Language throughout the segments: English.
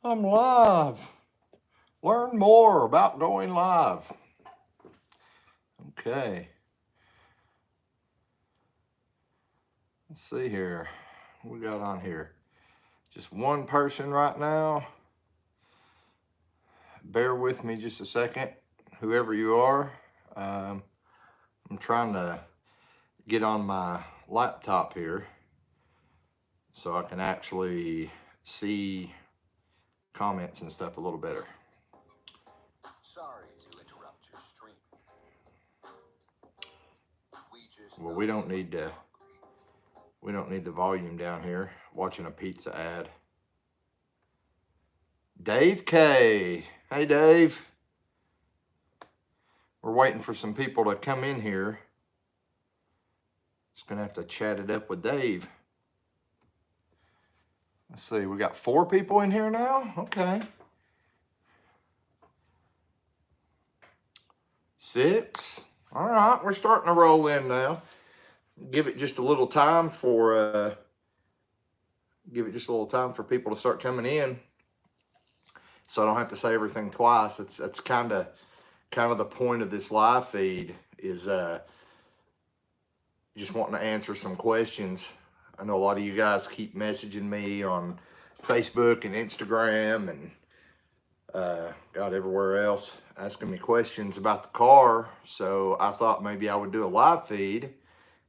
I'm live. Learn more about going live. Okay. Let's see here. What we got on here? Just one person right now. Bear with me just a second, whoever you are. I'm trying to get on my laptop here so I can actually see comments and stuff a little better. Sorry to interrupt your stream. Well, we don't need the volume down here. Watching a pizza ad. Dave K. Hey, Dave. We're waiting for some people to come in here. Just gonna have to chat it up with Dave. Let's see, we got 4 people in here now. Okay. 6. All right, we're starting to roll in now. Give it just a little time for people to start coming in, so I don't have to say everything twice. That's kind of the point of this live feed, is just wanting to answer some questions. I know a lot of you guys keep messaging me on Facebook and Instagram and God, everywhere else, asking me questions about the car. So I thought maybe I would do a live feed,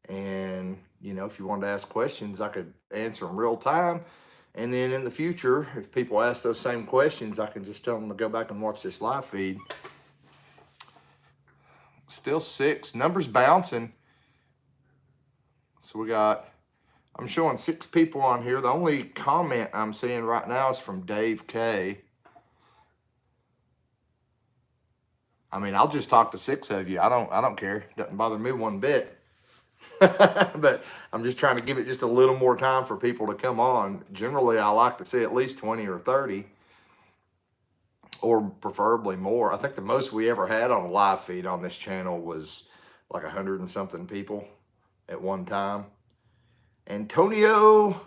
and if you wanted to ask questions, I could answer them real time. And then in the future, if people ask those same questions, I can just tell them to go back and watch this live feed. Still 6, numbers bouncing. So I'm showing 6 people on here. The only comment I'm seeing right now is from Dave K. I mean, I'll just talk to 6 of you. I don't care. It doesn't bother me one bit. But I'm just trying to give it just a little more time for people to come on. Generally, I like to see at least 20 or 30, or preferably more. I think the most we ever had on a live feed on this channel was like 100 and something people at one time. Antonio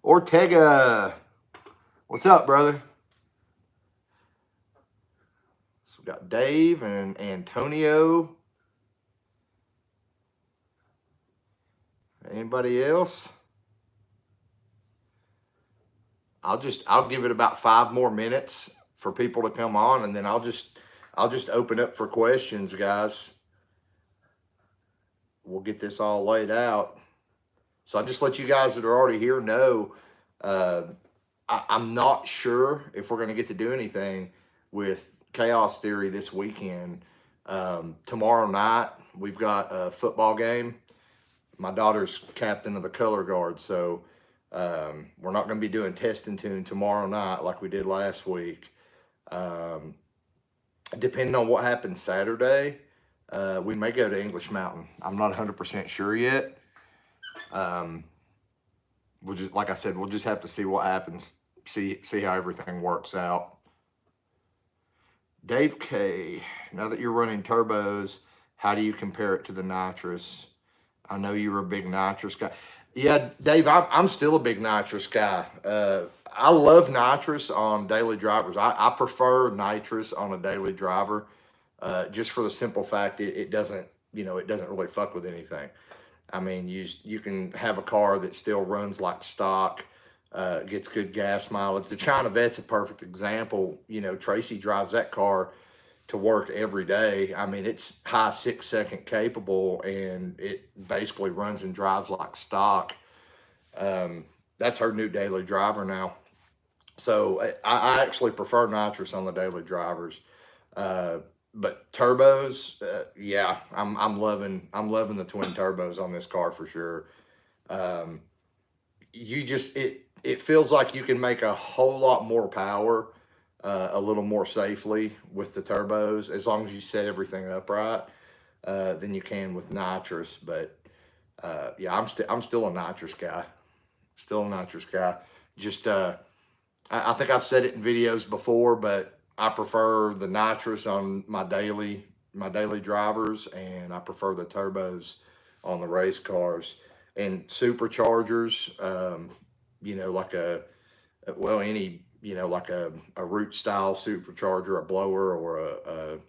Ortega, what's up, brother? So we got Dave and Antonio. Anybody else? I'll give it about 5 more minutes for people to come on, and then I'll just open up for questions, guys. We'll get this all laid out. So I'll just let you guys that are already here know, I'm not sure if we're going to get to do anything with Chaos Theory this weekend. Tomorrow night, we've got a football game. My daughter's captain of the color guard, so we're not going to be doing test and tune tomorrow night like we did last week. Depending on what happens Saturday, we may go to English Mountain. I'm not 100% sure yet. Like I said, we'll just have to see what happens, see how everything works out. Dave K, now that you're running turbos, how do you compare it to the nitrous? I know you were a big nitrous guy. Yeah, Dave, I'm still a big nitrous guy. I love nitrous on daily drivers. I prefer nitrous on a daily driver, just for the simple fact it doesn't really fuck with anything. I mean, you can have a car that still runs like stock, gets good gas mileage. The China Vet's a perfect example. Tracy drives that car to work every day. I mean, it's high 6-second capable, and it basically runs and drives like stock. That's her new daily driver now. So I actually prefer nitrous on the daily drivers. But turbos, yeah, I'm loving the twin turbos on this car for sure. It feels like you can make a whole lot more power, a little more safely with the turbos, as long as you set everything up right, than you can with nitrous. But yeah, I'm still a nitrous guy. Still a nitrous guy. Just I think I've said it in videos before, but I prefer the nitrous on my daily drivers, and I prefer the turbos on the race cars. And superchargers, like any you know, like a root style supercharger, a blower, or a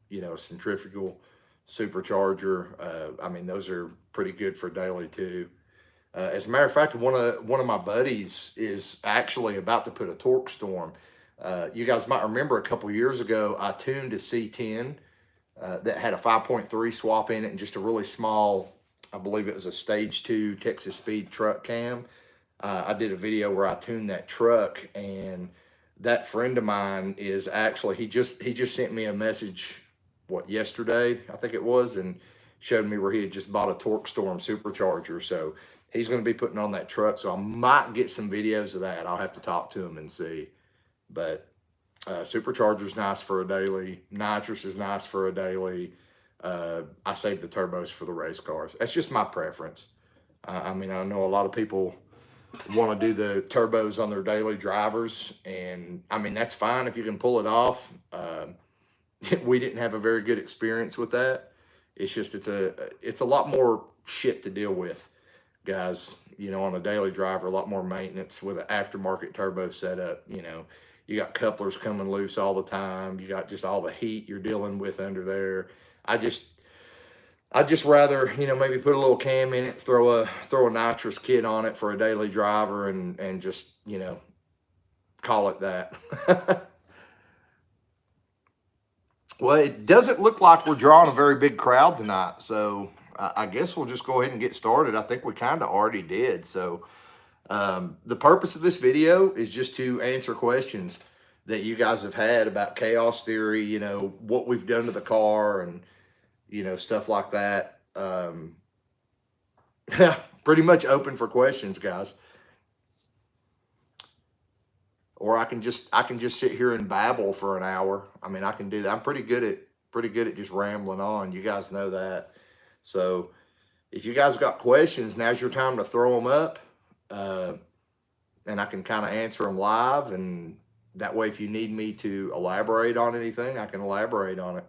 you know, centrifugal supercharger. I mean, those are pretty good for daily too. As a matter of fact, one of my buddies is actually about to put a torque storm. You guys might remember a couple years ago, I tuned a C10 that had a 5.3 swap in it and just a really small, I believe it was a stage 2 Texas Speed truck cam. I did a video where I tuned that truck, and that friend of mine is actually, he just sent me a message, what, yesterday, I think it was, and showed me where he had just bought a Torque Storm supercharger. So he's going to be putting on that truck. So I might get some videos of that. I'll have to talk to him and see. But supercharger's nice for a daily. Nitrous is nice for a daily. I save the turbos for the race cars. That's just my preference. I mean, I know a lot of people want to do the turbos on their daily drivers, and I mean, that's fine if you can pull it off. We didn't have a very good experience with that. It's just, it's a lot more shit to deal with, guys, you know, on a daily driver, a lot more maintenance with an aftermarket turbo setup. You know, you got couplers coming loose all the time. You got just all the heat you're dealing with under there. I'd just rather, you know, maybe put a little cam in it, throw a nitrous kit on it for a daily driver, and just, you know, call it that. Well, it doesn't look like we're drawing a very big crowd tonight, so I guess we'll just go ahead and get started. I think we kind of already did. So the purpose of this video is just to answer questions that you guys have had about chaos theory, you know, what we've done to the car, and, you know, stuff like that. Pretty much open for questions, guys. Or I can just sit here and babble for an hour. I mean, I can do that. I'm pretty good at just rambling on. You guys know that. So if you guys got questions, now's your time to throw them up. And I can kind of answer them live. And that way, if you need me to elaborate on anything, I can elaborate on it.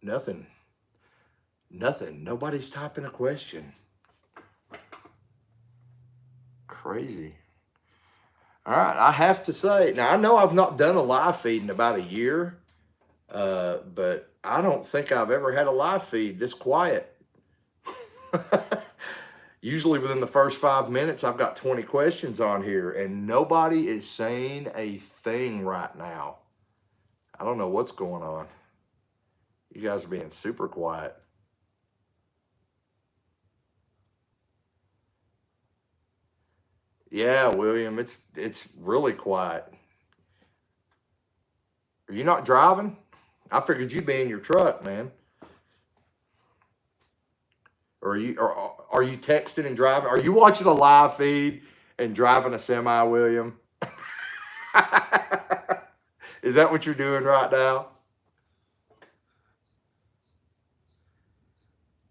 Nothing. Nobody's typing a question. Crazy. All right, I have to say, now I know I've not done a live feed in about a year, but I don't think I've ever had a live feed this quiet. Usually within the first 5 minutes, I've got 20 questions on here, and nobody is saying a thing right now. I don't know what's going on. You guys are being super quiet. Yeah, William, it's really quiet. Are you not driving? I figured you'd be in your truck, man. Or are you texting and driving? Are you watching a live feed and driving a semi, William? Is that what you're doing right now?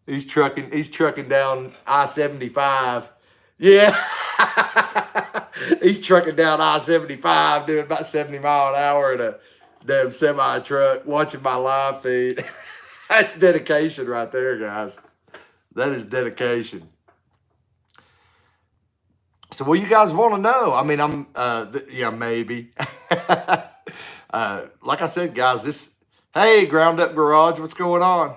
He's trucking down I-75. Yeah. He's trucking down I-75 doing about 70 mile an hour in a damn semi truck watching my live feed. That's dedication right there, guys. That is dedication. So what you guys want to know? I mean, yeah, maybe. Like I said, guys, hey, Ground Up Garage, what's going on?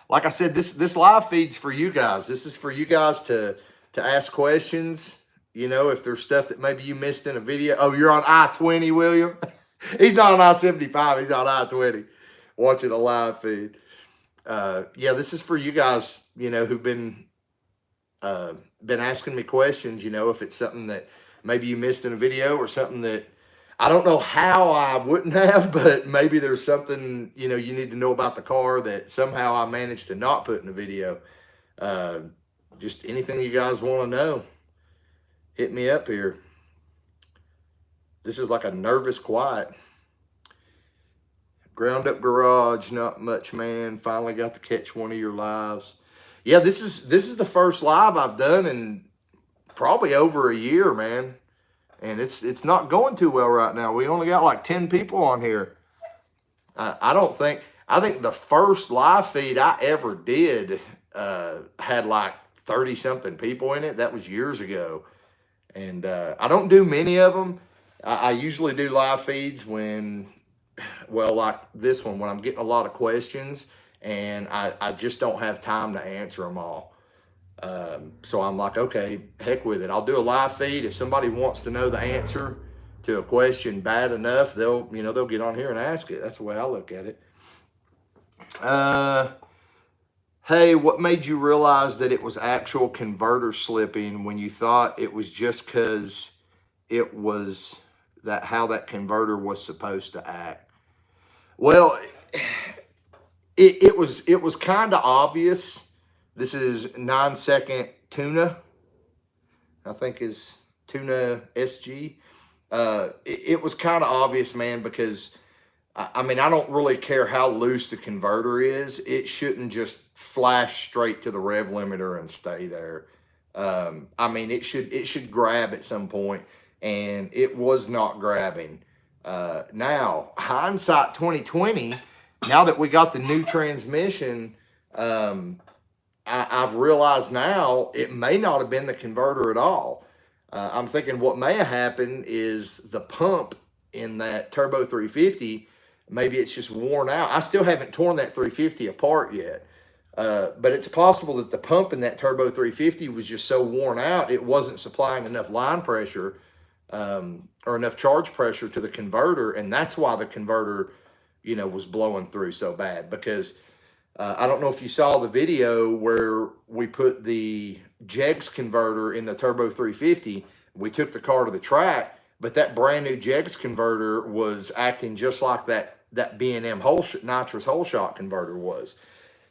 Like I said, this live feed's for you guys. This is for you guys to ask questions. You know, if there's stuff that maybe you missed in a video. Oh, you're on I-20, William? He's not on I-75. He's on I-20 watching a live feed. Yeah, this is for you guys, you know, who've been asking me questions, you know, if it's something that maybe you missed in a video or something that I don't know how I wouldn't have, but maybe there's something, you know, you need to know about the car that somehow I managed to not put in a video. Just anything you guys want to know, hit me up here. This is like a nervous quiet. Ground Up Garage, not much, man. Finally got to catch one of your lives. Yeah, this is the first live I've done in probably over a year, man. And it's not going too well right now. We only got like 10 people on here. I think the first live feed I ever did had like 30 something people in it. That was years ago. And I don't do many of them. I usually do live feeds when, well, like this one, when I'm getting a lot of questions and I just don't have time to answer them all. So I'm like, okay, heck with it. I'll do a live feed. If somebody wants to know the answer to a question bad enough, they'll get on here and ask it. That's the way I look at it. Hey, what made you realize that it was actual converter slipping when you thought it was just because it was that how that converter was supposed to act? Well, it was kind of obvious. This is 9-second tuna, I think is tuna SG. It was kind of obvious, man, because I mean, I don't really care how loose the converter is. It shouldn't just flash straight to the rev limiter and stay there. I mean, it should grab at some point, and it was not grabbing. Now, hindsight 2020, now that we got the new transmission, I've realized now it may not have been the converter at all. I'm thinking what may have happened is the pump in that Turbo 350, maybe it's just worn out. I still haven't torn that 350 apart yet. But it's possible that the pump in that Turbo 350 was just so worn out, it wasn't supplying enough line pressure or enough charge pressure to the converter. And that's why the converter, was blowing through so bad. Because I don't know if you saw the video where we put the Jegs converter in the Turbo 350. We took the car to the track, but that brand new Jegs converter was acting just like that B&M nitrous whole shot converter was.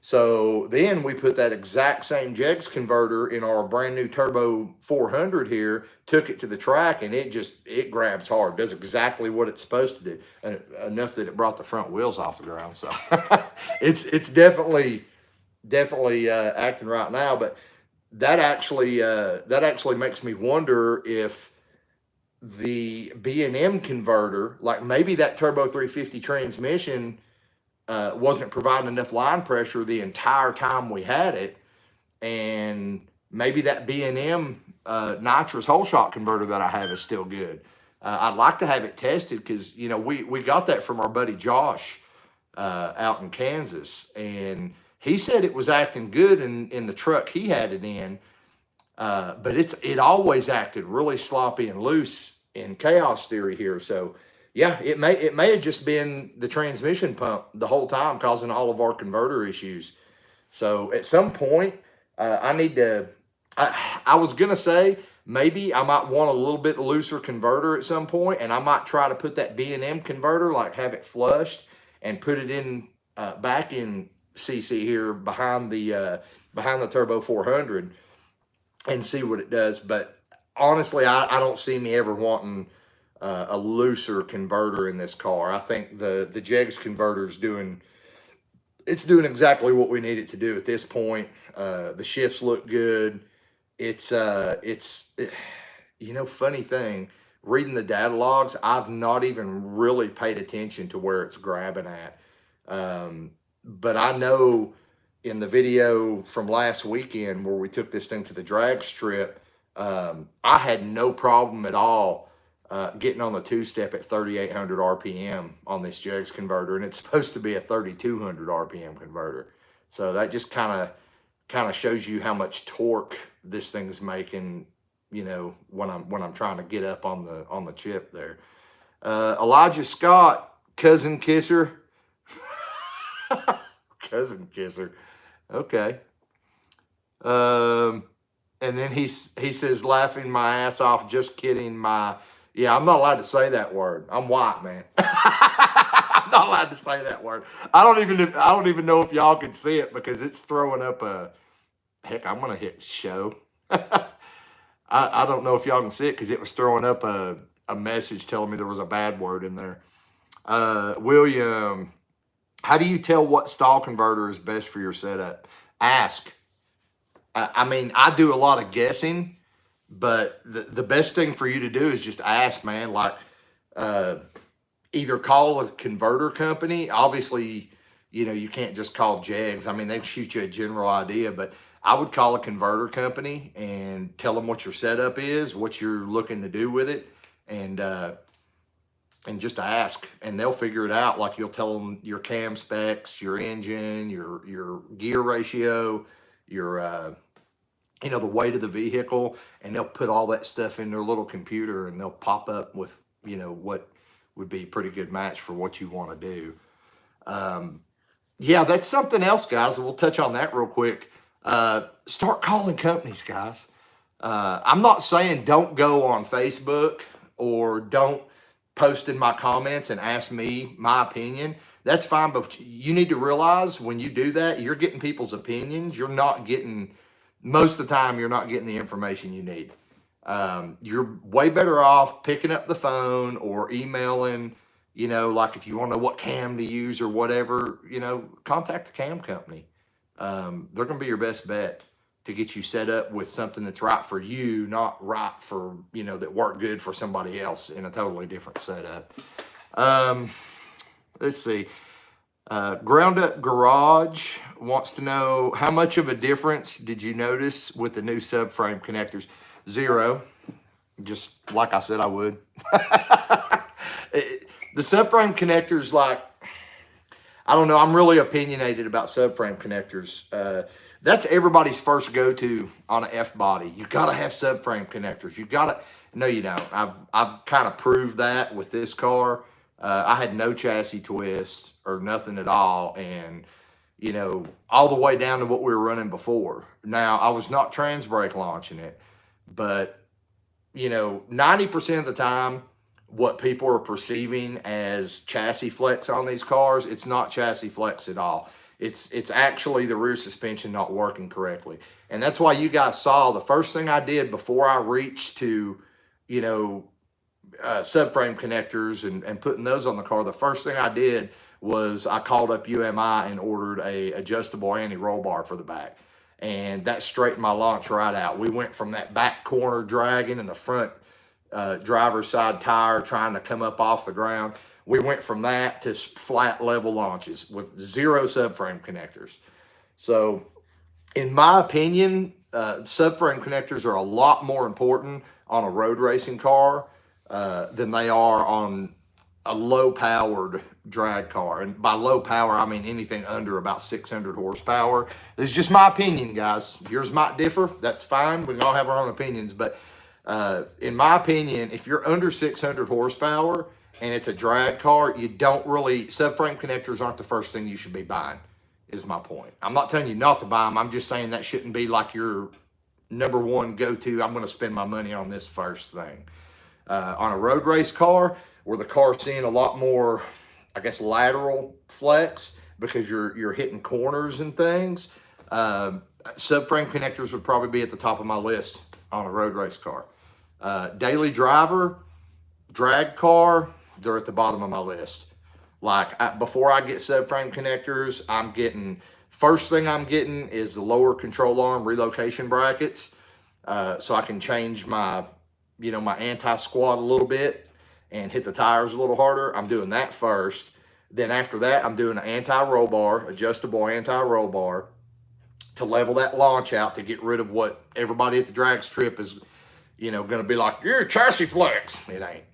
So then we put that exact same Jegs converter in our brand new Turbo 400 here, took it to the track, and it grabs hard, does exactly what it's supposed to do, enough that it brought the front wheels off the ground. So it's definitely acting right now. But that actually makes me wonder if the B&M converter, like maybe that Turbo 350 transmission, wasn't providing enough line pressure the entire time we had it, and maybe that B&M nitrous whole shot converter that I have is still good. I'd like to have it tested because we got that from our buddy Josh out in Kansas, and he said it was acting good in the truck he had it in, but it always acted really sloppy and loose in Chaos Theory here. So yeah, it may have just been the transmission pump the whole time causing all of our converter issues. So at some point, I was going to say maybe I might want a little bit looser converter at some point, and I might try to put that B&M converter, like have it flushed and put it in back in CC here behind the Turbo 400 and see what it does. But honestly, I don't see me ever wanting a looser converter in this car. I think the Jegs converter is doing exactly what we need it to do at this point. The shifts look good. It's funny thing, reading the data logs, I've not even really paid attention to where it's grabbing at. But I know in the video from last weekend where we took this thing to the drag strip, I had no problem at all getting on the two-step at 3,800 RPM on this Jegs converter, and it's supposed to be a 3,200 RPM converter. So that just kind of shows you how much torque this thing's making, when I'm trying to get up on the chip there. Elijah Scott, cousin kisser. Cousin kisser. Okay. And then he says, laughing my ass off, just kidding, yeah, I'm not allowed to say that word. I'm white, man. I'm not allowed to say that word. I don't even know if y'all can see it because it's throwing up heck, I'm gonna hit show. I don't know if y'all can see it because it was throwing up a message telling me there was a bad word in there. William, how do you tell what stall converter is best for your setup? Ask. I mean, I do a lot of guessing, but the best thing for you to do is just ask, man. Like, either call a converter company. Obviously, you can't just call Jegs. I mean, they shoot you a general idea, but I would call a converter company and tell them what your setup is, what you're looking to do with it, and just ask, and they'll figure it out. Like you'll tell them your cam specs, your engine, your gear ratio, your the weight of the vehicle, and they'll put all that stuff in their little computer, and they'll pop up with what would be a pretty good match for what you want to do. Yeah, that's something else, guys. We'll touch on that real quick. Start calling companies, guys. I'm not saying don't go on Facebook or don't post in my comments and ask me my opinion. That's fine, but you need to realize when you do that, you're getting people's opinions. Most of the time, you're not getting the information you need. You're way better off picking up the phone or emailing, like if you want to know what cam to use or whatever, contact the cam company. They're going to be your best bet to get you set up with something that's right for you, not right for, that worked good for somebody else in a totally different setup. Let's see. Ground Up Garage wants to know, how much of a difference did you notice with the new subframe connectors? 0. Just like I said I would. The subframe connectors, I don't know. I'm really opinionated about subframe connectors. That's everybody's first go-to on an F-body. You got to have subframe connectors. No, you don't. I've kind of proved that with this car. I had no chassis twist or nothing at all. And, all the way down to what we were running before. Now, I was not trans brake launching it, but, 90% of the time, what people are perceiving as chassis flex on these cars, it's not chassis flex at all. It's actually the rear suspension not working correctly. And that's why you guys saw the first thing I did before I reached to, subframe connectors and putting those on the car. The first thing I did was I called up UMI and ordered a adjustable anti-roll bar for the back. And that straightened my launch right out. We went from that back corner dragging and the front driver's side tire trying to come up off the ground. We went from that to flat level launches with 0 subframe connectors. So in my opinion, subframe connectors are a lot more important on a road racing car than they are on a low powered drag car. And by low power, I mean anything under about 600 horsepower. This is just my opinion, guys. Yours might differ. That's fine. We can all have our own opinions. But in my opinion, if you're under 600 horsepower and it's a drag car, subframe connectors aren't the first thing you should be buying, is my point. I'm not telling you not to buy them. I'm just saying that shouldn't be like your number one go-to. I'm going to spend my money on this first thing. On a road race car, where the car's seeing a lot more, I guess, lateral flex because you're hitting corners and things, subframe connectors would probably be at the top of my list on a road race car. Daily driver, drag car, they're at the bottom of my list. Before I get subframe connectors, first thing I'm getting is the lower control arm relocation brackets. So I can change my anti-squat a little bit and hit the tires a little harder. I'm doing that first. Then after that, I'm doing an anti-roll bar, adjustable anti-roll bar to level that launch out to get rid of what everybody at the drag strip is, going to be like, you're a chassis flex. It ain't.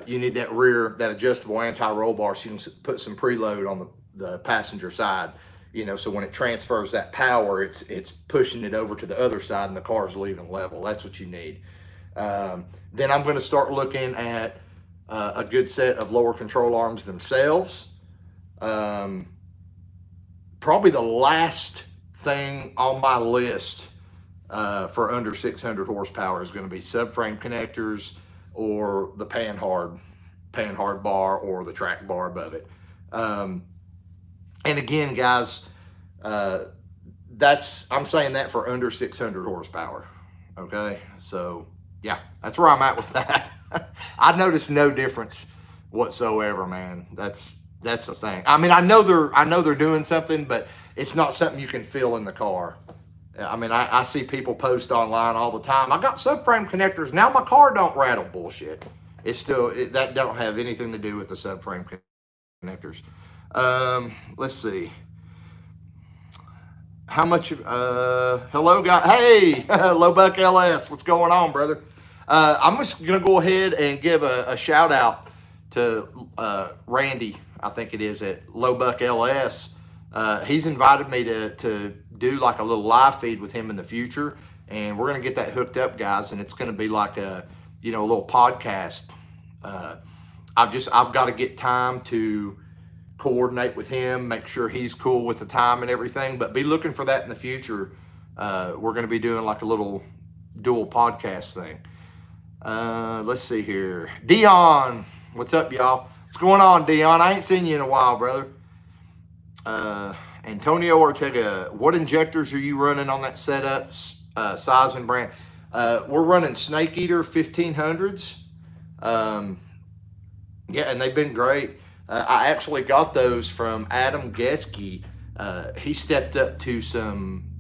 You need that adjustable anti-roll bar so you can put some preload on the passenger side, so when it transfers that power, it's pushing it over to the other side and the car's leaving level. That's what you need. Then I'm going to start looking at a good set of lower control arms themselves. Probably the last thing on my list for under 600 horsepower is going to be subframe connectors or the pan hard bar or the track bar above it. And again, guys, I'm saying that for under 600 horsepower. Okay, so yeah, that's where I'm at with that. I noticed no difference whatsoever, man. That's the thing. I mean, I know they're doing something, but it's not something you can feel in the car. I mean, I see people post online all the time. I got subframe connectors. Now my car don't rattle. Bullshit. That don't have anything to do with the subframe connectors. Let's see. How much? Hello, guy. Hey, Lowbuck LS. What's going on, brother? I'm just gonna go ahead and give a shout out to Randy. I think it is at Lowbuck LS. He's invited me to do like a little live feed with him in the future, and we're gonna get that hooked up, guys. And it's gonna be like a little podcast. Uh, I've got to get time to coordinate with him, make sure he's cool with the time and everything. But be looking for that in the future. We're going to be doing like a little dual podcast thing. Let's see here. Dion, what's up, y'all? What's going on, Dion? I ain't seen you in a while, brother. Antonio Ortega, what injectors are you running on that setup, size and brand? We're running Snake Eater 1500s. Yeah, and they've been great. I actually got those from Adam Geske. He stepped up to some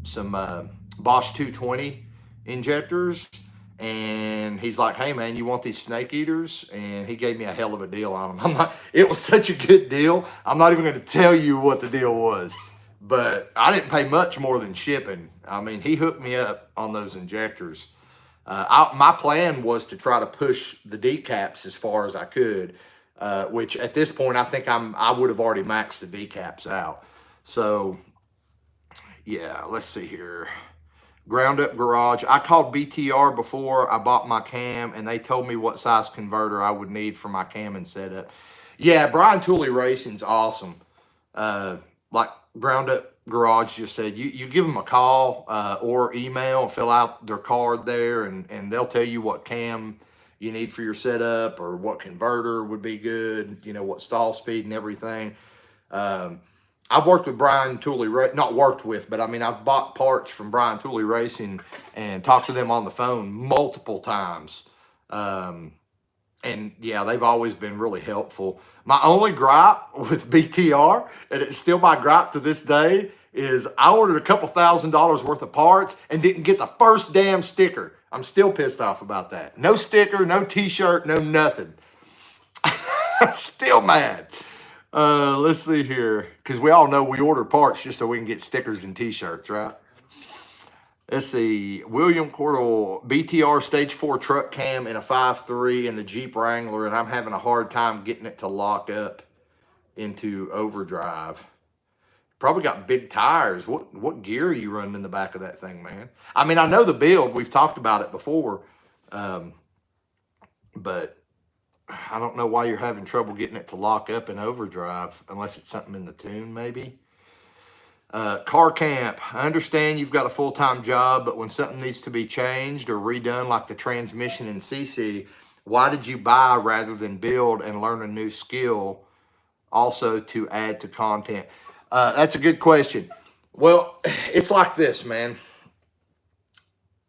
Bosch 220 injectors, and he's like, "Hey man, you want these Snake Eaters?" And he gave me a hell of a deal on them. It was such a good deal. I'm not even going to tell you what the deal was, but I didn't pay much more than shipping. I mean, he hooked me up on those injectors. My plan was to try to push the decaps as far as I could. Which at this point, I think I would have already maxed the decaps out. So yeah, let's see here. Ground Up Garage. I called BTR before I bought my cam, and they told me what size converter I would need for my cam and setup. Yeah, Brian Tooley Racing's awesome. Like Ground Up Garage just said, you give them a call or email, fill out their card there, and they'll tell you what cam you need for your setup or what converter would be good, what stall speed and everything. I've worked with Brian Tooley, not worked with, but I mean, I've bought parts from Brian Tooley Racing and talked to them on the phone multiple times. And yeah, they've always been really helpful. My only gripe with BTR, and it's still my gripe to this day, is I ordered a couple $1,000s worth of parts and didn't get the first damn sticker. I'm still pissed off about that. No sticker, no t-shirt, no nothing. Still mad. Let's see here. Because we all know we order parts just so we can get stickers and t-shirts, right? Let's see. William Cordell, BTR Stage 4 truck cam in a 5.3 in the Jeep Wrangler, and I'm having a hard time getting it to lock up into overdrive. Probably got big tires. What gear are you running in the back of that thing, man? I mean, I know the build. We've talked about it before. But I don't know why you're having trouble getting it to lock up in overdrive, unless it's something in the tune, maybe. Car Camp. I understand you've got a full-time job, but when something needs to be changed or redone, like the transmission in CC, why did you buy rather than build and learn a new skill also to add to content? That's a good question. Well, it's like this, man.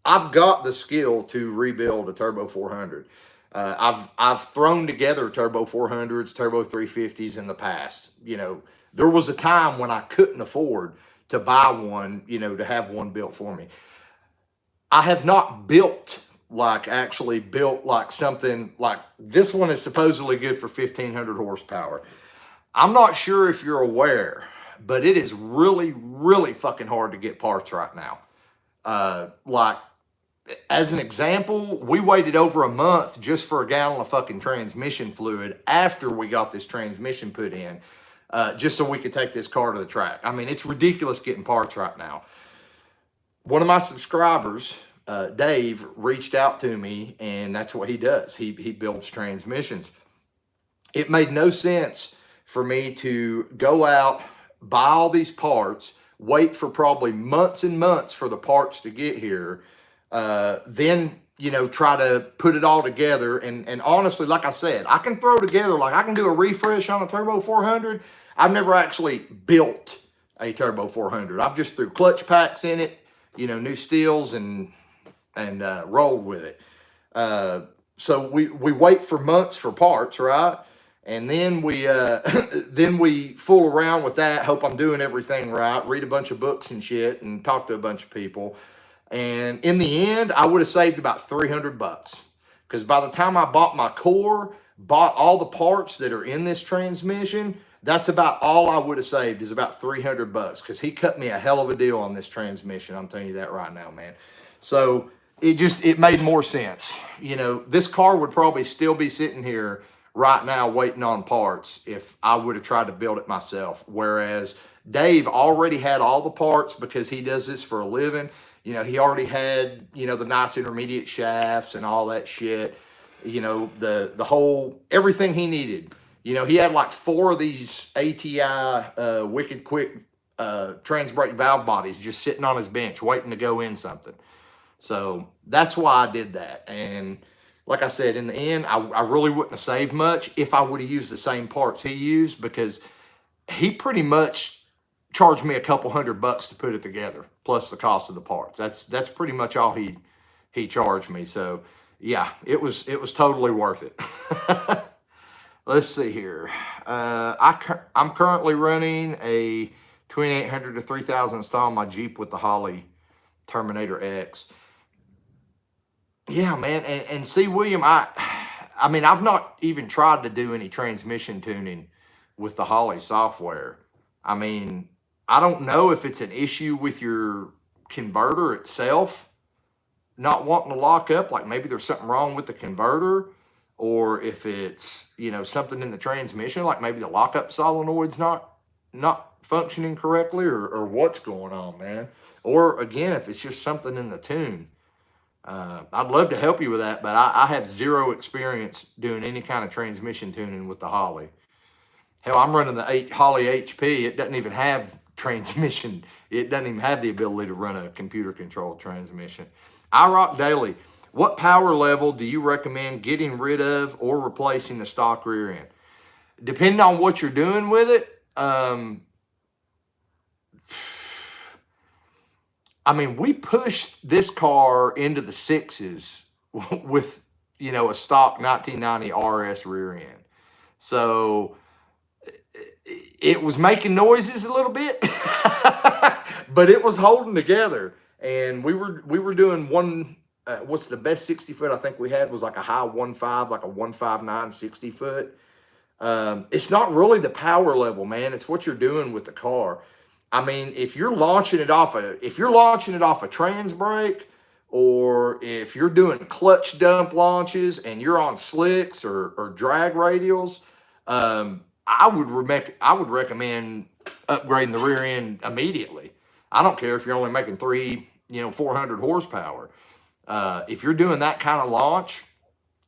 I've got the skill to rebuild a Turbo 400. I've thrown together Turbo 400s, Turbo 350s in the past. There was a time when I couldn't afford to buy one, to have one built for me. I have not actually built like something like this one is supposedly good for 1,500 horsepower. I'm not sure if you're aware, but it is really, really fucking hard to get parts right now. As an example, we waited over a month just for a gallon of fucking transmission fluid after we got this transmission put in, just so we could take this car to the track. I mean, it's ridiculous getting parts right now. One of my subscribers, Dave, reached out to me, and that's what he does. He builds transmissions. It made no sense for me to go out, buy all these parts, wait for probably months and months for the parts to get here, then try to put it all together. And honestly, like I said, I can throw together, like I can do a refresh on a Turbo 400. I've never actually built a Turbo 400. I've just threw clutch packs in it, new steels and rolled with it. So we wait for months for parts, right? And then we fool around with that, hope I'm doing everything right, read a bunch of books and shit, and talk to a bunch of people. And in the end, I would have saved about $300 because by the time I bought my core, bought all the parts that are in this transmission, That's about all I would have saved, is about $300, because he cut me a hell of a deal on this transmission. I'm telling you that right now, man. So it made more sense. You know, this car would probably still be sitting here right now waiting on parts if I would have tried to build it myself. Whereas Dave already had all the parts because he does this for a living. You know, he already had, you know, the nice intermediate shafts and all that shit. You know, the whole, everything he needed. You know, he had like 4 of these ATI Wicked Quick trans brake valve bodies just sitting on his bench waiting to go in something. So that's why I did that. And like I said, in the end, I really wouldn't have saved much if I would have used the same parts he used, because he pretty much charged me a couple $100 to put it together, plus the cost of the parts. That's pretty much all he charged me. So yeah, it was totally worth it. Let's see here. I'm currently running a 2800 to 3000 install on my Jeep with the Holley Terminator X. Yeah, man. And see, William, I mean, I've not even tried to do any transmission tuning with the Holley software. I mean, I don't know if it's an issue with your converter itself not wanting to lock up, like maybe there's something wrong with the converter, or if it's, you know, something in the transmission, like maybe the lockup solenoid's not functioning correctly, or what's going on, man. Or again, if it's just something in the tune. I'd love to help you with that, but I have zero experience doing any kind of transmission tuning with the Holley. Hell, I'm running the Holley HP. It doesn't even have transmission. It doesn't even have the ability to run a computer-controlled transmission. I Rock Daily, what power level do you recommend getting rid of or replacing the stock rear end? Depending on what you're doing with it, I mean, we pushed this car into the 6s with, you know, a stock 1990 RS rear end. So it was making noises a little bit, but it was holding together. And we were doing one, what's the best 60 foot I think we had was like a high 1.5, like a 1.59 60 foot. It's not really the power level, man. It's what you're doing with the car. I mean, if you're launching it off a trans brake, or if you're doing clutch dump launches and you're on slicks or drag radials, I would recommend upgrading the rear end immediately. I don't care if you're only making 400 horsepower. If you're doing that kind of launch,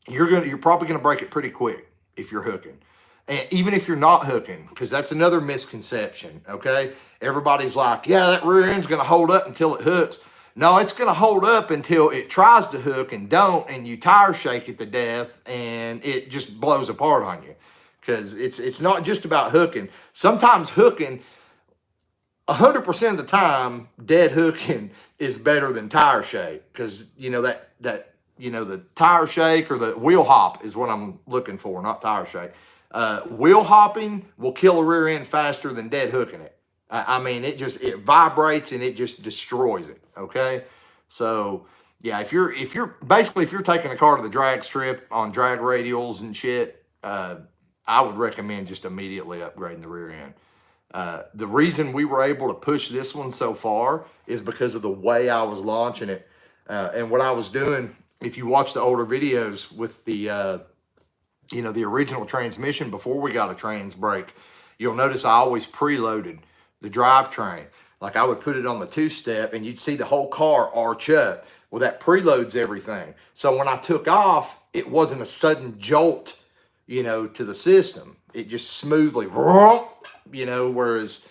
you're probably gonna break it pretty quick if you're hooking. And even if you're not hooking, because that's another misconception, okay? Everybody's like, yeah, that rear end's going to hold up until it hooks. No, it's going to hold up until it tries to hook and don't, and you tire shake it to death, and it just blows apart on you. Because it's not just about hooking. Sometimes hooking, 100% of the time, dead hooking is better than tire shake. Because, you know, that the tire shake, or the wheel hop is what I'm looking for, not tire shake. Wheel hopping will kill a rear end faster than dead hooking it. I mean, it vibrates and it just destroys it. Okay. So yeah, if you're taking a car to the drag strip on drag radials and shit, I would recommend just immediately upgrading the rear end. The reason we were able to push this one so far is because of the way I was launching it. And what I was doing, if you watch the older videos with the original transmission before we got a trans brake, you'll notice I always preloaded the drivetrain. Like I would put it on the 2-step and you'd see the whole car arch up. Well, that preloads everything. So when I took off, it wasn't a sudden jolt, to the system. It just smoothly, whereas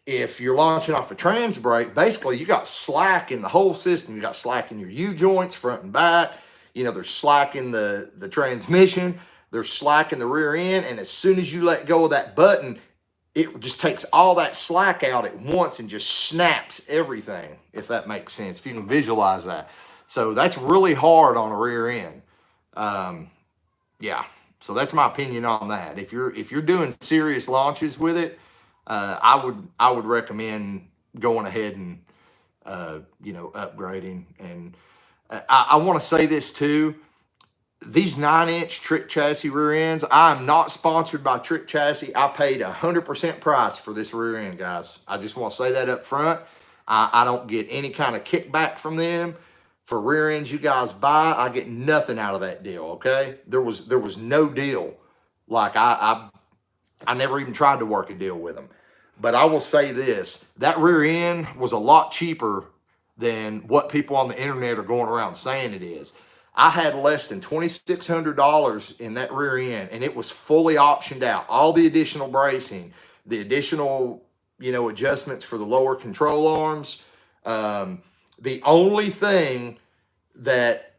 if you're launching off a trans brake, basically you got slack in the whole system. You got slack in your U-joints, front and back. There's slack in the transmission. There's slack in the rear end. And as soon as you let go of that button, it just takes all that slack out at once and just snaps everything, if that makes sense, if you can visualize that. So that's really hard on a rear end. Yeah, so that's my opinion on that. If you're doing serious launches with it, I would recommend going ahead and upgrading. And I want to say this too. these 9-inch Trick Chassis rear ends, I am not sponsored by Trick Chassis. I paid 100% price for this rear end, guys. I just want to say that up front. I don't get any kind of kickback from them. For rear ends you guys buy, I get nothing out of that deal, okay? There was no deal. Like, I never even tried to work a deal with them. But I will say this, that rear end was a lot cheaper than what people on the internet are going around saying it is. I had less than $2,600 in that rear end, and it was fully optioned out. All the additional bracing, the additional, adjustments for the lower control arms. The only thing that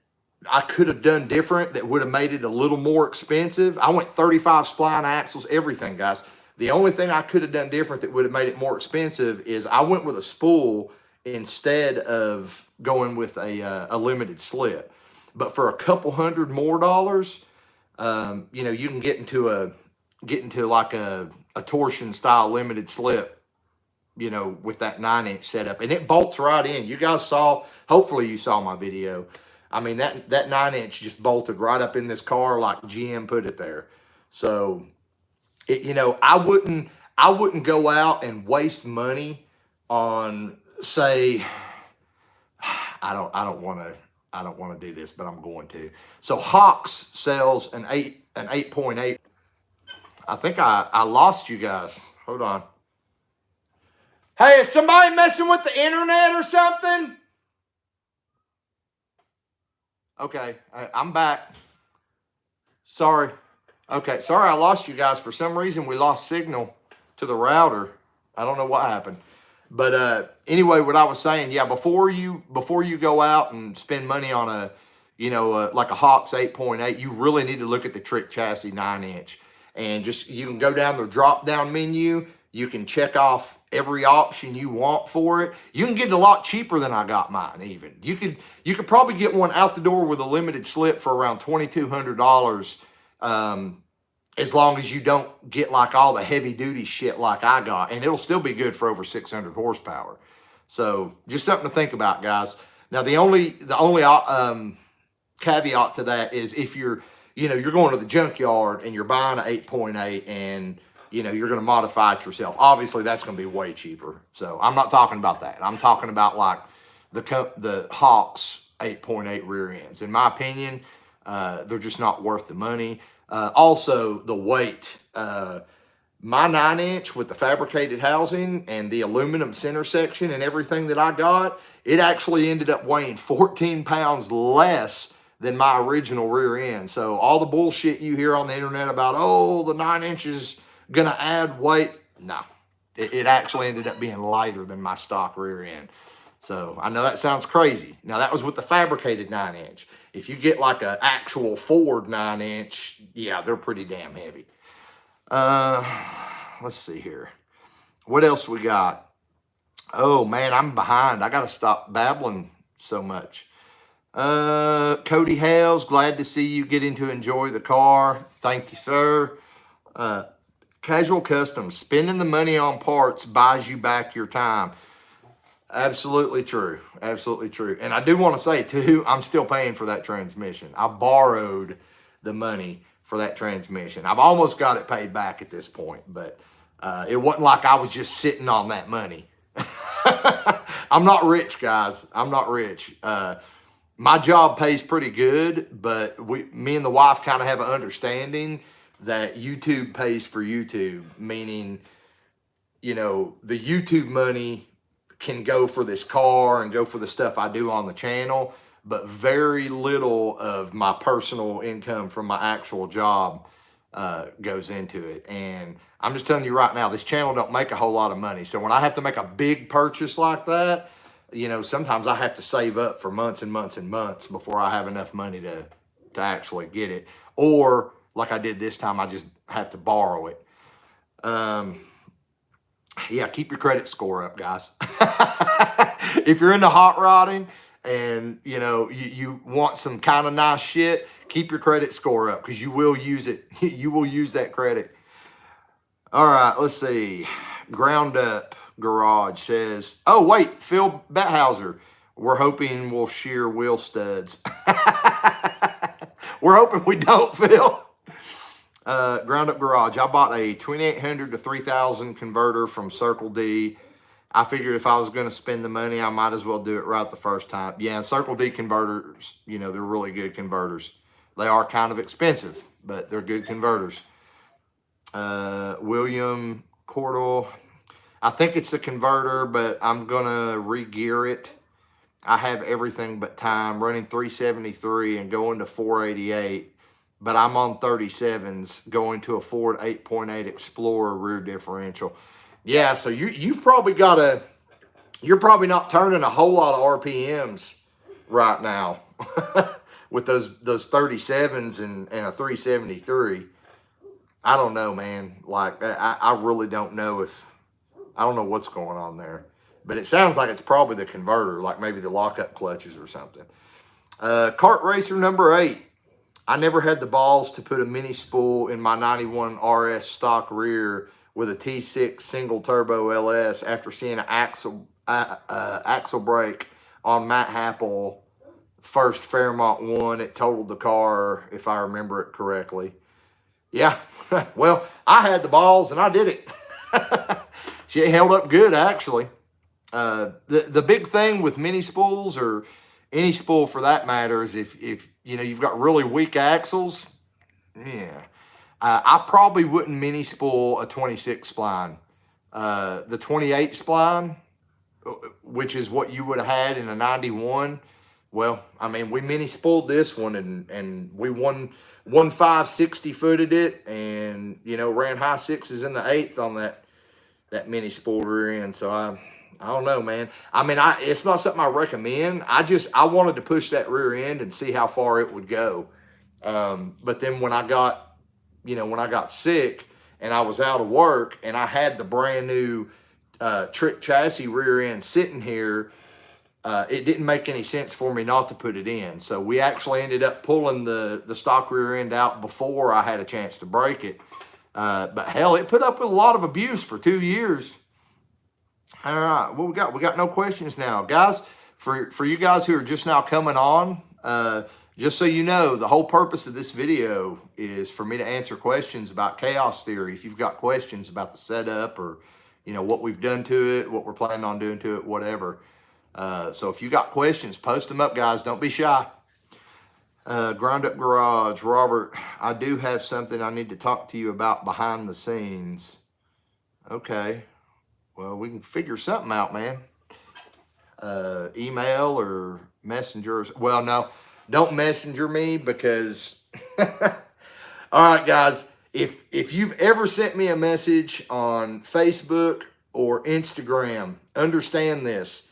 I could have done different that would have made it a little more expensive, I went 35 spline axles, everything, guys. The only thing I could have done different that would have made it more expensive is I went with a spool instead of going with a limited slip. But for a couple $100 more, you can get into like a torsion style limited slip, with that 9-inch setup, and it bolts right in. You guys saw, hopefully you saw my video. I mean, that 9-inch just bolted right up in this car like GM put it there. So, I wouldn't go out and waste money on, say, I don't want to do this, but I'm going to. So Hawks sells an 8.8. I think I lost you guys. Hold on. Hey, is somebody messing with the internet or something? Okay, I'm back. Sorry. Okay, sorry I lost you guys. For some reason, we lost signal to the router. I don't know what happened. But anyway, what I was saying, yeah, before you go out and spend money on like a Hawks 8.8, you really need to look at the Trick Chassis 9-inch. And you can go down the drop-down menu. You can check off every option you want for it. You can get it a lot cheaper than I got mine even. You could probably get one out the door with a limited slip for around $2,200, as long as you don't get like all the heavy duty shit like I got, and it'll still be good for over 600 horsepower. So just something to think about, guys. Now the only caveat to that is if you're going to the junkyard and you're buying an 8.8 and you're going to modify it yourself. Obviously, that's going to be way cheaper. So I'm not talking about that. I'm talking about like the Hawks 8.8 rear ends. In my opinion, they're just not worth the money. Also, the weight. My 9-inch with the fabricated housing and the aluminum center section and everything that I got, it actually ended up weighing 14 pounds less than my original rear end. So all the bullshit you hear on the internet about, oh, the 9-inch is going to add weight. No, it actually ended up being lighter than my stock rear end. So I know that sounds crazy. Now that was with the fabricated 9-inch. If you get like an actual Ford 9-inch, yeah, they're pretty damn heavy. Let's see here. What else we got? Oh man, I'm behind. I got to stop babbling so much. Cody Hales, glad to see you getting to enjoy the car. Thank you, sir. Casual Customs, spending the money on parts buys you back your time. Absolutely true. Absolutely true. And I do want to say, too, I'm still paying for that transmission. I borrowed the money for that transmission. I've almost got it paid back at this point, but it wasn't like I was just sitting on that money. I'm not rich, guys. I'm not rich. My job pays pretty good, but me and the wife kind of have an understanding that YouTube pays for YouTube, meaning, the YouTube money can go for this car and go for the stuff I do on the channel, but very little of my personal income from my actual job goes into it. And I'm just telling you right now, this channel don't make a whole lot of money. So when I have to make a big purchase like that, sometimes I have to save up for months and months and months before I have enough money to actually get it. Or like I did this time, I just have to borrow it. Yeah, keep your credit score up, guys. If you're into hot rodding and, you want some kind of nice shit, keep your credit score up because you will use it. You will use that credit. All right, let's see. Ground Up Garage says, oh, wait, Phil Bethauser. We're hoping we'll shear wheel studs. We're hoping we don't, Phil. Ground Up Garage. I bought a 2800 to 3000 converter from Circle D. I figured if I was going to spend the money, I might as well do it right the first time. Yeah, Circle D converters, you know, they're really good converters. They are kind of expensive, but they're good converters. William Cordell. I think it's the converter, but I'm going to re-gear it. I have everything but time, running 373 and going to 488. But I'm on 37s going to a Ford 8.8 Explorer rear differential. Yeah, so you've probably got you're probably not turning a whole lot of RPMs right now with those 37s and a 373. I don't know, man. Like, I really don't know I don't know what's going on there. But it sounds like it's probably the converter, like maybe the lockup clutches or something. Kart Racer number 8. I never had the balls to put a mini spool in my 91 RS stock rear with a T6 single turbo LS after seeing an axle brake on Matt Happel first Fairmont 1. It totaled the car, if I remember it correctly. Yeah, well, I had the balls and I did it. She held up good, actually. The big thing with mini spools, or any spool for that matter, is if you know you've got really weak axles, yeah, I probably wouldn't mini spool a 26 spline. The 28 spline, which is what you would have had in a 91. Well, I mean, we mini spooled this one and we won 560 footed it, and you know, ran high sixes in the 8th on that mini spool rear end. So I don't know, man. I mean, it's not something I recommend. I wanted to push that rear end and see how far it would go. But then when I got sick and I was out of work and I had the brand new trick chassis rear end sitting here, it didn't make any sense for me not to put it in. So we actually ended up pulling the stock rear end out before I had a chance to break it. But hell, it put up with a lot of abuse for 2 years. All right, what we got? We got no questions now, guys. For you guys who are just now coming on, just so you know, the whole purpose of this video is for me to answer questions about chaos theory. If you've got questions about the setup, or you know what we've done to it, what we're planning on doing to it, whatever. So if you got questions, post them up, guys. Don't be shy. Ground Up Garage, Robert. I do have something I need to talk to you about behind the scenes. Okay. Well, we can figure something out, man. Email or messenger. Well, no, don't messenger me because, all right, guys, if you've ever sent me a message on Facebook or Instagram, understand this.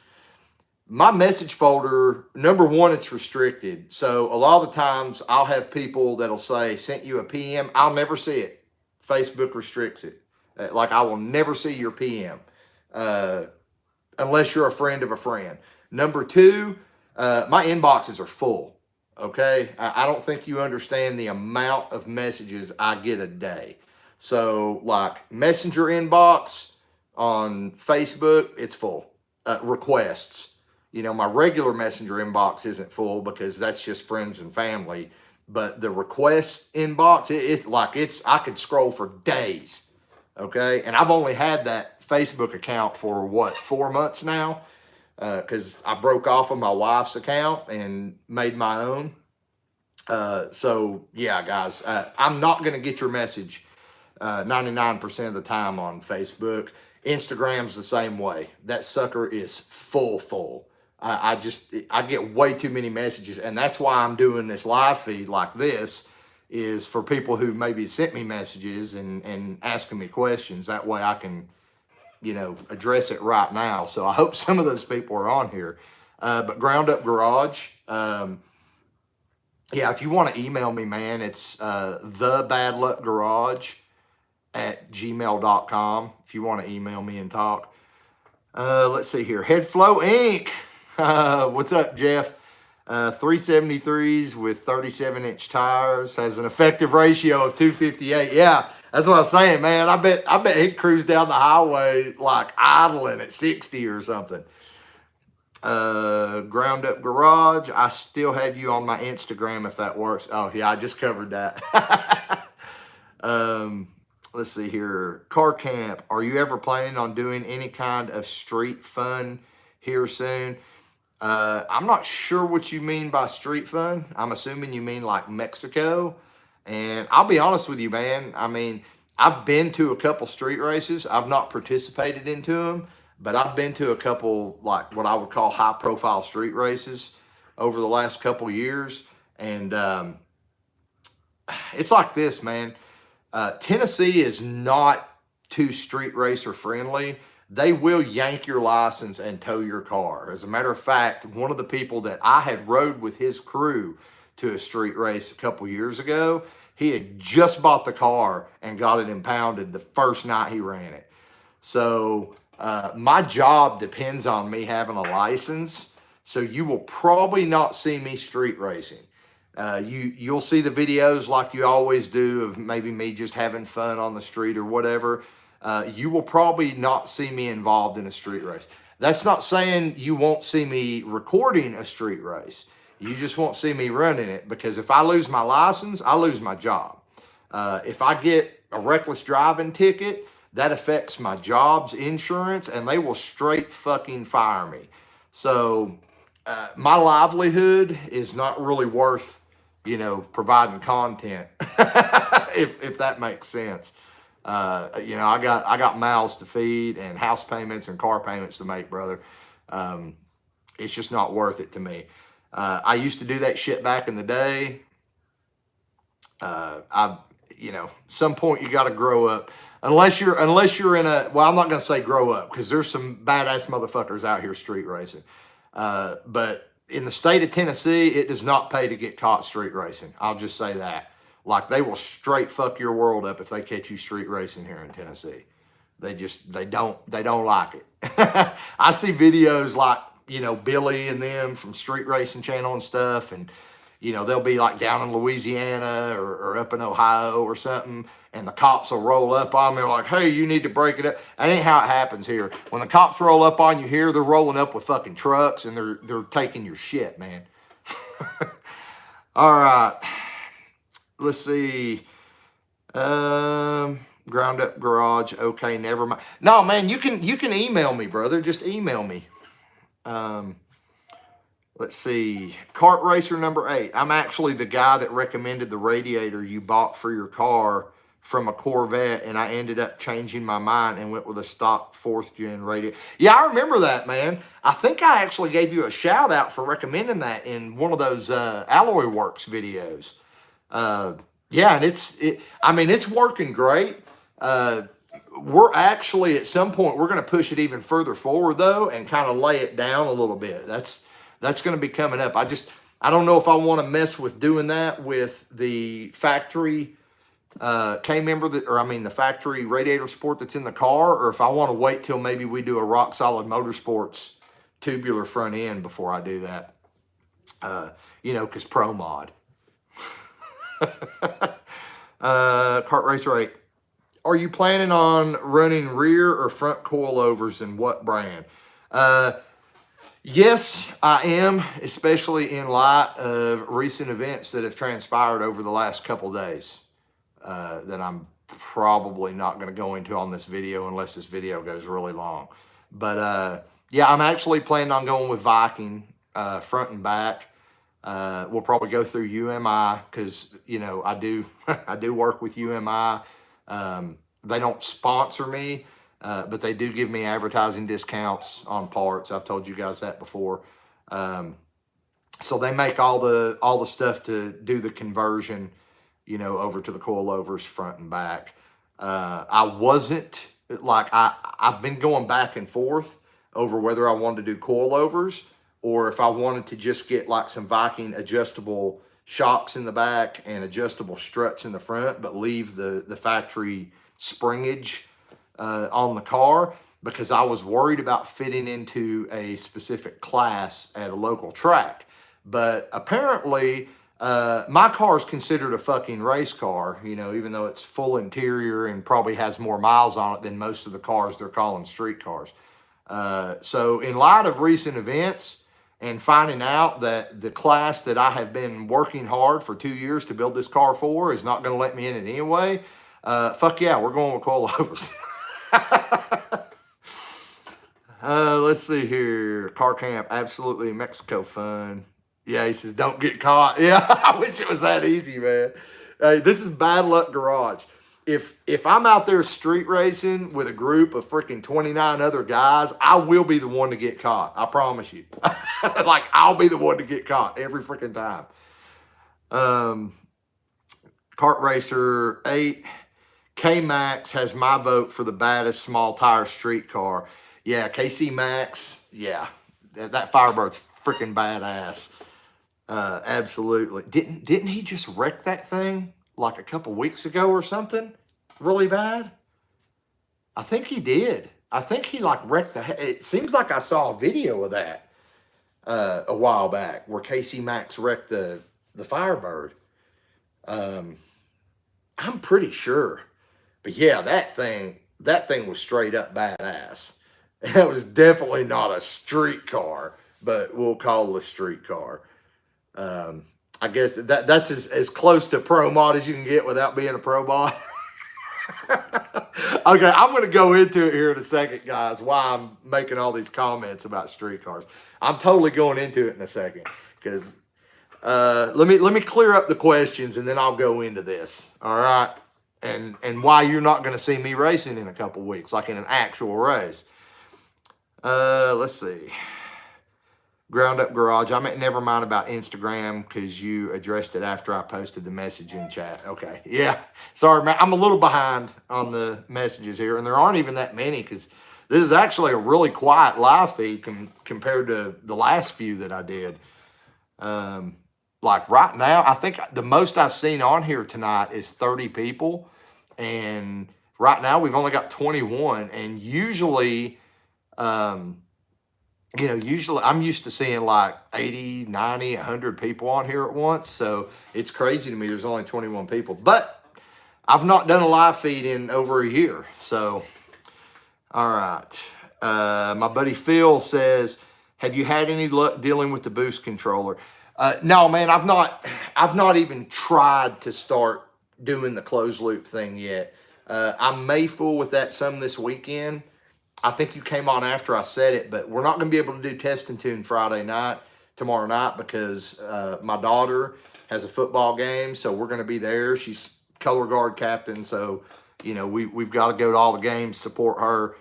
My message folder, number one, it's restricted. So a lot of the times I'll have people that'll say, sent you a PM. I'll never see it. Facebook restricts it. Like, I will never see your PM. Unless you're a friend of a friend. Number two, my inboxes are full. Okay. I don't think you understand the amount of messages I get a day. So like messenger inbox on Facebook, it's full. Requests. You know, my regular messenger inbox isn't full because that's just friends and family. But the request inbox, I could scroll for days. Okay. And I've only had that Facebook account for what, 4 months now? Because I broke off of my wife's account and made my own. So yeah, guys, I'm not going to get your message 99% of the time on Facebook. Instagram's the same way. That sucker is full. I get way too many messages, and that's why I'm doing this live feed like this, is for people who maybe sent me messages and asking me questions. That way I can, you know, address it right now. So I hope some of those people are on here. But Ground Up Garage, yeah, if you want to email me, man, it's thebadluckgarage@gmail.com if you want to email me and talk. Let's see here. Headflow Inc. What's up, Jeff? 373s with 37-inch tires, has an effective ratio of 258. Yeah, that's what I was saying, man. I bet he'd cruise down the highway like idling at 60 or something. Ground Up Garage. I still have you on my Instagram if that works. Oh yeah, I just covered that. Let's see here. Car Camp. Are you ever planning on doing any kind of street fun here soon? I'm not sure what you mean by street fun. I'm assuming you mean like Mexico. And I'll be honest with you, man. I mean, I've been to a couple street races. I've not participated into them, but I've been to a couple, like what I would call high profile street races over the last couple years. And it's like this, man. Tennessee is not too street racer friendly. They will yank your license and tow your car. As a matter of fact, one of the people that I had rode with his crew to a street race a couple years ago, he had just bought the car and got it impounded the first night he ran it. So my job depends on me having a license. So you will probably not see me street racing. You'll see the videos like you always do of maybe me just having fun on the street or whatever. You will probably not see me involved in a street race. That's not saying you won't see me recording a street race. You just won't see me running it, because if I lose my license, I lose my job. If I get a reckless driving ticket, that affects my job's insurance, and they will straight fucking fire me. So my livelihood is not really worth, providing content, if that makes sense. I got mouths to feed and house payments and car payments to make, brother. It's just not worth it to me. I used to do that shit back in the day. Some point you got to grow up. Unless you're in I'm not going to say grow up, because there's some badass motherfuckers out here street racing. But in the state of Tennessee, it does not pay to get caught street racing. I'll just say that. Like, they will straight fuck your world up if they catch you street racing here in Tennessee. They don't like it. I see videos like, Billy and them from Street Racing Channel and stuff. And, they'll be like down in Louisiana or up in Ohio or something. And the cops will roll up on me like, hey, you need to break it up. That ain't how it happens here. When the cops roll up on you here, they're rolling up with fucking trucks and they're taking your shit, man. All right. Let's see. Ground Up Garage. Okay, never mind. No, man, you can email me, brother. Just email me. Let's see. Kart Racer number 8. I'm actually the guy that recommended the radiator you bought for your car from a Corvette, and I ended up changing my mind and went with a stock 4th gen radiator. Yeah, I remember that, man. I think I actually gave you a shout out for recommending that in one of those Alloy Works videos. Yeah, and it's working great. We're actually, at some point, we're going to push it even further forward, though, and kind of lay it down a little bit. That's going to be coming up. I don't know if I want to mess with doing that with the factory the factory radiator support that's in the car, or if I want to wait till maybe we do a Rock Solid Motorsports tubular front end before I do that. Because pro mod. Kart Racer 8. Are you planning on running rear or front coilovers, and what brand? Yes, I am, especially in light of recent events that have transpired over the last couple days that I'm probably not going to go into on this video unless this video goes really long. But yeah, I'm actually planning on going with Viking front and back. We'll probably go through UMI because, I do work with UMI. They don't sponsor me, but they do give me advertising discounts on parts. I've told you guys that before. So they make all the stuff to do the conversion, over to the coilovers front and back. I've been going back and forth over whether I wanted to do coilovers or if I wanted to just get like some Viking adjustable shocks in the back and adjustable struts in the front, but leave the factory springage on the car, because I was worried about fitting into a specific class at a local track. But apparently my car is considered a fucking race car, even though it's full interior and probably has more miles on it than most of the cars they're calling street cars. So in light of recent events and finding out that the class that I have been working hard for 2 years to build this car for is not going to let me in it anyway, fuck yeah, we're going with coilovers. Let's see here. Car camp, absolutely Mexico fun. Yeah, he says, don't get caught. Yeah, I wish it was that easy, man. Hey, this is bad luck garage. If I'm out there street racing with a group of freaking 29 other guys, I will be the one to get caught. I promise you. Like, I'll be the one to get caught every freaking time. Kart Racer 8. K-Max has my vote for the baddest small tire street car. Yeah, KC Max. Yeah, that Firebird's freaking badass. Absolutely. Didn't he just wreck that thing like a couple weeks ago or something? Really bad? I think he did. I think he like wrecked it seems like I saw a video of that a while back where KC Max wrecked the Firebird. I'm pretty sure. But yeah, that thing was straight up badass. It was definitely not a street car, but we'll call it a street car. I guess that's as close to pro mod as you can get without being a pro mod. Okay, I'm going to go into it here in a second, guys, why I'm making all these comments about street cars. I'm totally going into it in a second because let me clear up the questions and then I'll go into this. All right. And why you're not going to see me racing in a couple weeks, like in an actual race. Let's see. Ground Up Garage. I meant never mind about Instagram because you addressed it after I posted the message in chat. Okay. Yeah. Sorry, man. I'm a little behind on the messages here, and there aren't even that many because this is actually a really quiet live feed compared to the last few that I did. Like right now, I think the most I've seen on here tonight is 30 people. And right now we've only got 21. And usually, usually I'm used to seeing like 80, 90, 100 people on here at once. So it's crazy to me there's only 21 people. But I've not done a live feed in over a year. So, all right. My buddy Phil says, have you had any luck dealing with the boost controller? No, man, I've not even tried to start doing the closed loop thing yet. I may fool with that some this weekend. I think you came on after I said it, but we're not going to be able to do test and tune tomorrow night, because my daughter has a football game, so we're going to be there. She's color guard captain, so we've got to go to all the games, support her.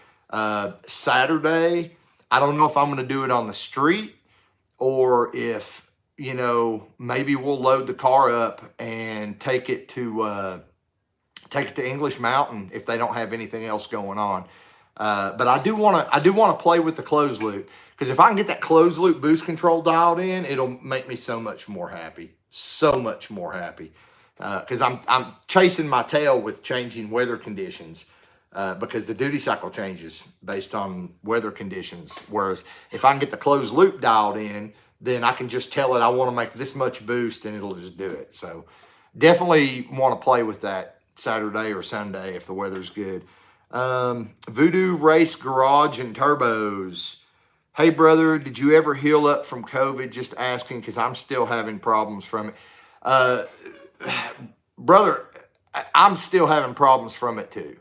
Saturday, I don't know if I'm going to do it on the street or if maybe we'll load the car up and take it to English Mountain if they don't have anything else going on. But I do want to play with the closed loop, because if I can get that closed loop boost control dialed in, it'll make me so much more happy. So much more happy. Because I'm chasing my tail with changing weather conditions. Because the duty cycle changes based on weather conditions. Whereas if I can get the closed loop dialed in, then I can just tell it I want to make this much boost and it'll just do it. So definitely want to play with that Saturday or Sunday if the weather's good. Voodoo Race Garage and Turbos. Hey, brother, did you ever heal up from COVID? Just asking because I'm still having problems from it. Brother, I'm still having problems from it too.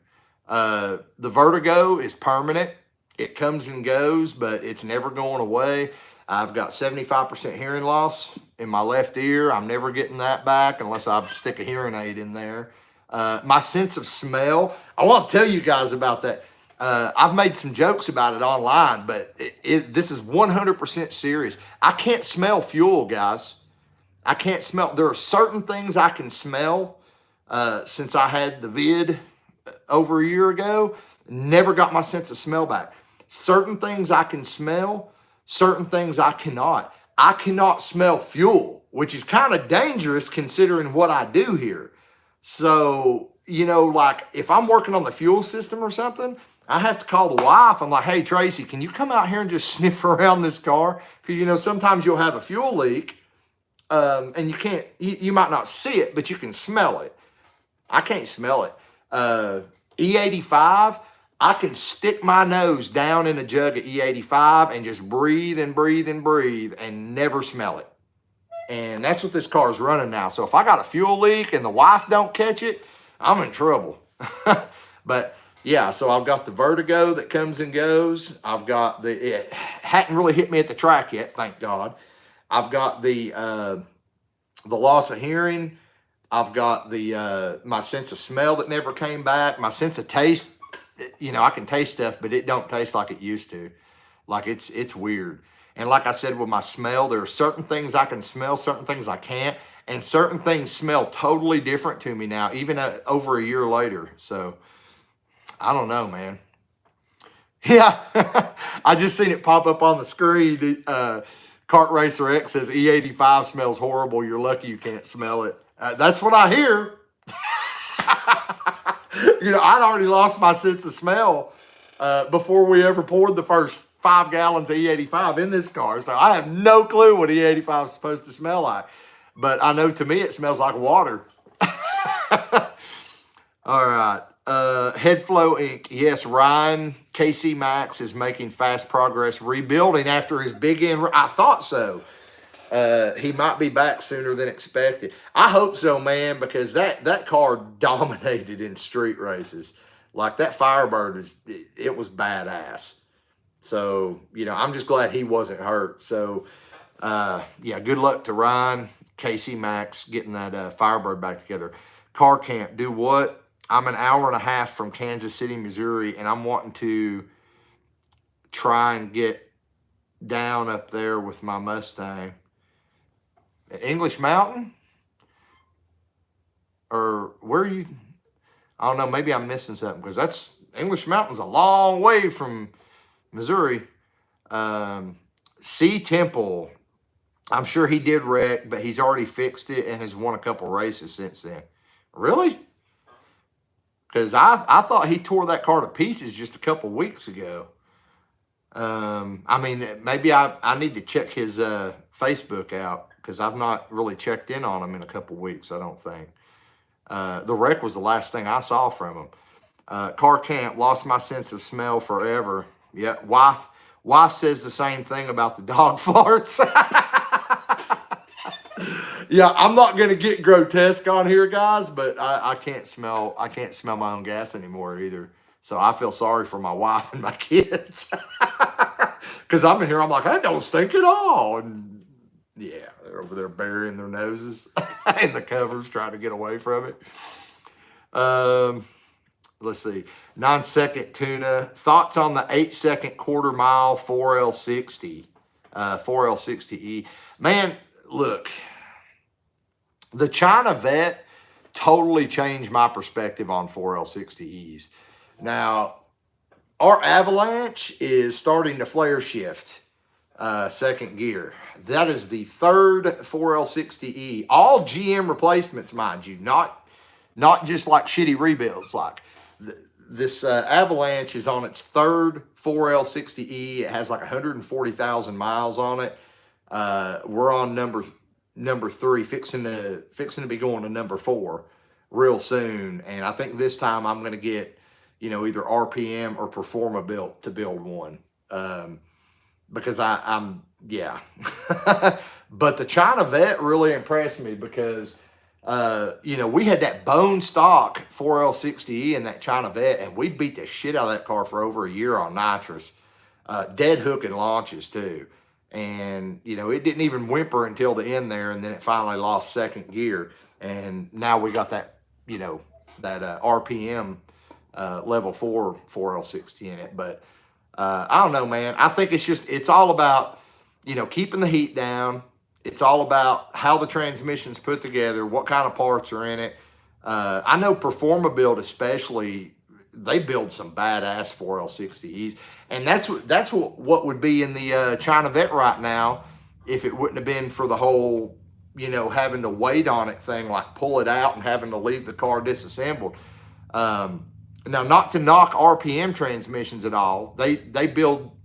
The vertigo is permanent. It comes and goes, but it's never going away. I've got 75% hearing loss in my left ear. I'm never getting that back unless I stick a hearing aid in there. My sense of smell, I want to tell you guys about that. I've made some jokes about it online, but this is 100% serious. I can't smell fuel, guys. I can't smell. There are certain things I can smell since I had the vid over a year ago. Never got my sense of smell back. Certain things I can smell. Certain things I cannot. I cannot smell fuel, which is kind of dangerous considering what I do here. So, like if I'm working on the fuel system or something, I have to call the wife. I'm like, hey, Tracy, can you come out here and just sniff around this car? Because, sometimes you'll have a fuel leak and you might not see it, but you can smell it. I can't smell it. E85, I can stick my nose down in a jug of E85 and just breathe and breathe and breathe and never smell it. And that's what this car is running now. So if I got a fuel leak and the wife don't catch it, I'm in trouble. But yeah, so I've got the vertigo that comes and goes. I've got it hadn't really hit me at the track yet, thank God. I've got the loss of hearing. I've got the my sense of smell that never came back. My sense of taste, you know, I can taste stuff, but it don't taste like it used to. Like it's weird. And like I said, with my smell, there are certain things I can smell, certain things I can't, and certain things smell totally different to me now, even over a year later. So I don't know, man. Yeah, I just seen it pop up on the screen. Kart Racer X says E85 smells horrible. You're lucky you can't smell it. That's what I hear. You know, I'd already lost my sense of smell before we ever poured the first 5 gallons of E85 in this car. So I have no clue what E85 is supposed to smell like. But I know to me it smells like water. All right. Headflow Inc. Yes, Ryan KC Max is making fast progress rebuilding after his big end. I thought so. He might be back sooner than expected. I hope so, man, because that car dominated in street races. Like that Firebird it was badass. So, you know, I'm just glad he wasn't hurt. So, yeah, good luck to Ryan, KC Max, getting that Firebird back together. Car camp, do what? I'm an hour and a half from Kansas City, Missouri, and I'm wanting to try and get down up there with my Mustang. English Mountain? Or where are you? I don't know. Maybe I'm missing something because English Mountain's a long way from Missouri. C Temple. I'm sure he did wreck, but he's already fixed it and has won a couple races since then. Really? Because I thought he tore that car to pieces just a couple weeks ago. I mean, maybe I need to check his Facebook out because I've not really checked in on him in a couple weeks, I don't think. The wreck was the last thing I saw from him. Car camp, lost my sense of smell forever. Yeah, wife says the same thing about the dog farts. Yeah, I'm not gonna get grotesque on here, guys, but I can't smell my own gas anymore either. So I feel sorry for my wife and my kids. Because I'm in here, I'm like, I don't stink at all. And yeah, they're over there burying their noses in the covers, trying to get away from it. Let's see. 9-second tuna. Thoughts on the 8-second quarter mile 4L60, 4L60E. Man, look, the China Vet totally changed my perspective on 4L60Es. Now, our Avalanche is starting to flare shift second gear. That is the third 4L60E. All GM replacements, mind you, not just like shitty rebuilds. Like this Avalanche is on its third 4L60E. It has like 140,000 miles on it. We're on number 3, fixing to be going to number 4 real soon. And I think this time I'm going to get, you know, either RPM or Performa built to build one. Because I'm yeah. But the China Vet really impressed me because, you know, we had that bone stock 4L60E in that China Vet, and we beat the shit out of that car for over a year on nitrous. Dead hook and launches too. And, you know, it didn't even whimper until the end there, and then it finally lost second gear. And now we got that, you know, that RPM level 4 4L60 in it. But I don't know, man. I think it's all about, you know, keeping the heat down. It's all about how the transmission's put together, what kind of parts are in it. I know Performa Build especially, they build some badass 4L60Es. And that's what would be in the China Vet right now if it wouldn't have been for the whole, you know, having to wait on it thing, like pull it out and having to leave the car disassembled. Now, not to knock RPM transmissions at all. They build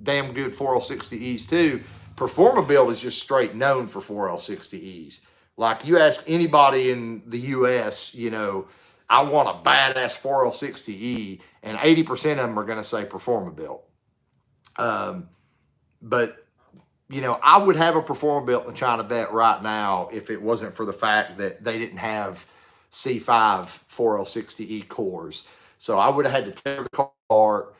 damn good 4L60Es too. Performa Build is just straight known for 4L60Es. Like you ask anybody in the US, you know, I want a badass 4L60E, and 80% of them are going to say Performabuilt. But you know, I would have a Performabuilt in the China Vet right now if it wasn't for the fact that they didn't have C5 4L60E cores. So I would have had to tear the car apart.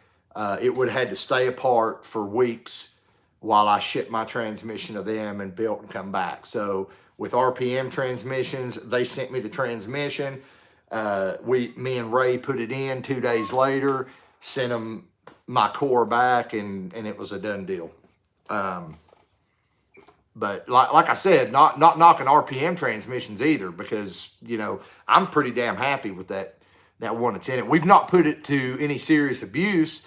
It would have had to stay apart for weeks while I shipped my transmission to them and built and come back. So with RPM transmissions, they sent me the transmission. Me and Ray put it in 2 days later, sent them my core back, and it was a done deal. But like I said, not knocking RPM transmissions either, because, you know, I'm pretty damn happy with that one that's in it. We've not put it to any serious abuse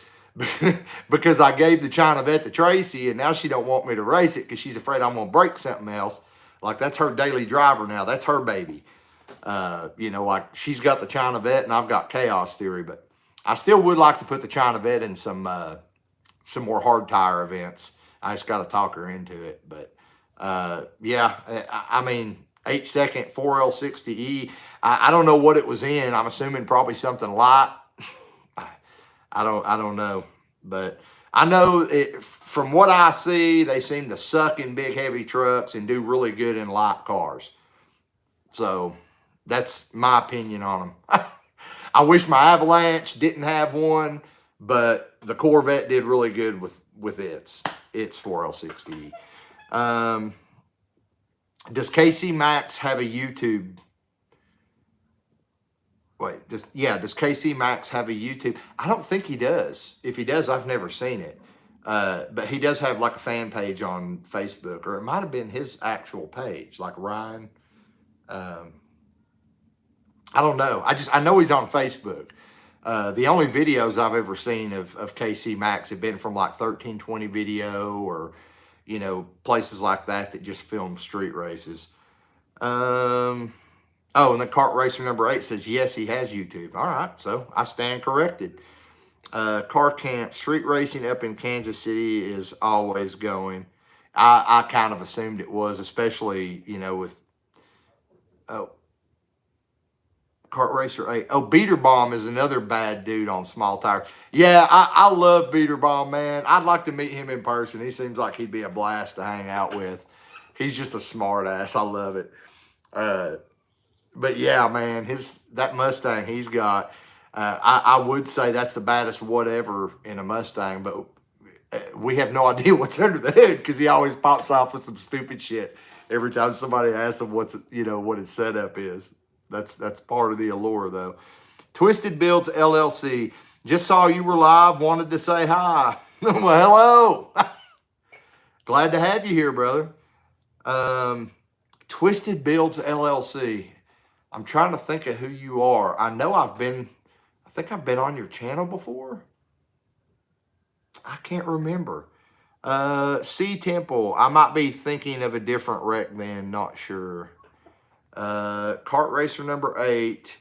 because I gave the China Vet to Tracy, and now she don't want me to race it because she's afraid I'm going to break something else. Like, that's her daily driver now. That's her baby. You know, like, she's got the China Vet and I've got Chaos Theory, but I still would like to put the China Vet in some more hard tire events. I just got to talk her into it. But yeah, I mean, 8-second 4L60E. I don't know what it was in. I'm assuming probably something light. I don't know, but I know it, from what I see, they seem to suck in big heavy trucks and do really good in light cars. So that's my opinion on them. I wish my Avalanche didn't have one, but the Corvette did really good with its 4L60E. Does KC Max have a YouTube? Wait, does KC Max have a YouTube? I don't think he does. If he does, I've never seen it. But he does have like a fan page on Facebook, or it might have been his actual page, like Ryan. I don't know. I know he's on Facebook. The only videos I've ever seen of KC Max have been from like 1320 Video, or, you know, places like that just film street races. Oh, and the Kart Racer number 8 says, yes, he has YouTube. All right, so I stand corrected. Car Camp, street racing up in Kansas City is always going. I kind of assumed it was, especially, you know, with, oh, Kart Racer 8. Oh, Beater Bomb is another bad dude on small tires. Yeah, I love Beater Bomb, man. I'd like to meet him in person. He seems like he'd be a blast to hang out with. He's just a smart ass. I love it. But yeah, man, that Mustang he's got, I would say that's the baddest whatever in a Mustang, but we have no idea what's under the hood because he always pops off with some stupid shit every time somebody asks him what his setup is. That's part of the allure, though. Twisted Builds LLC. Just saw you were live. Wanted to say hi. Well, hello. Glad to have you here, brother. Twisted Builds LLC. I'm trying to think of who you are. I know I think I've been on your channel before. I can't remember. C Temple. I might be thinking of a different wreck then. Not sure. Kart Racer number 8.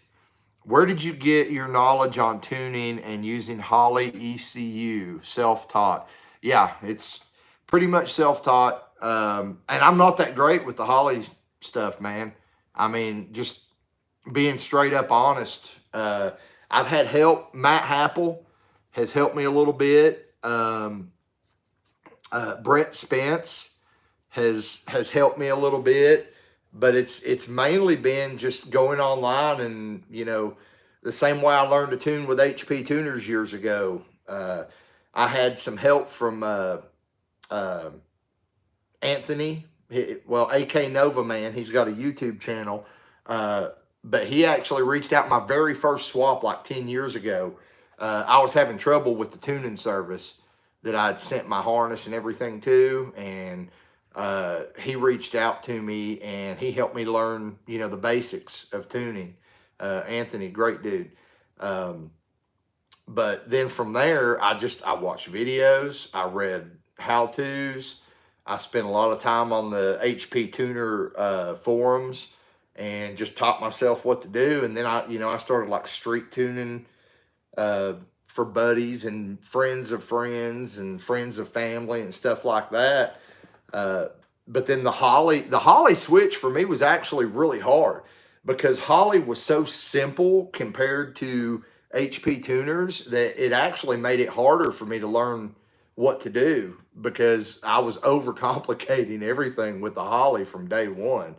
Where did you get your knowledge on tuning and using Holley ECU? Self-taught. Yeah, it's pretty much self-taught. And I'm not that great with the Holley stuff, man. I mean, just being straight up honest. I've had help. Matt Happel has helped me a little bit. Brett Spence has helped me a little bit. But it's mainly been just going online and, you know, the same way I learned to tune with HP tuners years ago. I had some help from Anthony, AK Nova Man. He's got a YouTube channel. But he actually reached out my very first swap like 10 years ago. I was having trouble with the tuning service that I'd sent my harness and everything to, and he reached out to me and he helped me learn, you know, the basics of tuning. Anthony, great dude. But then from there, I watched videos, I read how-tos, I spent a lot of time on the HP tuner forums and just taught myself what to do. And then I started like street tuning for buddies and friends of friends and friends of family and stuff like that. But then the Holley switch for me was actually really hard because Holley was so simple compared to HP tuners that it actually made it harder for me to learn what to do because I was overcomplicating everything with the Holly from day one.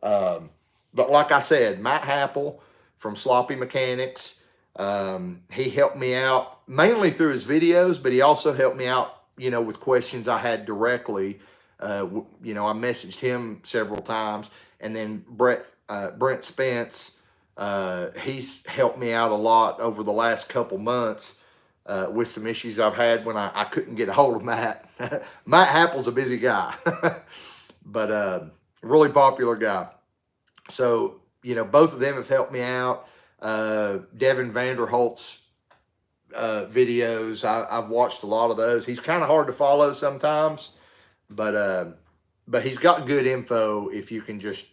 But like I said, Matt Happel from Sloppy Mechanics, he helped me out mainly through his videos, but he also helped me out, with questions I had directly. I messaged him several times, and then Brent Spence, he's helped me out a lot over the last couple months with some issues I've had when I couldn't get a hold of Matt. Matt Happel's a busy guy, but really popular guy. So, both of them have helped me out. Devin Vanderholt's videos, I've watched a lot of those. He's kind of hard to follow sometimes, but he's got good info if you can just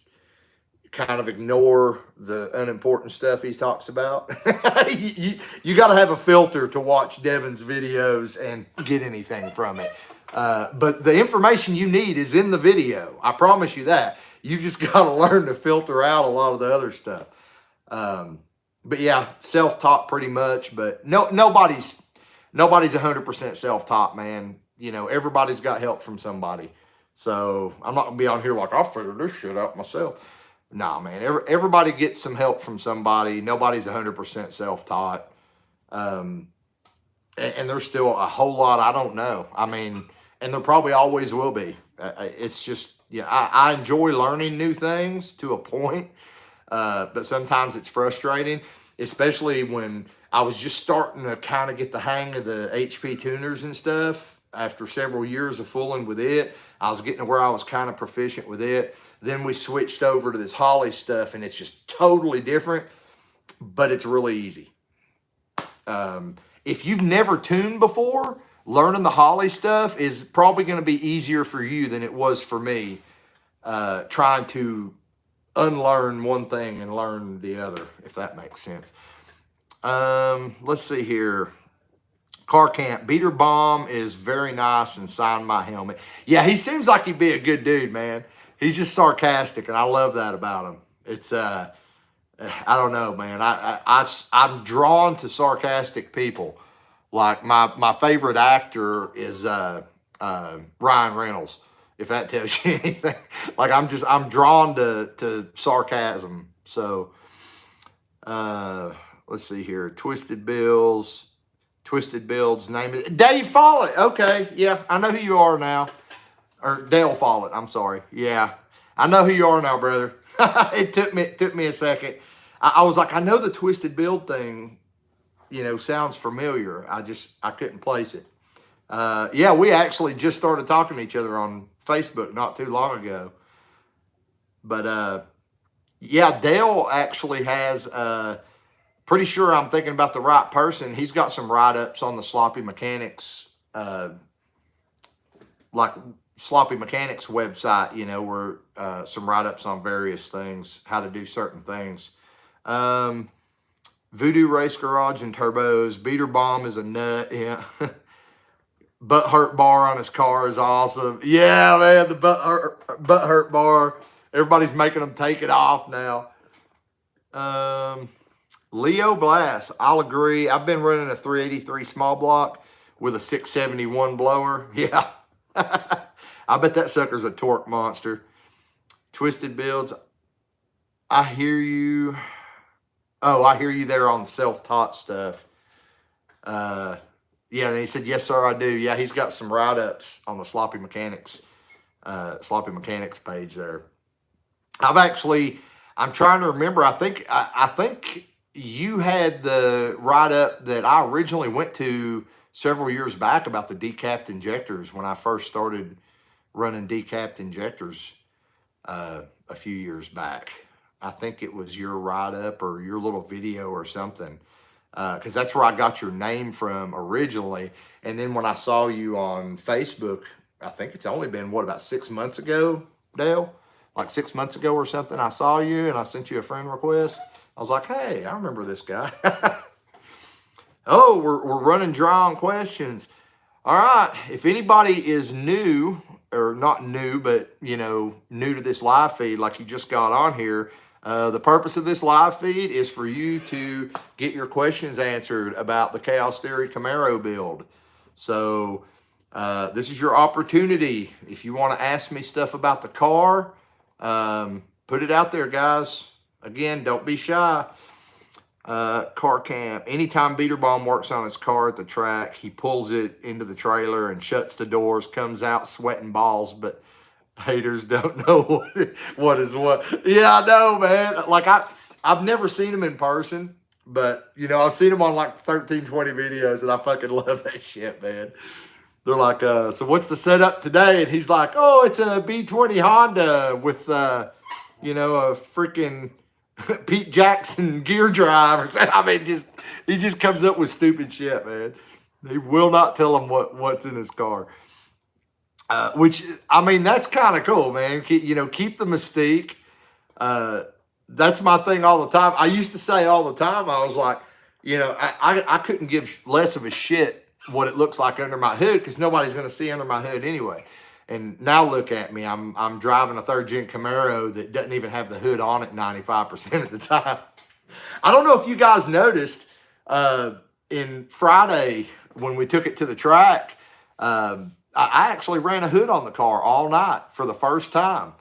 kind of ignore the unimportant stuff he talks about. you got to have a filter to watch Devin's videos and get anything from it. But the information you need is in the video. I promise you that. You've just got to learn to filter out a lot of the other stuff. But yeah, self-taught pretty much, but nobody's 100% self-taught, man. Everybody's got help from somebody. So I'm not gonna be on here like I figured this shit out myself. Nah, man, everybody gets some help from somebody. Nobody's 100% self-taught. And there's still a whole lot I don't know. I mean, and there probably always will be. It's just, I enjoy learning new things to a point, but sometimes it's frustrating, especially when I was just starting to kind of get the hang of the HP tuners and stuff. After several years of fooling with it, I was getting to where I was kind of proficient with it. Then we switched over to this Holly stuff, and it's just totally different, but it's really easy. If you've never tuned before, learning the Holly stuff is probably going to be easier for you than it was for me, trying to unlearn one thing and learn the other, if that makes sense. Let's see here. Car Camp, Beater Bomb is very nice and signed my helmet. Yeah, he seems like he'd be a good dude, man. He's just sarcastic, and I love that about him. It's, I don't know, man. I'm drawn to sarcastic people. Like my favorite actor is Ryan Reynolds, if that tells you anything. Like I'm drawn to sarcasm. So let's see here. Twisted Builds, name is Dave Follett. Okay, yeah, I know who you are now. Or Dale Follett, I'm sorry. Yeah, I know who you are now, brother. It took me a second. I was like, I know the Twisted Build thing, sounds familiar. I couldn't place it. Yeah, we actually just started talking to each other on Facebook not too long ago. But yeah, Dale actually has, pretty sure I'm thinking about the right person. He's got some write-ups on the Sloppy Mechanics, like Sloppy Mechanics website, where some write-ups on various things, how to do certain things. Voodoo Race Garage and Turbos. Beater Bomb is a nut. Yeah. Butt hurt bar on his car is awesome. Yeah, man, the butt hurt bar. Everybody's making them take it off now. Leo Blast. I'll agree. I've been running a 383 small block with a 671 blower. Yeah. I bet that sucker's a torque monster. Twisted Builds. I hear you. Oh, I hear you there on self-taught stuff. Yeah, and he said, yes, sir, I do. Yeah, he's got some write-ups on the Sloppy Mechanics page there. I'm trying to remember. I think you had the write-up that I originally went to several years back about the decapped injectors when I first started running decapped injectors a few years back. I think it was your write-up or your little video or something, because that's where I got your name from originally. And then when I saw you on Facebook, I think it's only been, about 6 months ago, Dale? Like 6 months ago or something, I saw you and I sent you a friend request. I was like, hey, I remember this guy. Oh, we're running dry on questions. All right, if anybody is new, or not new, but, new to this live feed, like you just got on here, The purpose of this live feed is for you to get your questions answered about the Chaos Theory Camaro build. So this is your opportunity. If you want to ask me stuff about the car, put it out there, guys. Again, don't be shy. Car camp. Anytime Beater Bomb works on his car at the track, he pulls it into the trailer and shuts the doors, comes out sweating balls, but haters don't know what is what. Yeah, I know, man. Like I've never seen him in person, but you know, I've seen him on like 13, 20 videos, and I fucking love that shit, man. They're like, so what's the setup today? And he's like, oh, it's a B20 Honda with you know, a freaking Pete Jackson gear drive or something. I mean, he just comes up with stupid shit, man. He will not tell him what's in his car. Which, I mean, that's kind of cool, man. You know, keep the mystique. That's my thing all the time. I used to say all the time, I was like, you know, I couldn't give less of a shit what it looks like under my hood because nobody's going to see under my hood anyway. And now look at me. I'm driving a 3rd gen Camaro that doesn't even have the hood on it 95% of the time. I don't know if you guys noticed in Friday when we took it to the track, I actually ran a hood on the car all night for the first time.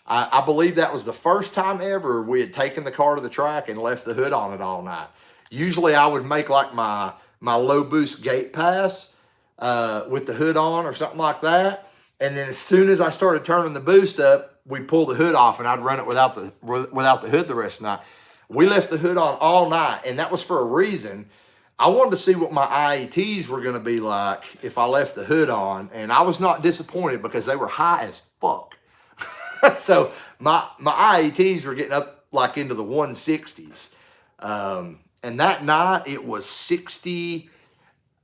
I believe that was the first time ever we had taken the car to the track and left the hood on it all night. Usually I would make like my low boost gate pass with the hood on or something like that. And then as soon as I started turning the boost up, we'd pull the hood off and I'd run it without the hood the rest of the night. We left the hood on all night, and that was for a reason. I wanted to see what my IATs were going to be like if I left the hood on, and I was not disappointed because they were high as fuck. So my IATs were getting up like into the 160s. And that night it was 60.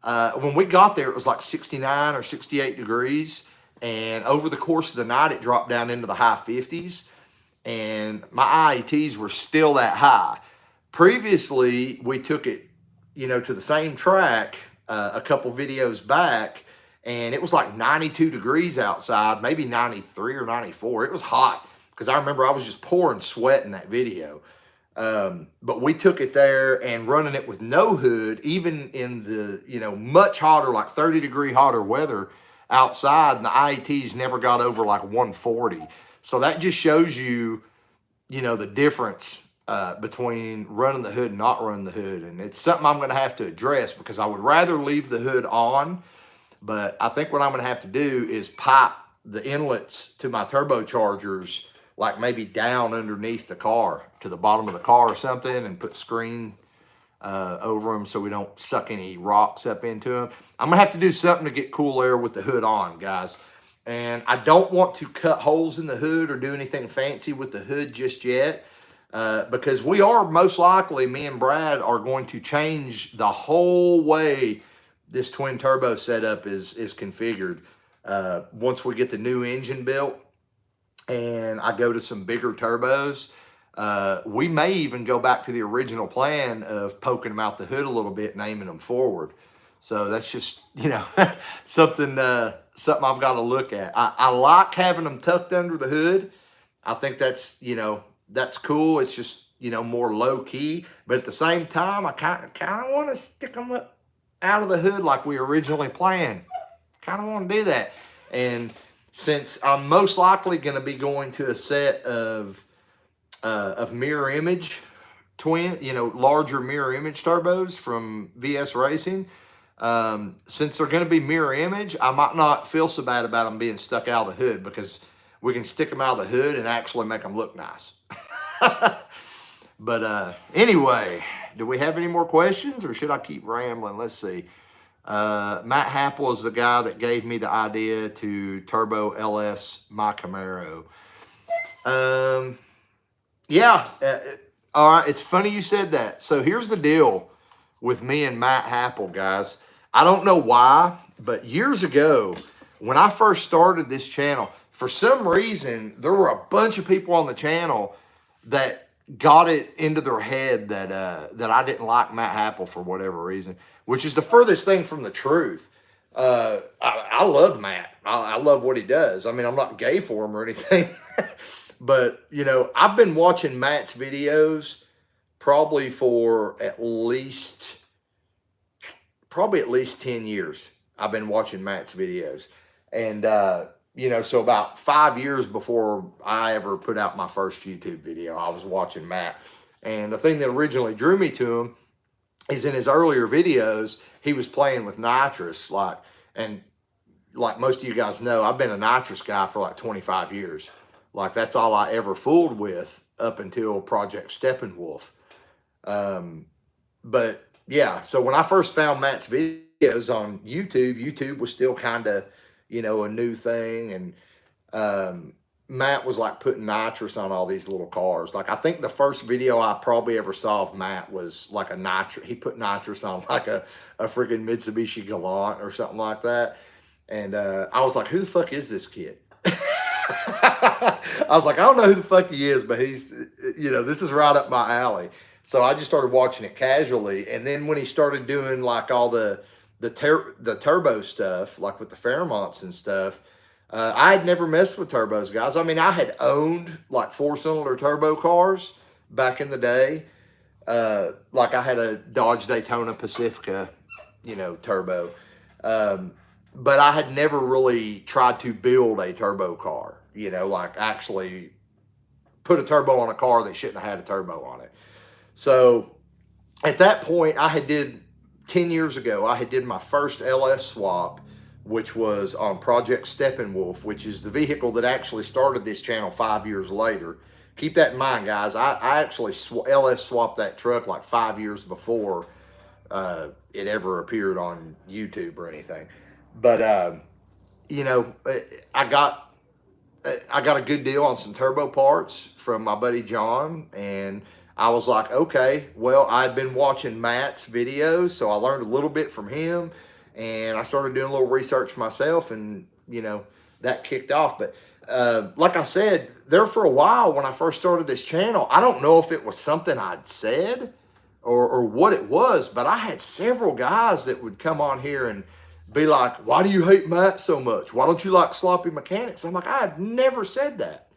When we got there, it was like 69 or 68 degrees. And over the course of the night, it dropped down into the high 50s. And my IATs were still that high. Previously, we took it, you know, to the same track a couple videos back, and it was like 92 degrees outside, maybe 93 or 94. It was hot because I remember I was just pouring sweat in that video. But we took it there and running it with no hood, even in the, you know, much hotter, like 30-degree hotter weather outside, and the IATs never got over like 140. So that just shows you, you know, the difference between running the hood and not running the hood. And it's something I'm going to have to address because I would rather leave the hood on, but I think what I'm going to have to do is pipe the inlets to my turbochargers like maybe down underneath the car to the bottom of the car or something, and put screen over them so we don't suck any rocks up into them. I'm gonna have to do something to get cool air with the hood on, guys. And I don't want to cut holes in the hood or do anything fancy with the hood just yet, because we are most likely, me and Brad are going to change the whole way this twin turbo setup is configured once we get the new engine built and I go to some bigger turbos. We may even go back to the original plan of poking them out the hood a little bit and aiming them forward. So that's just, you know, something I've got to look at. I like having them tucked under the hood. I think that's, you know, that's cool. It's just, you know, more low key. But at the same time, I kind of want to stick them up out of the hood like we originally planned. Kind of want to do that. And since I'm most likely going to be going to a set of mirror image twin, you know, larger mirror image turbos from VS Racing, since they're going to be mirror image, I might not feel so bad about them being stuck out of the hood because we can stick them out of the hood and actually make them look nice. But anyway, do we have any more questions or should I keep rambling? Let's see. Matt Happel is the guy that gave me the idea to turbo LS my Camaro. Yeah. All right. It's funny you said that. So here's the deal with me and Matt Happel, guys. I don't know why, but years ago, when I first started this channel, for some reason, there were a bunch of people on the channel that got it into their head that that I didn't like Matt Happel for whatever reason, which is the furthest thing from the truth. I love Matt. I love what he does. I mean, I'm not gay for him or anything, But, you know, I've been watching Matt's videos probably for probably at least 10 years. I've been watching Matt's videos. And, you know, so about 5 years before I ever put out my first YouTube video, I was watching Matt. And the thing that originally drew me to him is in his earlier videos, he was playing with nitrous. And like most of you guys know, I've been a nitrous guy for like 25 years. Like that's all I ever fooled with up until Project Steppenwolf. But yeah, so when I first found Matt's videos on YouTube, YouTube was still kind of, you know, a new thing. And Matt was like putting nitrous on all these little cars. Like I think the first video I probably ever saw of Matt was like a nitrous. He put nitrous on like a freaking Mitsubishi Galant or something like that. And I was like, who the fuck is this kid? I was like, I don't know who the fuck he is, but he's, you know, this is right up my alley. So I just started watching it casually. And then when he started doing like all the turbo stuff, like with the Fairmonts and stuff, I had never messed with turbos, guys. I mean, I had owned like 4-cylinder turbo cars back in the day. Like I had a Dodge Daytona Pacifica, you know, turbo. But I had never really tried to build a turbo car, you know, like actually put a turbo on a car that shouldn't have had a turbo on it. So at that point, 10 years ago, I had did my first LS swap, which was on Project Steppenwolf, which is the vehicle that actually started this channel 5 years later. Keep that in mind, guys. I actually LS swapped that truck like 5 years before it ever appeared on YouTube or anything. But, you know, I got a good deal on some turbo parts from my buddy John, and I was like, okay, well, I'd been watching Matt's videos, so I learned a little bit from him, and I started doing a little research myself, and, you know, that kicked off. But like I said, there for a while when I first started this channel, I don't know if it was something I'd said or what it was, but I had several guys that would come on here and be like, why do you hate Matt so much? Why don't you like sloppy mechanics? I'm like, I've never said that.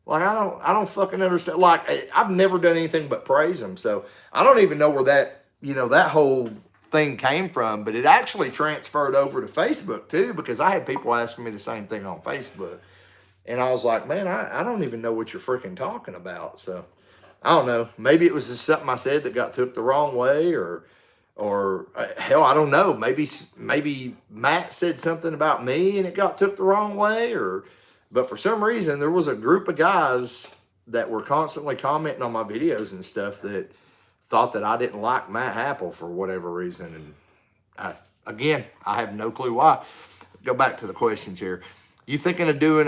Like, I don't fucking understand. Like, I've never done anything but praise him. So I don't even know where that, you know, that whole thing came from, but it actually transferred over to Facebook too, because I had people asking me the same thing on Facebook. And I was like, man, I don't even know what you're freaking talking about. So I don't know. Maybe it was just something I said that got took the wrong way, or hell, I don't know. Maybe Matt said something about me and it got took the wrong way, but for some reason there was a group of guys that were constantly commenting on my videos and stuff that thought that I didn't like Matt Happel for whatever reason. And again, I have no clue why. Go back to the questions here. You thinking of doing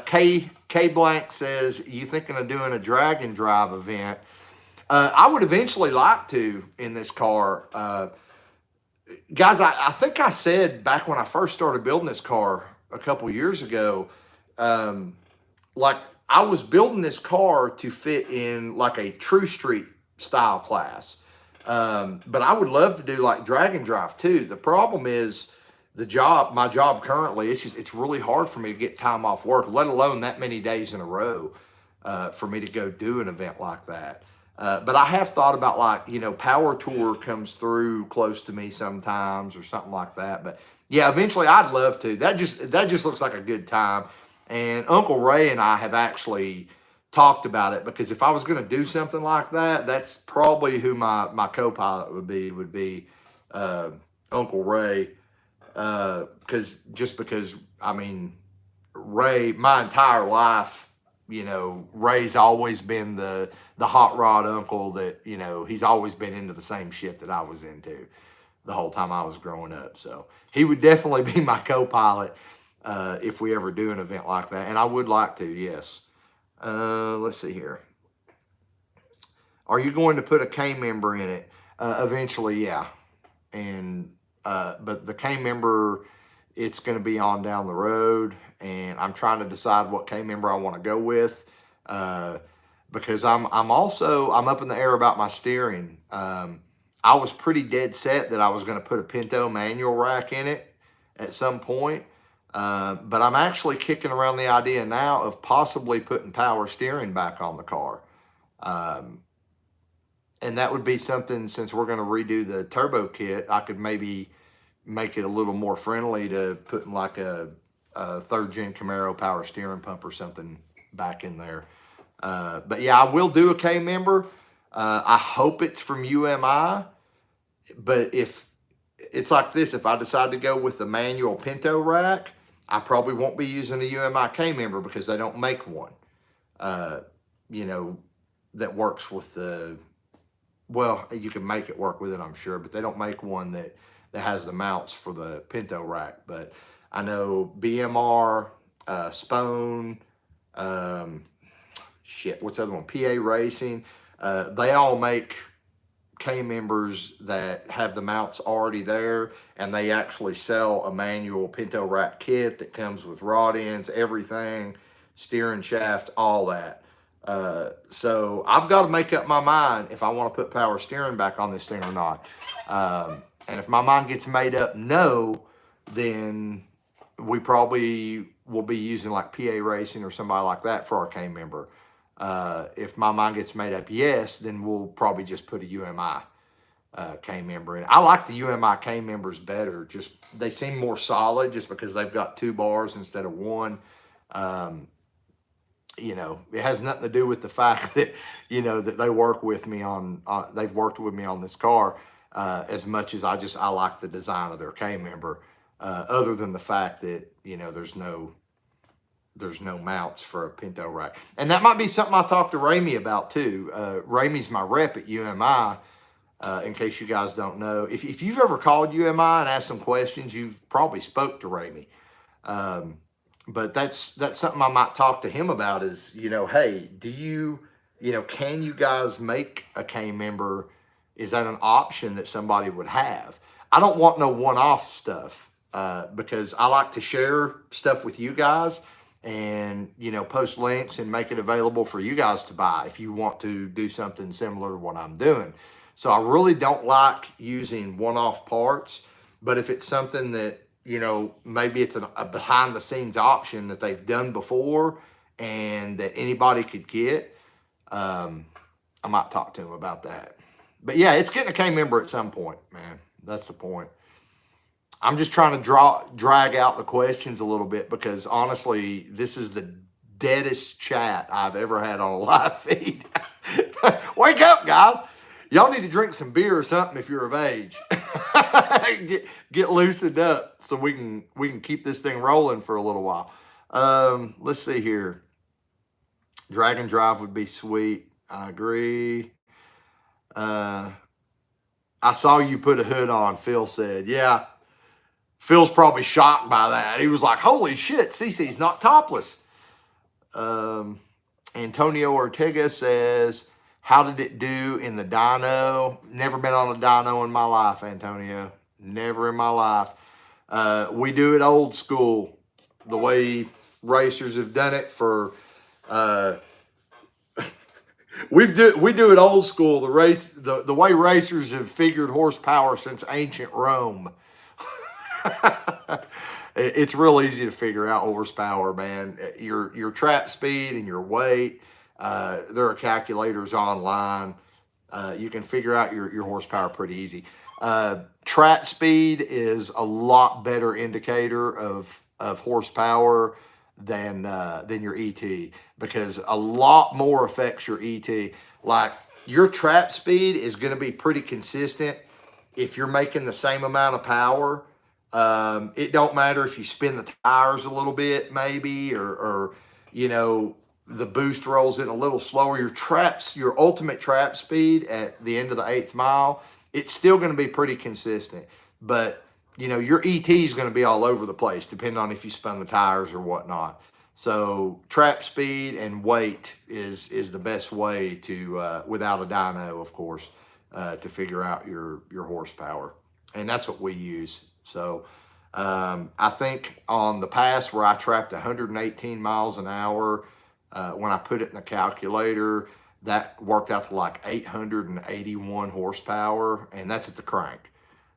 K Blank says, you thinking of doing a drag and drive event? I would eventually like to in this car. Guys, I think I said back when I first started building this car a couple years ago, like I was building this car to fit in like a true street style class. But I would love to do like drag and drive too. The problem is my job currently, it's really hard for me to get time off work, let alone that many days in a row, for me to go do an event like that. But I have thought about, like, you know, Power Tour comes through close to me sometimes or something like that. But yeah, eventually I'd love to. That just looks like a good time. And Uncle Ray and I have actually talked about it, because if I was going to do something like that, that's probably who my co-pilot would be Uncle Ray. Because I mean, Ray, my entire life, you know, Ray's always been the hot rod uncle that, you know, he's always been into the same shit that I was into the whole time I was growing up. So he would definitely be my co-pilot if we ever do an event like that. And I would like to, yes. Let's see here. Are you going to put a K member in it? Eventually, yeah. And but the K member, it's going to be on down the road, and I'm trying to decide what K member I want to go with, because I'm up in the air about my steering. I was pretty dead set that I was going to put a Pinto manual rack in it at some point, But I'm actually kicking around the idea now of possibly putting power steering back on the car. Um, and that would be something, since we're going to redo the turbo kit, I could maybe make it a little more friendly to putting like a third gen Camaro power steering pump or something back in there. But yeah, I will do a K member. I hope it's from UMI, but if it's like this, if I decide to go with the manual Pinto rack, I probably won't be using a UMI K member because they don't make one, uh, you know, that works with the, well, you can make it work with it, I'm sure, but they don't make one that has the mounts for the Pinto rack. But I know BMR, Spone, um, shit, what's the other one? PA Racing. They all make K members that have the mounts already there, and they actually sell a manual Pinto rack kit that comes with rod ends, everything, steering shaft, all that. So I've got to make up my mind if I want to put power steering back on this thing or not. And if my mind gets made up no, then we probably will be using like PA Racing or somebody like that for our K member. If my mind gets made up yes, then we'll probably just put a UMI K member in. I like the UMI K members better. Just they seem more solid just because they've got 2 bars instead of 1. You know, it has nothing to do with the fact that, you know, that they work with me on, they've worked with me on this car as much as I like the design of their K member, other than the fact that, you know, there's no mounts for a Pinto rack. And that might be something I talked to Ramey about too. Ramey's my rep at UMI, in case you guys don't know. If you've ever called UMI and asked them questions, you've probably spoke to Ramey. But that's something I might talk to him about is, you know, hey, can you guys make a K member? Is that an option that somebody would have? I don't want no one-off stuff because I like to share stuff with you guys and, you know, post links and make it available for you guys to buy if you want to do something similar to what I'm doing. So I really don't like using one-off parts, but if it's something that, you know, maybe it's a behind the scenes option that they've done before and that anybody could get, I might talk to them about that. But yeah, it's getting a K member at some point, man. That's the point. I'm just trying to drag out the questions a little bit because honestly, this is the deadest chat I've ever had on a live feed. Wake up, guys. Y'all need to drink some beer or something if you're of age. get loosened up so we can keep this thing rolling for a little while. Let's see here. Drag and drive would be sweet. I agree. I saw you put a hood on, Phil said. Yeah. Phil's probably shocked by that. He was like, holy shit, CC's not topless. Antonio Ortega says, how did it do in the dyno? Never been on a dyno in my life, Antonio. Never in my life. We do it old school, the way racers have done it for. We do it old school. The way racers have figured horsepower since ancient Rome. It's real easy to figure out horsepower, man. Your trap speed and your weight. There are calculators online. You can figure out your horsepower pretty easy. Trap speed is a lot better indicator of horsepower than your ET because a lot more affects your ET. Like your trap speed is going to be pretty consistent if you're making the same amount of power. It don't matter if you spin the tires a little bit, maybe, or you know, the boost rolls in a little slower. Your ultimate trap speed at the end of the 8th mile, it's still going to be pretty consistent. But, you know, your ET is going to be all over the place, depending on if you spun the tires or whatnot. So trap speed and weight is the best way to, without a dyno, of course, to figure out your horsepower. And that's what we use. So I think on the pass where I trapped 118 miles an hour, when I put it in a calculator, that worked out to like 881 horsepower, and that's at the crank.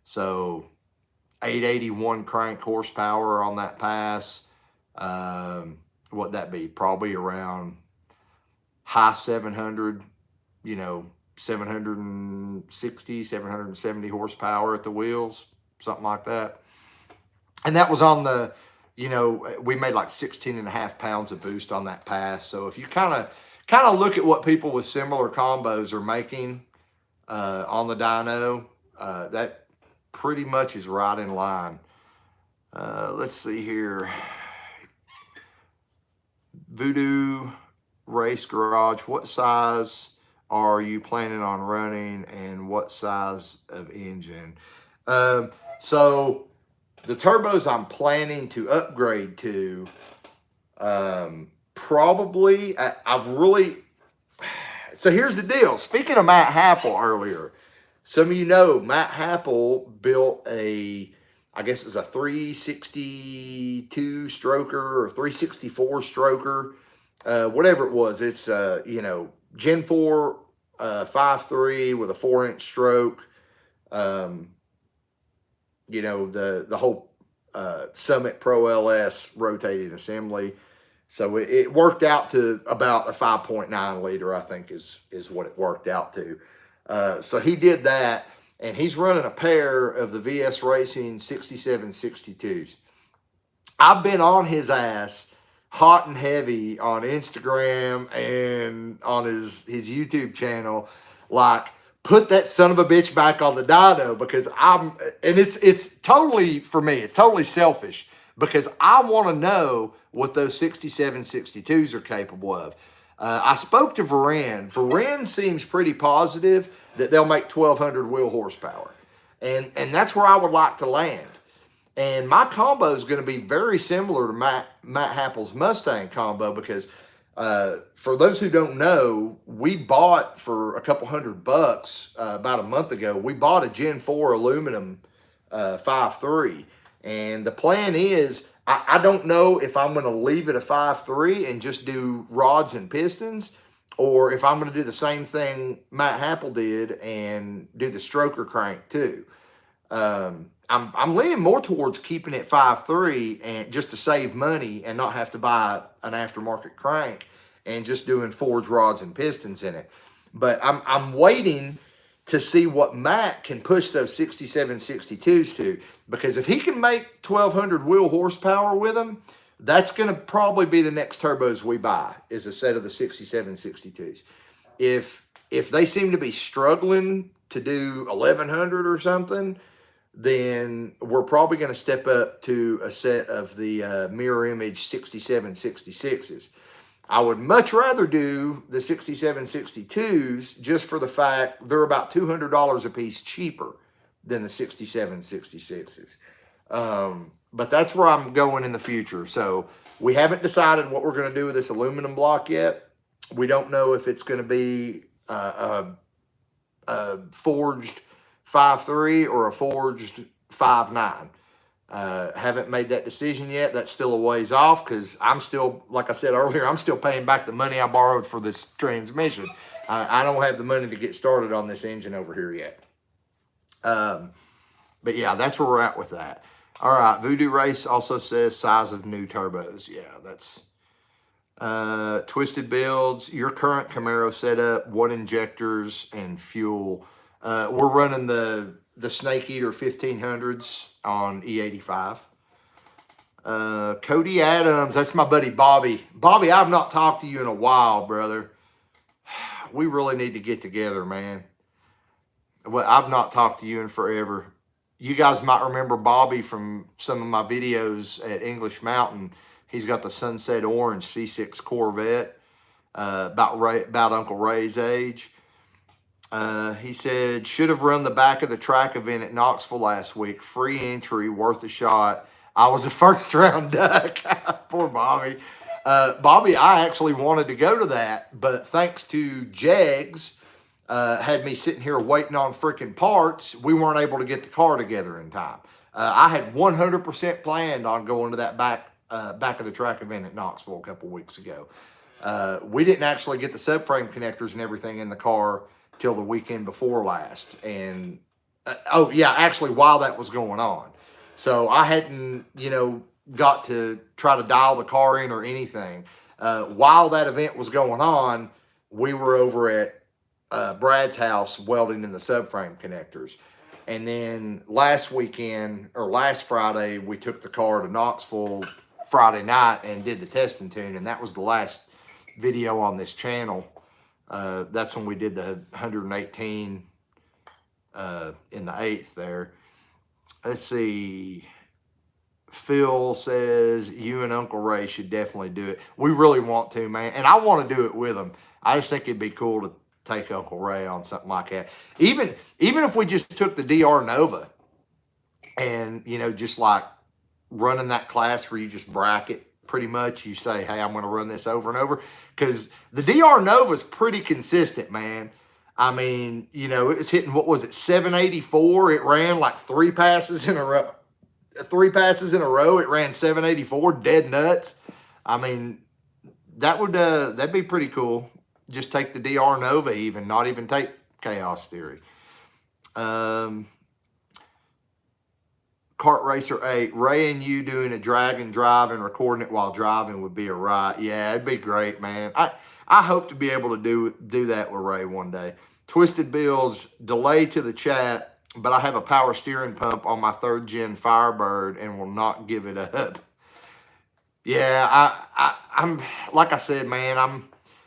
So 881 crank horsepower on that pass. What'd that be? Probably around high 700, 760, 770 horsepower at the wheels, something like that. And that was on the, we made like 16 and a half pounds of boost on that pass. So if you kind of look at what people with similar combos are making on the dyno, that pretty much is right in line. Let's see here. Voodoo Race Garage, what size are you planning on running and what size of engine? So the turbos I'm planning to upgrade to, probably, so here's the deal. Speaking of Matt Happel earlier, some of you know Matt Happel built I guess it's a 362 stroker or 364 stroker, whatever it was. It's, Gen 4 5.3 with a 4-inch stroke. The whole Summit Pro LS rotating assembly. So it worked out to about a 5.9 liter, I think is what it worked out to. So he did that, and he's running a pair of the VS Racing 6762s. I've been on his ass hot and heavy on Instagram and on his YouTube channel, like, put that son of a bitch back on the dyno, because it's totally, for me, it's totally selfish, because I want to know what those 6762s are capable of. I spoke to Varen. Varen seems pretty positive that they'll make 1,200 wheel horsepower. And that's where I would like to land. And my combo is going to be very similar to Matt Happel's Mustang combo, because for those who don't know, we bought for a couple $100 about a month ago, we bought a Gen 4 aluminum 5.3. And the plan is, I don't know if I'm going to leave it a 5.3 and just do rods and pistons, or if I'm going to do the same thing Matt Happel did and do the stroker crank too. I'm leaning more towards keeping it 5.3 and just to save money and not have to buy an aftermarket crank, and just doing forged rods and pistons in it. But I'm waiting to see what Matt can push those 6762s to, because if he can make 1,200 wheel horsepower with them, that's going to probably be the next turbos we buy, is a set of the 6762s. If they seem to be struggling to do 1,100 or something, then we're probably going to step up to a set of the mirror image 6766s. I would much rather do the 6762s, just for the fact they're about $200 a piece cheaper than the 6766s. But that's where I'm going in the future. So we haven't decided what we're going to do with this aluminum block yet. We don't know if it's going to be a forged 5.3 or a forged 5.9. Haven't made that decision yet. That's still a ways off, because I'm still, like I said earlier, I'm still paying back the money I borrowed for this transmission. I don't have the money to get started on this engine over here yet. But yeah, that's where we're at with that. All right, Voodoo Race also says size of new turbos. Yeah, that's Twisted Builds. Your current Camaro setup, what injectors and fuel? We're running the Snake Eater 1500s on E85. Cody Adams, that's my buddy Bobby. Bobby, I've not talked to you in a while, brother. We really need to get together, man. Well, I've not talked to you in forever. You guys might remember Bobby from some of my videos at English Mountain. He's got the Sunset Orange C6 Corvette, about Uncle Ray's age. He said, should have run the back of the track event at Knoxville last week. Free entry, worth a shot. I was a first round duck. Poor Bobby. Bobby, I actually wanted to go to that, but thanks to Jegs, had me sitting here waiting on freaking parts, we weren't able to get the car together in time. I had 100% planned on going to that back of the track event at Knoxville a couple weeks ago. We didn't actually get the subframe connectors and everything in the car till the weekend before last. And, oh yeah, actually while that was going on. So I hadn't, got to try to dial the car in or anything. While that event was going on, we were over at Brad's house welding in the subframe connectors. And then last Friday, we took the car to Knoxville Friday night and did the testing tune. And that was the last video on this channel. That's when we did the 118 in the 8th there. Let's see. Phil says you and Uncle Ray should definitely do it. We really want to, man. And I want to do it with them. I just think it'd be cool to take Uncle Ray on something like that. Even if we just took the DR Nova and, just like running that class where you just bracket pretty much. You say, hey, I'm going to run this over and over. Because the DR Nova is pretty consistent, man. I mean, it was hitting, 784. It ran like 3 passes in a row. 3 passes in a row, it ran 784, dead nuts. I mean, that'd be pretty cool. Just take the DR Nova even, not even take Chaos Theory. Kart Racer 8, Ray and you doing a drag and drive and recording it while driving would be a riot. Yeah, it'd be great, man. I hope to be able to do that with Ray one day. Twisted Bills, delay to the chat, but I have a power steering pump on my 3rd gen Firebird and will not give it up. Yeah, I'm like I said, man,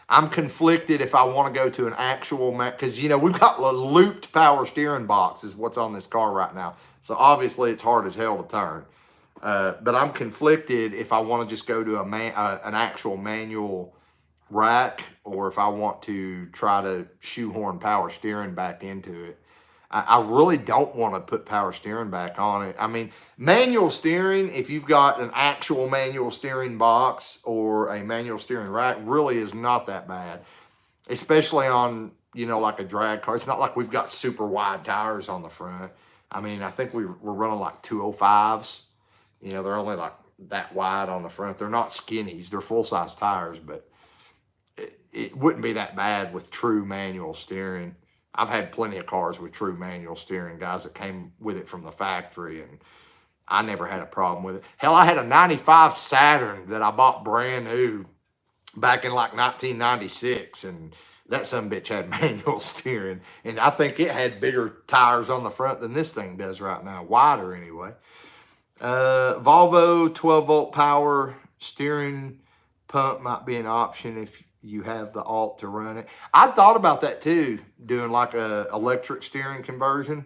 I'm conflicted if I want to go to an actual, because we've got a looped power steering box is what's on this car right now. So obviously it's hard as hell to turn. But I'm conflicted if I want to just go to an actual manual rack, or if I want to try to shoehorn power steering back into it. I really don't want to put power steering back on it. I mean, manual steering, if you've got an actual manual steering box or a manual steering rack, really is not that bad. Especially on, like a drag car. It's not like we've got super wide tires on the front. I mean, I think we're running like 205s. They're only like that wide on the front. They're not skinnies. They're full-size tires, but it wouldn't be that bad with true manual steering. I've had plenty of cars with true manual steering, guys, that came with it from the factory, and I never had a problem with it. Hell, I had a 95 Saturn that I bought brand new back in like 1996, and that sumbitch had manual steering, and I think it had bigger tires on the front than this thing does right now, wider anyway. Volvo 12-volt power steering pump might be an option if you have the alt to run it. I thought about that too, doing like a electric steering conversion.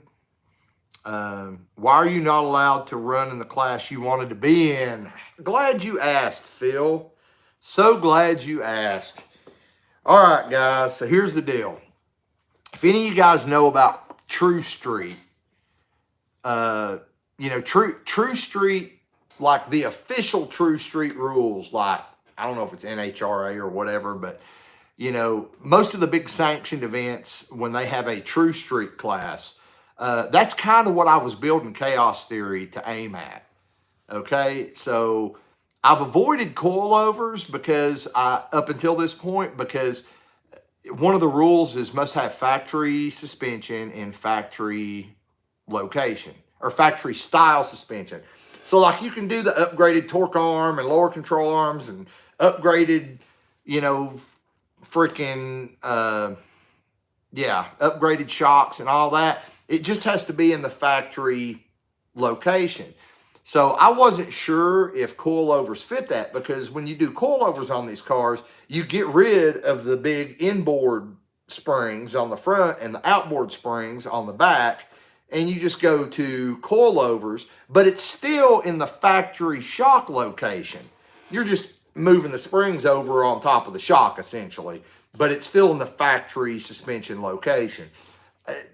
Why are you not allowed to run in the class you wanted to be in? Glad you asked, Phil. So glad you asked. All right, guys, so here's the deal. If any of you guys know about True Street, True Street, like the official True Street rules, like, I don't know if it's NHRA or whatever, but, most of the big sanctioned events, when they have a True Street class, that's kind of what I was building Chaos Theory to aim at. Okay, so I've avoided coilovers up until this point, because one of the rules is must have factory suspension in factory location, or factory style suspension. So like you can do the upgraded torque arm and lower control arms and upgraded, upgraded shocks and all that. It just has to be in the factory location. So I wasn't sure if coilovers fit that, because when you do coilovers on these cars, you get rid of the big inboard springs on the front and the outboard springs on the back, and you just go to coilovers, but it's still in the factory shock location. You're just moving the springs over on top of the shock, essentially, but it's still in the factory suspension location.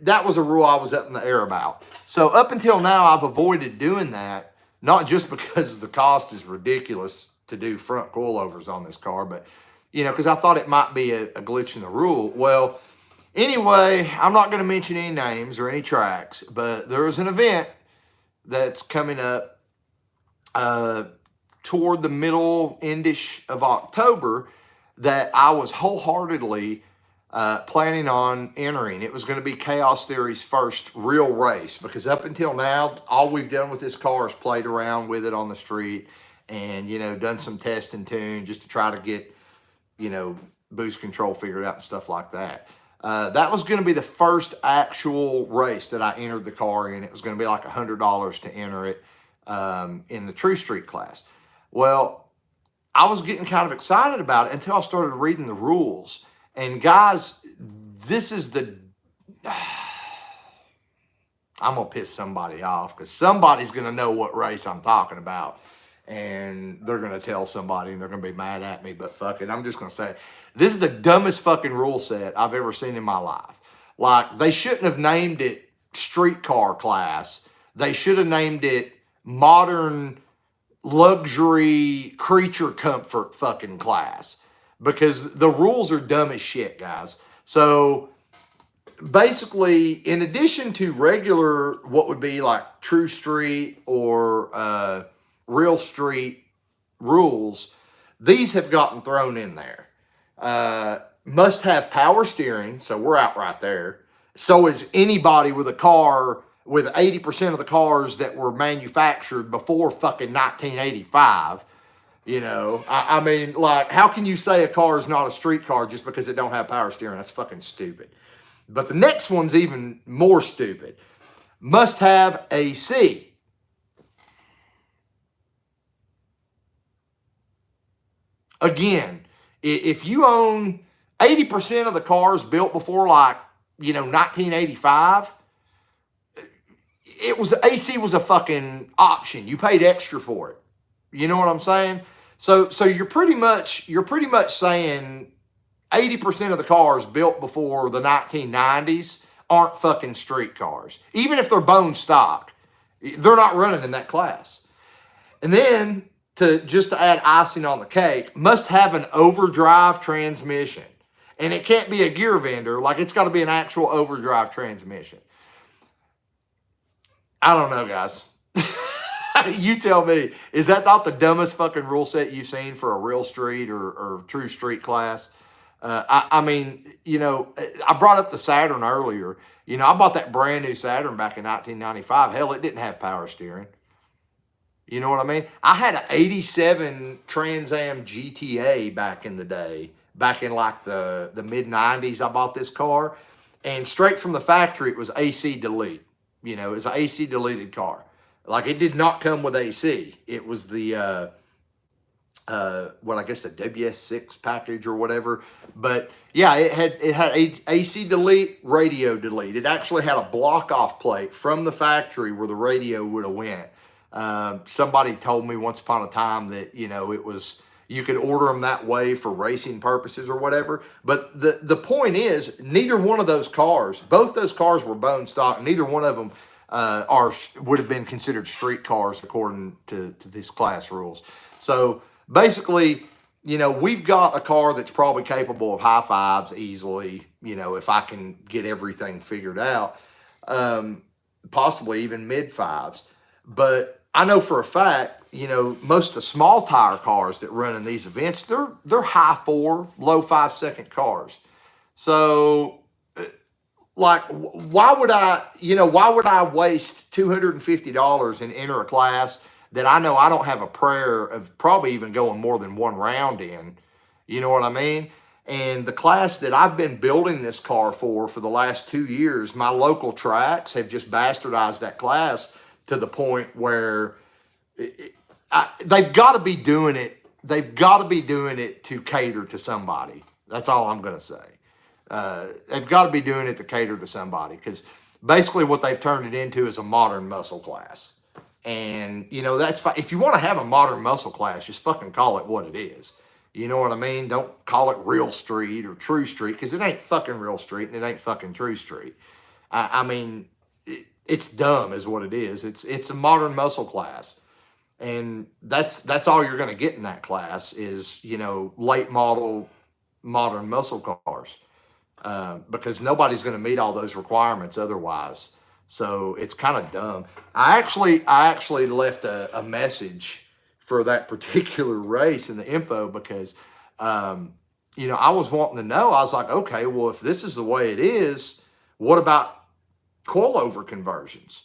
That was a rule I was up in the air about. So up until now, I've avoided doing that, not just because the cost is ridiculous to do front coilovers on this car, but, because I thought it might be a glitch in the rule. Well, anyway, I'm not going to mention any names or any tracks, but there is an event that's coming up toward the middle, endish of October that I was wholeheartedly planning on entering. It was going to be Chaos Theory's first real race, because up until now, all we've done with this car is played around with it on the street and, you know, done some test and tune just to try to get, you know, boost control figured out and stuff like that. That was going to be the first actual race that I entered the car in. It was going to be like $100 to enter it in the True Street class. Well, I was getting kind of excited about it until I started reading the rules. And guys, this is the... I'm going to piss somebody off, because somebody's going to know what race I'm talking about. And they're going to tell somebody and they're going to be mad at me, but fuck it. I'm just going to say it. This is the dumbest fucking rule set I've ever seen in my life. Like, they shouldn't have named it streetcar class. They should have named it modern luxury creature comfort fucking class, because the rules are dumb as shit, guys. So basically, in addition to regular, what would be like True Street or Real Street rules, these have gotten thrown in there. Must have power steering, so we're out right there. So is anybody with a car, with 80% of the cars that were manufactured before fucking 1985. You know, I mean, like, how can you say a car is not a street car just because it don't have power steering? That's fucking stupid. But the next one's even more stupid. Must have AC. Again, if you own 80% of the cars built before, like, you know, 1985, AC was a fucking option. You paid extra for it. You know what I'm saying? So you're pretty much saying 80% of the cars built before the 1990s aren't fucking street cars. Even if they're bone stock, they're not running in that class. And then, to add icing on the cake, must have an overdrive transmission. And it can't be a gear vendor. Like, it's got to be an actual overdrive transmission. I don't know, guys. You tell me, is that not the dumbest fucking rule set you've seen for a real street or true street class? I mean, you know, I brought up the Saturn earlier. You know, I bought that brand new Saturn back in 1995. Hell, it didn't have power steering. You know what I mean? I had an 87 Trans Am GTA back in the day. Back in like the mid-90s, I bought this car. And straight from the factory, it was AC delete. You know, it was an AC deleted car. Like, it did not come with AC. It was the, I guess the WS6 package or whatever. But yeah, it had AC delete, radio delete. It actually had a block off plate from the factory where the radio would have went. Somebody told me once upon a time that, you know, you could order them that way for racing purposes or whatever. But the point is, neither one of those cars, both those cars were bone stock. Neither one of them would have been considered street cars according to these class rules. So basically, you know, we've got a car that's probably capable of high fives easily, you know, if I can get everything figured out, possibly even mid fives. But I know for a fact, you know, most of the small tire cars that run in these events, they're high 4, low 5-second cars. So, like, why would I waste $250 and enter a class that I know I don't have a prayer of probably even going more than one round in? You know what I mean? And the class that I've been building this car for the last 2 years, my local tracks have just bastardized that class to the point where they've got to be doing it. They've got to be doing it to cater to somebody. That's all I'm going to say. They've got to be doing it to cater to somebody, because basically what they've turned it into is a modern muscle class. And, you know, that's fine. If you want to have a modern muscle class, just fucking call it what it is. You know what I mean? Don't call it Real Street or True Street, because it ain't fucking Real Street and it ain't fucking True Street. I mean, it's dumb is what it is. It's a modern muscle class. And that's all you're going to get in that class is, you know, late model modern muscle cars. Because nobody's going to meet all those requirements otherwise. So it's kind of dumb. I actually left a message for that particular race in the info, because I was wanting to know. I was like, okay, well, if this is the way it is, what about coilover conversions?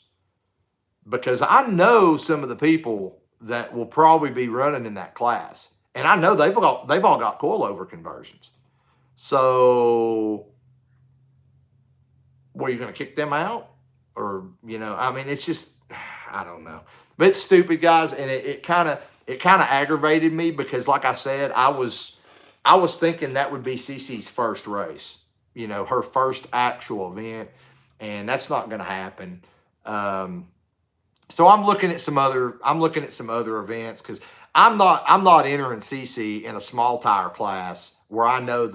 Because I know some of the people that will probably be running in that class, and I know they've all got coilover conversions. So, what, are you going to kick them out? Or, I mean, it's just, I don't know. But it's stupid, guys, and it kind of aggravated me because, like I said, I was thinking that would be Cece's first race, her first actual event, and that's not going to happen. So I'm looking at some other events because I'm not entering Cece in a small tire class where I know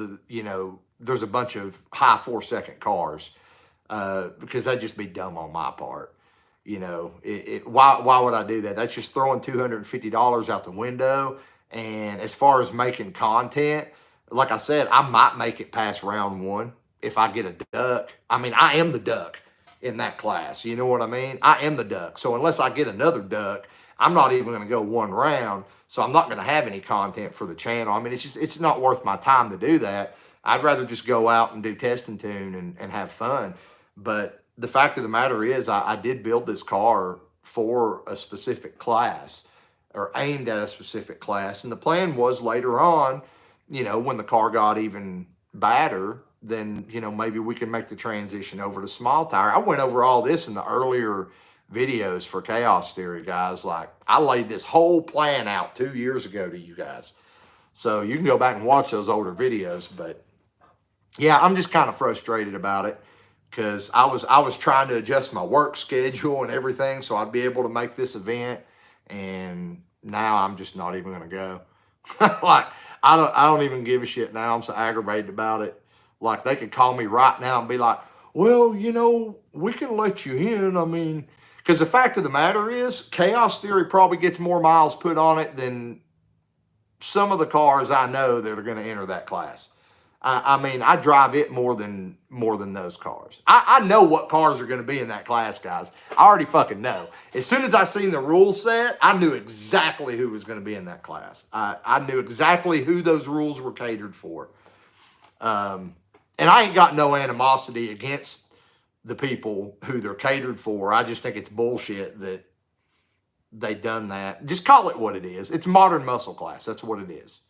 there's a bunch of high 4-second cars, because that'd just be dumb on my part. Why would I do that? That's just throwing $250 out the window. And as far as making content, like I said, I might make it past round 1 if I get a duck. I mean, I am the duck in that class. You know what I mean? I am the duck. So unless I get another duck, I'm not even going to go 1 round. So I'm not going to have any content for the channel. I mean, it's not worth my time to do that. I'd rather just go out and do test and tune and have fun. But the fact of the matter is, I did build this car for a specific class, or aimed at a specific class. And the plan was later on, when the car got even badder, then, maybe we can make the transition over to small tire. I went over all this in the earlier videos for Chaos Theory, guys. Like, I laid this whole plan out 2 years ago to you guys. So you can go back and watch those older videos. But yeah, I'm just kind of frustrated about it because I was trying to adjust my work schedule and everything so I'd be able to make this event. And now I'm just not even going to go. Like, I don't even give a shit now. I'm so aggravated about it. Like, they could call me right now and be like, well, we can let you in. I mean, because the fact of the matter is, Chaos Theory probably gets more miles put on it than some of the cars I know that are going to enter that class. I mean, I drive it more than those cars. I know what cars are going to be in that class, guys. I already fucking know. As soon as I seen the rule set, I knew exactly who was going to be in that class. I knew exactly who those rules were catered for. And I ain't got no animosity against the people who they're catered for. I just think it's bullshit that they done that. Just call it what it is. It's modern muscle class. That's what it is.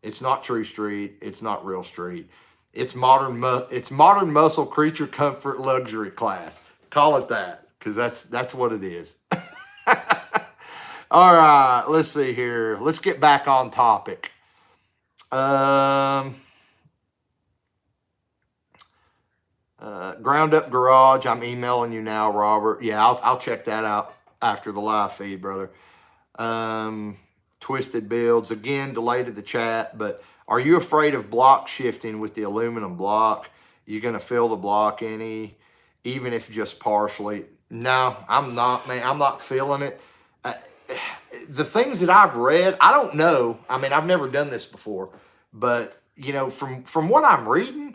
It's not true street. It's not real street. It's modern muscle creature comfort luxury class. Call it that, because that's what it is. All right, let's see here. Let's get back on topic. Ground Up Garage. I'm emailing you now, Robert. Yeah, I'll check that out after the live feed, brother. Twisted Builds, again, delayed to the chat, but are you afraid of block shifting with the aluminum block? You going to fill the block even if just partially? No, I'm not, man. I'm not feeling it. The things that I've read, I don't know. I mean, I've never done this before, but from what I'm reading,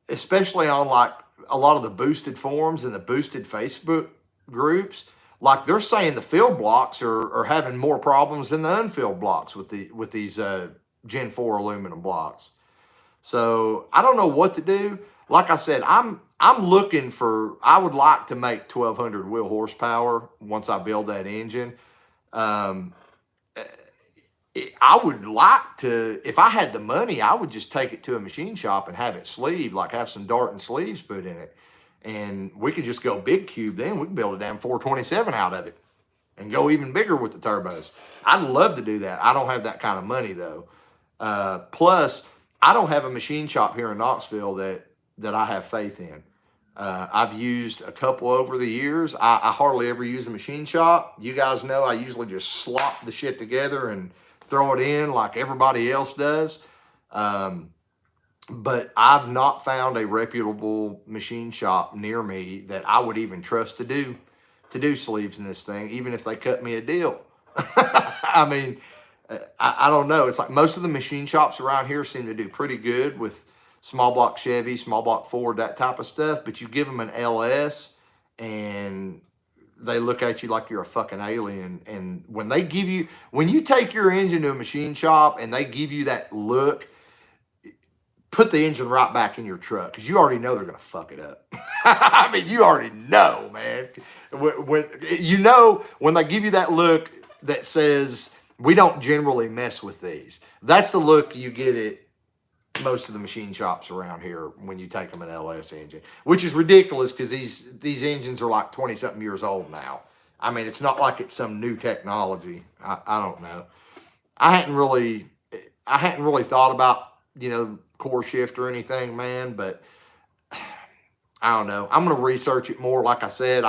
especially on like a lot of the boosted forums and the boosted Facebook groups, like, they're saying the filled blocks are having more problems than the unfilled blocks with these Gen 4 aluminum blocks. So I don't know what to do. Like I said, I'm looking for, I would like to make 1,200 wheel horsepower once I build that engine. I would like to, if I had the money, I would just take it to a machine shop and have it sleeved, like have some dart and sleeves put in it. And we could just go big cube then. We can build a damn 427 out of it and go even bigger with the turbos. I'd love to do that. I don't have that kind of money, though. Plus, I don't have a machine shop here in Knoxville that I have faith in. I've used a couple over the years. I hardly ever use a machine shop. You guys know I usually just slop the shit together and throw it in like everybody else does. But I've not found a reputable machine shop near me that I would even trust to do sleeves in this thing, even if they cut me a deal. I mean, I don't know. It's like most of the machine shops around here seem to do pretty good with small block Chevy, small block Ford, that type of stuff. But you give them an LS and they look at you like you're a fucking alien. And when you take your engine to a machine shop and they give you that look, put the engine right back in your truck because you already know they're going to fuck it up. I mean, you already know, man. When they give you that look that says, we don't generally mess with these. That's the look you get at most of the machine shops around here when you take them an LS engine, which is ridiculous because these engines are like 20-something years old now. I mean, it's not like it's some new technology. I don't know. I hadn't really thought about, core shift or anything, man, but I don't know. I'm going to research it more. Like I said,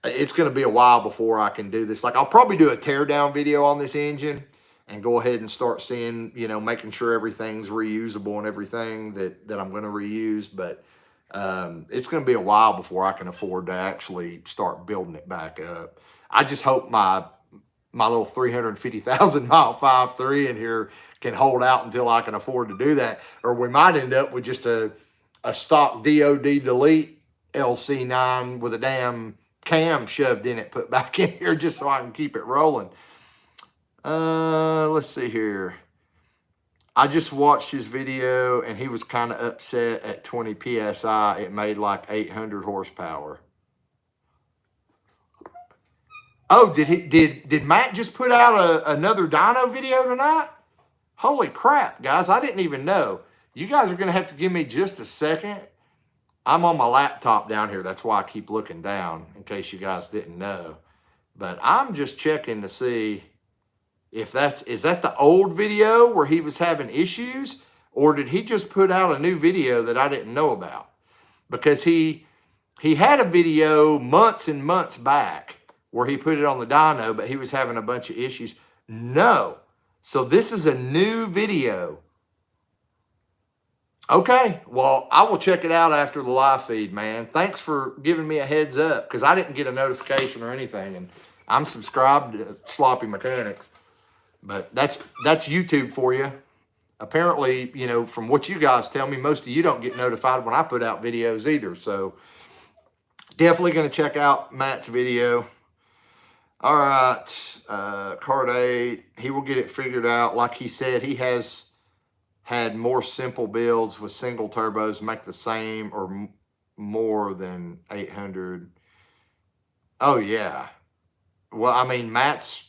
it's going to be a while before I can do this. Like, I'll probably do a teardown video on this engine and go ahead and start seeing, making sure everything's reusable and everything that I'm going to reuse. But it's going to be a while before I can afford to actually start building it back up. I just hope my little 350,000 mile 5.3 in here can hold out until I can afford to do that. Or we might end up with just a stock DOD delete LC9 with a damn cam shoved in it, put back in here just so I can keep it rolling. Let's see here. I just watched his video and he was kind of upset at 20 PSI. It made like 800 horsepower. Oh, did Matt just put out another dyno video tonight? Holy crap, guys. I didn't even know. You guys are going to have to give me just a second. I'm on my laptop down here. That's why I keep looking down, in case you guys didn't know. But I'm just checking to see if is that the old video where he was having issues, or did he just put out a new video that I didn't know about? Because he had a video months and months back where he put it on the dyno, but he was having a bunch of issues. No. So this is a new video. Okay, well, I will check it out after the live feed, man. Thanks for giving me a heads up, because I didn't get a notification or anything, and I'm subscribed to Sloppy Mechanics. But that's YouTube for you. Apparently, from what you guys tell me, most of you don't get notified when I put out videos either. So definitely going to check out Matt's video. All right, card 8. He will get it figured out. Like he said, he has had more simple builds with single turbos make the same or more than 800. Oh, yeah. Well, I mean, Matt's,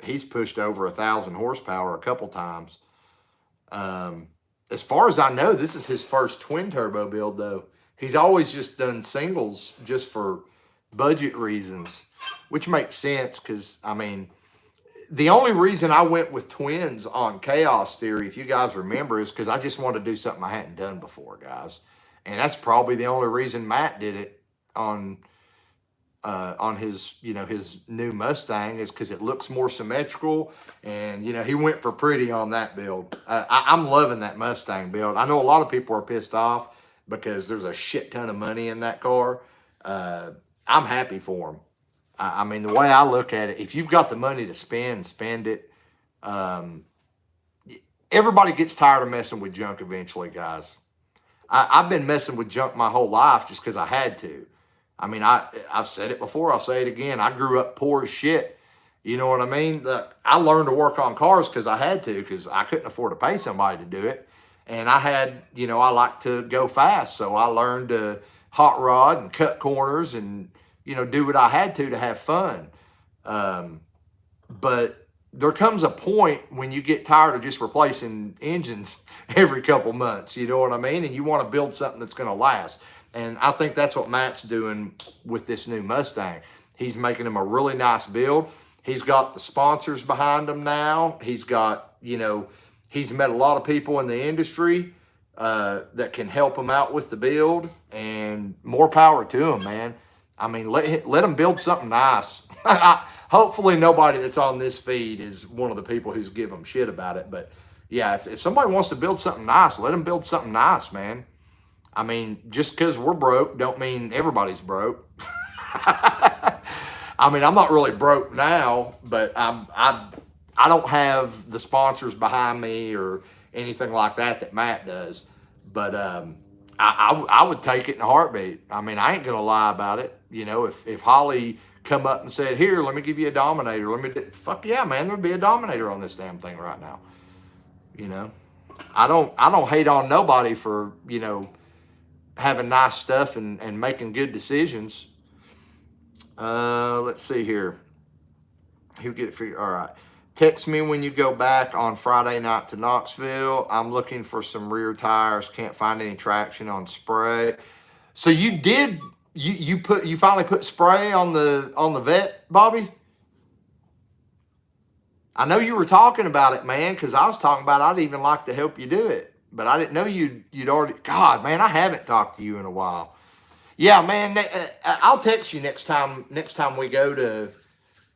he's pushed over 1,000 horsepower a couple times. As far as I know, this is his first twin turbo build, though. He's always just done singles just for budget reasons, which makes sense because, I mean, the only reason I went with twins on Chaos Theory, if you guys remember, is because I just wanted to do something I hadn't done before, guys. And that's probably the only reason Matt did it on his, his new Mustang, is because it looks more symmetrical. And, he went for pretty on that build. I'm loving that Mustang build. I know a lot of people are pissed off because there's a shit ton of money in that car. I'm happy for him. I mean, the way I look at it, if you've got the money to spend it. Everybody gets tired of messing with junk eventually, guys. I've been messing with junk my whole life just because I had to. I mean, I've said it before. I'll say it again. I grew up poor as shit. You know what I mean? I learned to work on cars because I had to, because I couldn't afford to pay somebody to do it. And I had, I like to go fast. So I learned to hot rod and cut corners and, do what I had to have fun. But there comes a point when you get tired of just replacing engines every couple months, you know what I mean? And you want to build something that's going to last. And I think that's what Matt's doing with this new Mustang. He's making him a really nice build. He's got the sponsors behind him now. He's got, he's met a lot of people in the industry that can help him out with the build, and more power to him, man. I mean, let him build something nice. Hopefully nobody that's on this feed is one of the people who's giving him shit about it. But yeah, if somebody wants to build something nice, let them build something nice, man. I mean, just because we're broke don't mean everybody's broke. I mean, I'm not really broke now, but I don't have the sponsors behind me or anything like that Matt does. But I would take it in a heartbeat. I mean, I ain't gonna lie about it. You know, if Holly come up and said, here, let me give you a Dominator. Fuck yeah, man, there'd be a Dominator on this damn thing right now. You know, I don't hate on nobody for, you know, having nice stuff and making good decisions. Let's see here. He'll get it for you. All right. Text me when you go back on Friday night to Knoxville. I'm looking for some rear tires. Can't find any traction on spray. So you did you finally put spray on the vet, Bobby? I know you were talking about it, man, because I was talking about I'd even like to help you do it. But I didn't know you'd already. God, man, I haven't talked to you in a while. Yeah, man, I'll text you next time we go to,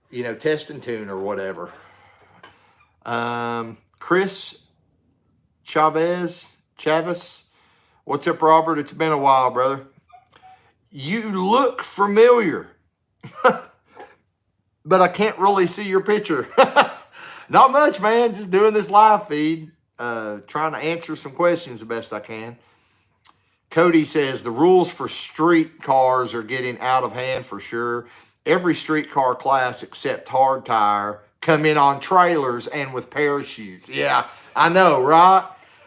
you know, test and tune or whatever. Chris Chavez, what's up, Robert? It's been a while, brother. You look familiar, but I can't really see your picture. Not much, man. Just doing this live feed, trying to answer some questions the best I can. Cody says the rules for street cars are getting out of hand for sure. Every street car class except hard tire come in on trailers and with parachutes. Yeah, I know, right?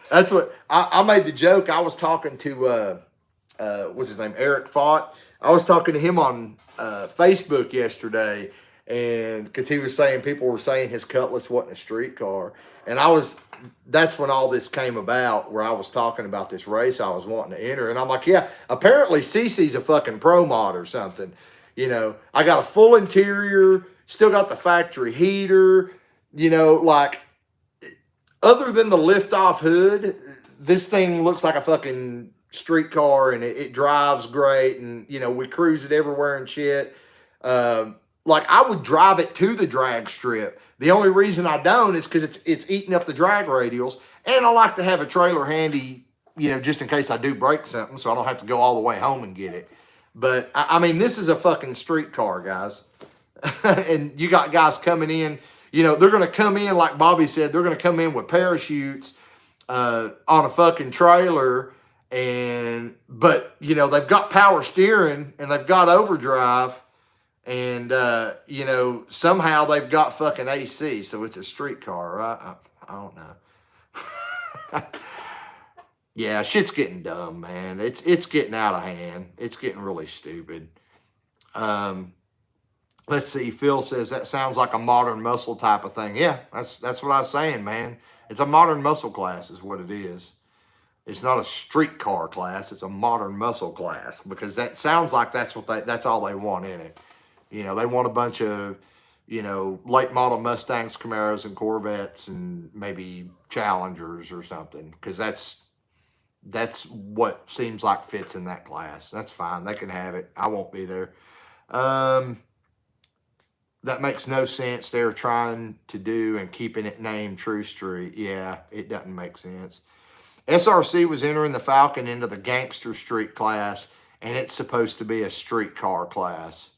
That's what I made the joke. I was talking to what's his name, Eric Fott. I was talking to him on Facebook yesterday, and because he was saying people were saying his Cutlass wasn't a street car, and that's when all this came about, where I was talking about this race I was wanting to enter, and I'm like, yeah, apparently CC's a fucking pro mod or something. You know, I got a full interior, still got the factory heater, you know, like, other than the lift-off hood, this thing looks like a fucking street car, and it drives great, and, you know, we cruise it everywhere and shit. Like, I would drive it to the drag strip. The only reason I don't is because it's eating up the drag radials, and I like to have a trailer handy, you know, just in case I do break something, so I don't have to go all the way home and get it. But, I mean, this is a fucking street car, guys. And you got guys coming in, you know, they're going to come in, like Bobby said, they're going to come in with parachutes on a fucking trailer, but, you know, they've got power steering, and they've got overdrive, and, you know, somehow they've got fucking AC, so it's a street car, right? I don't know. Yeah, shit's getting dumb, man. It's getting out of hand. It's getting really stupid. Let's see. Phil says that sounds like a modern muscle type of thing. Yeah, that's what I was saying, man. It's a modern muscle class is what it is. It's not a street car class. It's a modern muscle class, because that sounds like that's all they want in it. You know, they want a bunch of, you know, late model Mustangs, Camaros, and Corvettes, and maybe Challengers or something, because that's what seems like fits in that class. That's fine. They can have it. I won't be there. That makes no sense. They're trying to do and keeping it named True Street. Yeah, it doesn't make sense. SRC was entering the Falcon into the Gangster Street class, and it's supposed to be a street car class.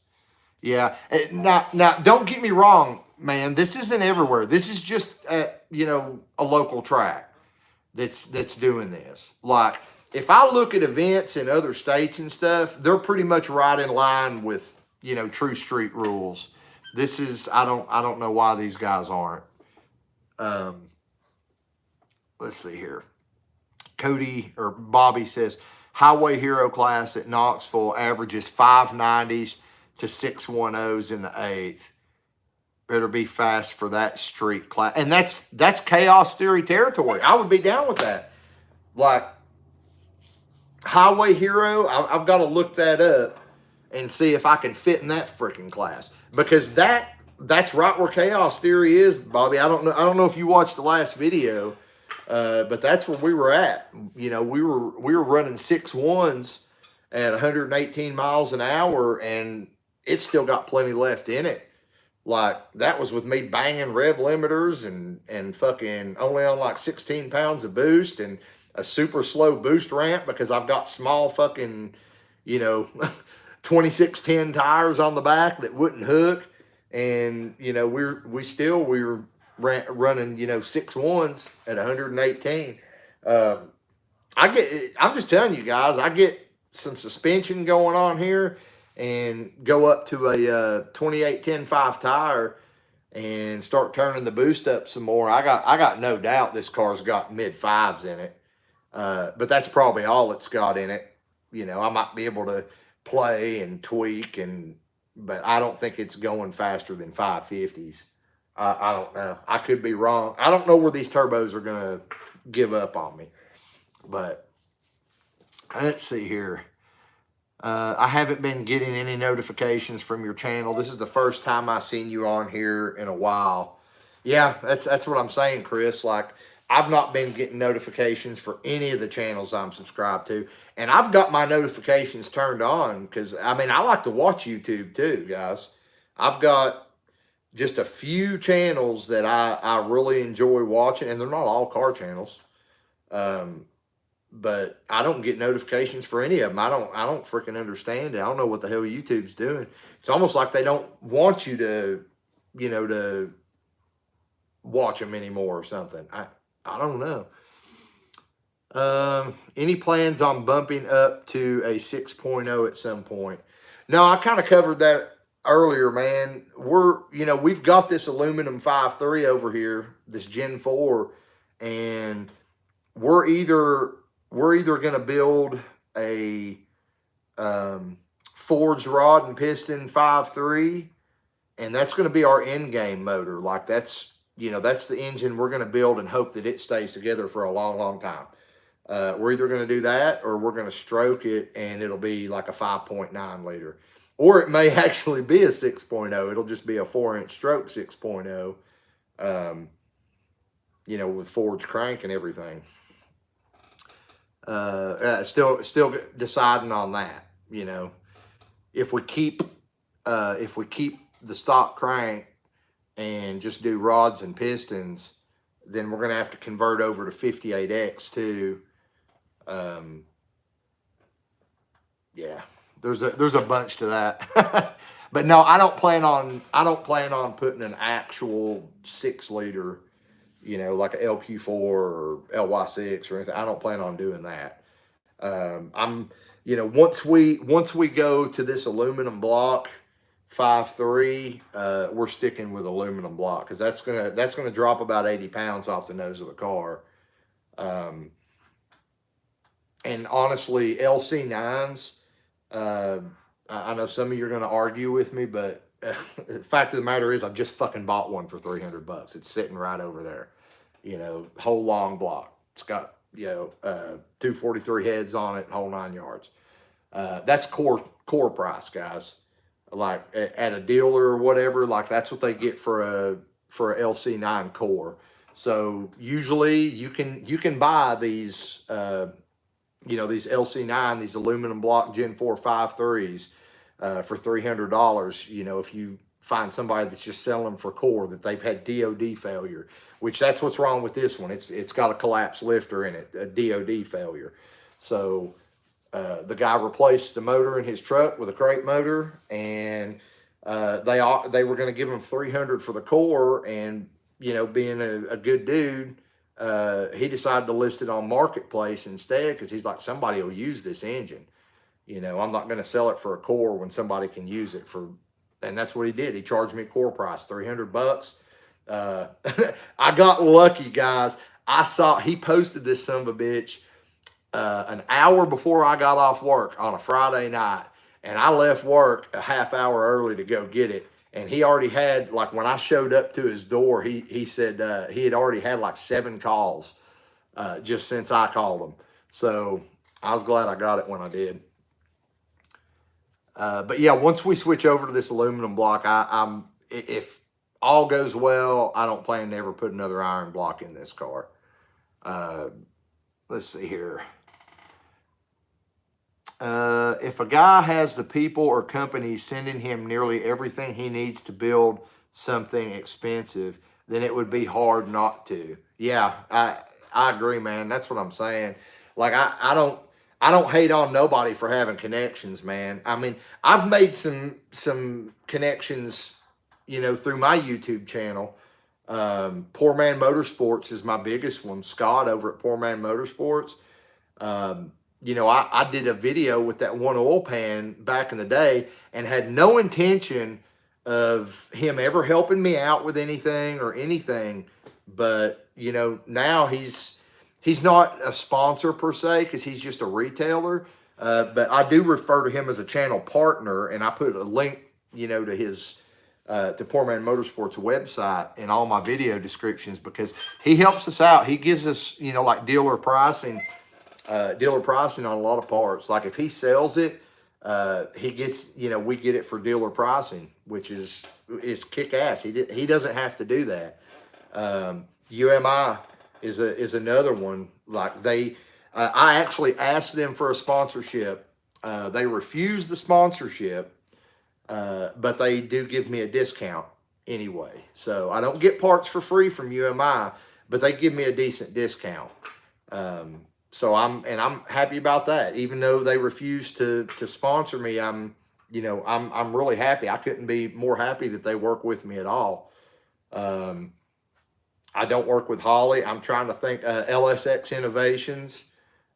Yeah. Now, don't get me wrong, man. This isn't everywhere. This is just at, you know, a local track that's doing this. Like, if I look at events in other states and stuff, they're pretty much right in line with, you know, True Street rules. This is, I don't know why these guys aren't. Let's see here. Bobby says, Highway Hero class at Knoxville averages 590s to 610s in the 8th. Better be fast for that street class. And that's Chaos Theory territory. I would be down with that. Like, Highway Hero, I've got to look that up and see if I can fit in that freaking class, because that's right where Chaos Theory is, Bobby. I don't know if you watched the last video, but that's where we were at. You know, we were running 6.1s at 118 miles an hour, and it's still got plenty left in it. Like, that was with me banging rev limiters and fucking only on like 16 pounds of boost and a super slow boost ramp, because I've got small fucking, you know, 2610 tires on the back that wouldn't hook. And, you know, we were running, you know, 6.1s at 118. I'm just telling you guys, I get some suspension going on here. and go up to a 28-10-5 tire and start turning the boost up some more, I got no doubt this car's got mid fives in it. But that's probably all it's got in it. You know, I might be able to play and tweak, but I don't think it's going faster than 550s. I don't know. I could be wrong. I don't know where these turbos are gonna give up on me. But let's see here. I haven't been getting any notifications from your channel. This is the first time I've seen you on here in a while. Yeah, that's what I'm saying, Chris. Like, I've not been getting notifications for any of the channels I'm subscribed to. And I've got my notifications turned on because, I mean, I like to watch YouTube too, guys. I've got just a few channels that I really enjoy watching, and they're not all car channels. But I don't get notifications for any of them. I don't freaking understand it. I don't know what the hell YouTube's doing. It's almost like they don't want you to, to watch them anymore or something. I don't know. Any plans on bumping up to a 6.0 at some point? No, I kind of covered that earlier, man. We've got this aluminum 5.3 over here, this Gen 4, and we're either going to build a forged rod and piston 5.3, and that's going to be our end game motor. Like, that's the engine we're going to build and hope that it stays together for a long, long time. We're either going to do that or we're going to stroke it and it'll be like a 5.9 liter. Or it may actually be a 6.0. It'll just be a 4-inch stroke 6.0, with forged crank and everything. Still deciding on that. If we keep the stock crank and just do rods and pistons, then we're gonna have to convert over to 58X too. Yeah, there's a bunch to that. But no, I don't plan on putting an actual 6-liter, like a LQ4 or LY6 or anything. I don't plan on doing that. Once we go to this aluminum block 5.3, we're sticking with aluminum block because that's gonna drop about 80 pounds off the nose of the car. And honestly, LC9s, I know some of you are gonna argue with me, but the fact of the matter is I just fucking bought one for $300. It's sitting right over there. Whole long block. It's got 243 heads on it, whole 9 yards. That's core price, guys. Like at a dealer or whatever, like that's what they get for a LC9 core. So usually you can buy these these LC9, these aluminum block Gen 4 5.3s for $300. If you find somebody that's just selling them for core, that they've had DOD failure, which that's what's wrong with this one. It's got a collapsed lifter in it, a DOD failure. So the guy replaced the motor in his truck with a crate motor, and they were going to give him $300 for the core, and being a good dude, he decided to list it on Marketplace instead because he's like, somebody will use this engine. I'm not going to sell it for a core when somebody can use it for, and that's what he did. He charged me core price, $300. I got lucky, guys. He posted this son of a bitch an hour before I got off work on a Friday night, and I left work a half hour early to go get it. And he already had, like, when I showed up to his door, he said he had already had like 7 calls just since I called him. So I was glad I got it when I did. But yeah, once we switch over to this aluminum block, if all goes well, I don't plan to ever put another iron block in this car. Let's see here. If a guy has the people or company sending him nearly everything he needs to build something expensive, then it would be hard not to. Yeah, I agree, man. That's what I'm saying. Like, I don't hate on nobody for having connections, man. I mean, I've made some connections, through my YouTube channel. Poor Man Motorsports is my biggest one. Scott over at Poor Man Motorsports. you know, I did a video with that one oil pan back in the day and had no intention of him ever helping me out with anything or anything. But, you know, now he's not a sponsor per se because he's just a retailer. But I do refer to him as a channel partner, and I put a link, you know, to his to Poor Man Motorsports website in all my video descriptions because he helps us out. He gives us, you know, like dealer pricing on a lot of parts. Like if he sells it, he gets, you know, we get it for dealer pricing, which is kick ass. He doesn't have to do that. UMI is another one. Like I actually asked them for a sponsorship. They refused the sponsorship, but they do give me a discount anyway. So I don't get parts for free from UMI, but they give me a decent discount. So I'm happy about that. Even though they refuse to sponsor me, I'm really happy. I couldn't be more happy that they work with me at all. I don't work with Holly. I'm trying to think, LSX Innovations.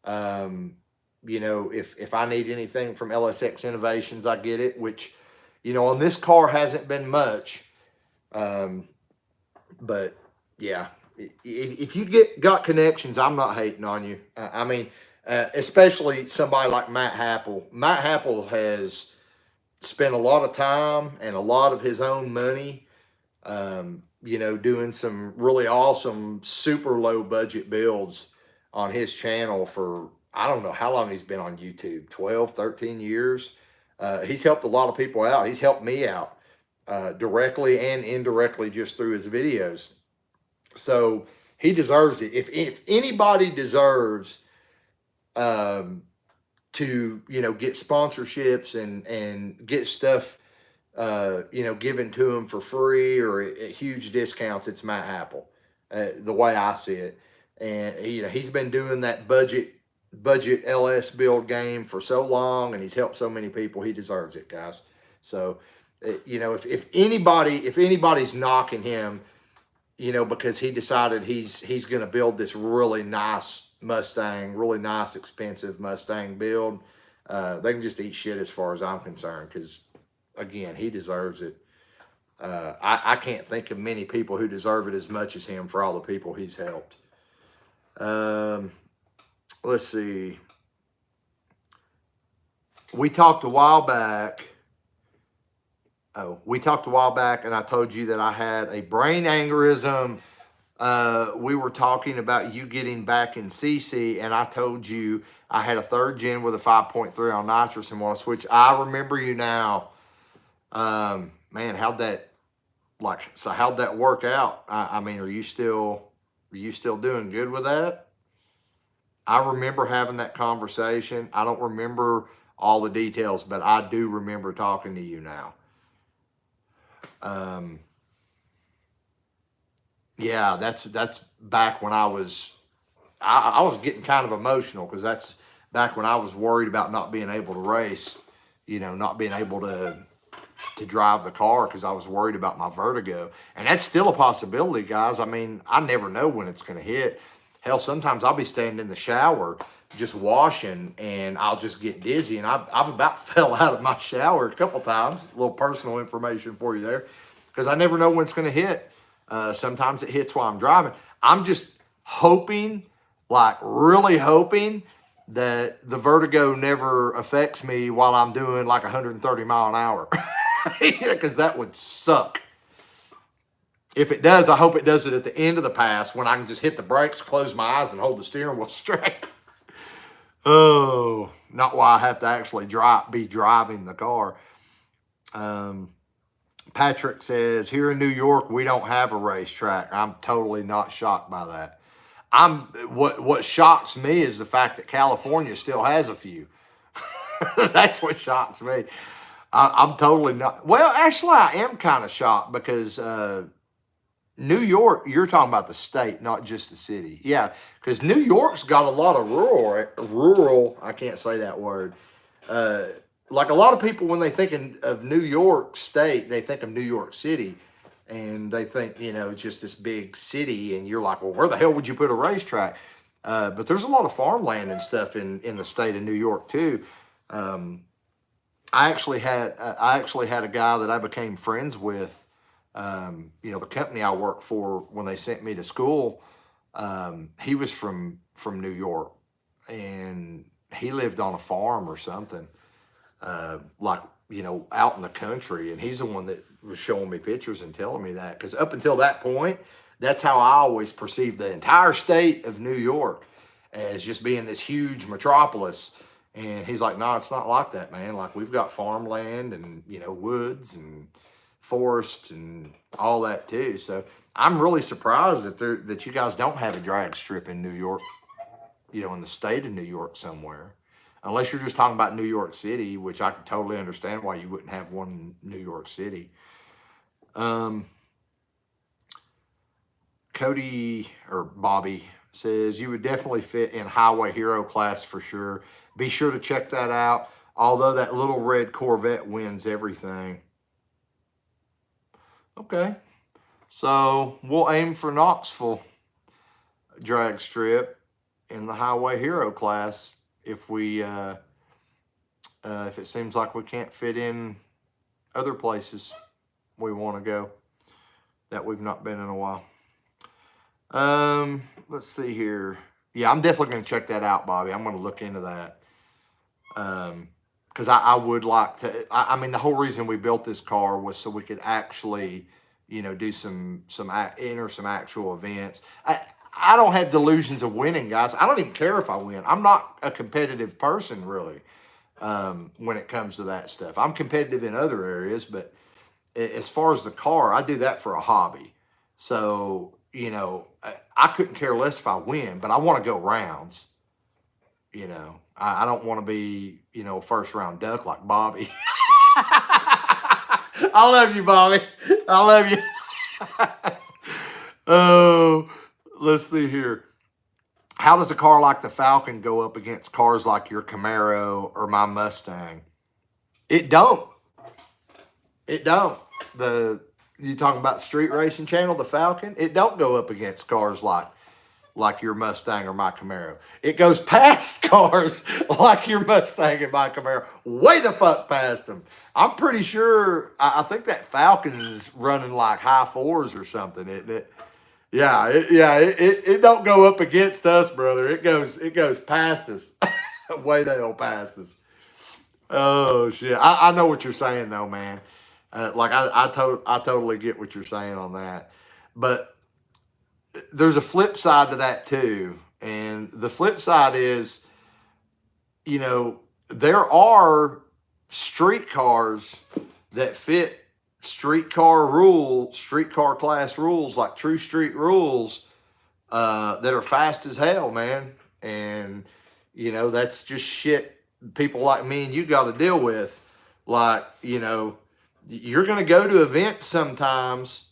You know, if I need anything from LSX Innovations, I get it, which, you know, on this car hasn't been much. But yeah, if you got connections, I'm not hating on you. I mean, especially somebody like Matt Happel. Matt Happel has spent a lot of time and a lot of his own money, you know, doing some really awesome, super low budget builds on his channel for, I don't know how long he's been on YouTube, 12, 13 years. He's helped a lot of people out. He's helped me out directly and indirectly just through his videos. So he deserves it. If anybody deserves to, you know, get sponsorships and get stuff, you know, given to him for free or at huge discounts, it's Matt Happel, the way I see it. And you know, he's been doing that budget LS build game for so long, and he's helped so many people. He deserves it, guys. So, you know, if anybody's knocking him, you know, because he decided he's going to build this really nice Mustang, really nice, expensive Mustang build, they can just eat shit as far as I'm concerned, because, again, he deserves it. I can't think of many people who deserve it as much as him for all the people he's helped. Let's see. We talked a while back. And I told you that I had a brain aneurysm. We were talking about you getting back in CC, and I told you I had a third gen with a 5.3 on nitrous and want to switch. I remember you now. Man, how'd that work out? I mean, are you still doing good with that? I remember having that conversation. I don't remember all the details, but I do remember talking to you now. Yeah, that's back when I was getting kind of emotional, because that's back when I was worried about not being able to race, you know, not being able to drive the car because I was worried about my vertigo. And that's still a possibility, guys. I mean, I never know when it's going to hit. Hell, sometimes I'll be standing in the shower just washing and I'll just get dizzy. And I've about fell out of my shower a couple times. A little personal information for you there, because I never know when it's going to hit. Sometimes it hits while I'm driving. I'm just hoping, like really hoping, that the vertigo never affects me while I'm doing like 130 mile an hour. Because that would suck. If it does, I hope it does it at the end of the pass when I can just hit the brakes, close my eyes, and hold the steering wheel straight. Oh, not why I have to actually be driving the car. Patrick says, here in New York, we don't have a racetrack. I'm totally not shocked by that. What shocks me is the fact that California still has a few. That's what shocks me. I'm totally not. Well, actually, I am kind of shocked because New York, you're talking about the state, not just the city. Yeah, because New York's got a lot of rural, I can't say that word. Like a lot of people, when they think of New York State, they think of New York City. And they think, you know, it's just this big city. And you're like, well, where the hell would you put a racetrack? But there's a lot of farmland and stuff in the state of New York too. I actually had a guy that I became friends with. The company I worked for when they sent me to school. He was from New York, and he lived on a farm or something, out in the country. And he's the one that was showing me pictures and telling me that, because up until that point, that's how I always perceived the entire state of New York, as just being this huge metropolis. And he's like, no, it's not like that, man. Like, we've got farmland and, woods and forest and all that too. So I'm really surprised that you guys don't have a drag strip in New York, in the state of New York somewhere. Unless you're just talking about New York City, which I can totally understand why you wouldn't have one in New York City. Cody or Bobby says you would definitely fit in Highway Hero class for sure. Be sure to check that out. Although that little red Corvette wins everything. Okay. So we'll aim for Knoxville drag strip in the Highway Hero class if it seems like we can't fit in other places we want to go that we've not been in a while. Let's see here. Yeah, I'm definitely going to check that out, Bobby. I'm going to look into that. Because I would like to, the whole reason we built this car was so we could actually, do enter some actual events. I don't have delusions of winning, guys. I don't even care if I win. I'm not a competitive person, really, when it comes to that stuff. I'm competitive in other areas, but as far as the car, I do that for a hobby. So, I couldn't care less if I win, but I want to go rounds. I don't want to be, first round duck like Bobby. I love you, Bobby. I love you. Oh, let's see here. How does a car like the Falcon go up against cars like your Camaro or my Mustang? It don't. It don't. You talking about street racing channel, the Falcon? It don't go up against cars like your Mustang or my Camaro. It goes past cars like your Mustang and my Camaro. Way the fuck past them. I'm pretty sure, I think that Falcon is running like high fours or something, isn't it? Yeah, it don't go up against us, brother. It goes past us. Way the hell past us. Oh shit. I know what you're saying though, man. I totally get what you're saying on that. But there's a flip side to that too. And the flip side is, there are street cars that fit streetcar class rules, like true street rules, that are fast as hell, man. And, that's just shit people like me and you got to deal with. Like, you're going to go to events sometimes.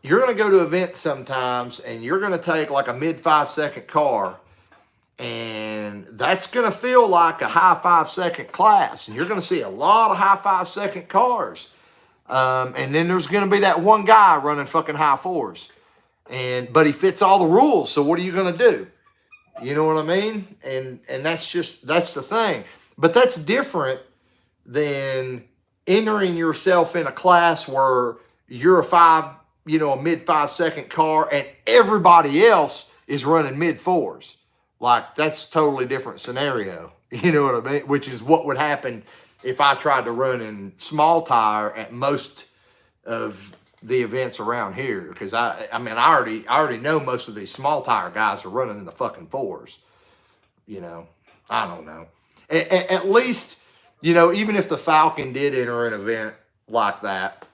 You're going to go to events sometimes and you're going to take like a mid 5-second car, and that's going to feel like a high 5-second class. And you're going to see a lot of high 5-second cars. And then there's going to be that one guy running fucking high fours, but he fits all the rules. So what are you going to do? You know what I mean? And that's the thing. But that's different than entering yourself in a class where you're a mid 5-second car and everybody else is running mid fours. Like, that's a totally different scenario. You know what I mean? Which is what would happen if I tried to run in small tire at most of the events around here. Because I already know most of these small tire guys are running in the fucking fours. I don't know. At least, even if the Falcon did enter an event like that,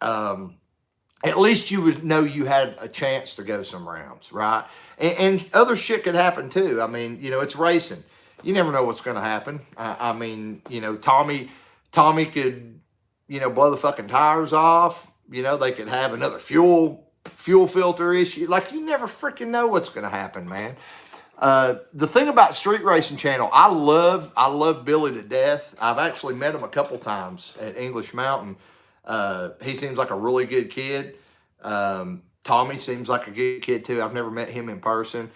at least you would know you had a chance to go some rounds, right? And other shit could happen too. It's racing. You never know what's going to happen. Tommy could, blow the fucking tires off. They could have another fuel filter issue. Like, you never freaking know what's going to happen, man. The thing about Street Racing Channel, I love Billy to death. I've actually met him a couple times at English Mountain. He seems like a really good Tommy seems like a good kid too. I've never met him in person.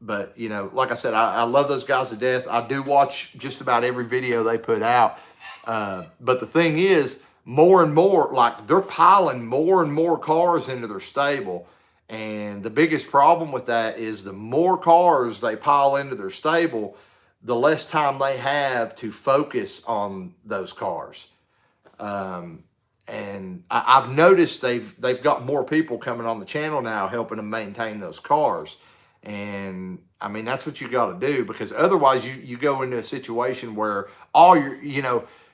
but you know, like I said, I love those guys to death. I do watch just about every video they put out. But the thing is, more and more, like they're piling more and more cars into their stable. And the biggest problem with that is the more cars they pile into their stable, the less time they have to focus on those cars. And I've noticed they've got more people coming on the channel now helping them maintain those cars. And I mean, that's what you got to do, because otherwise you go into a situation where all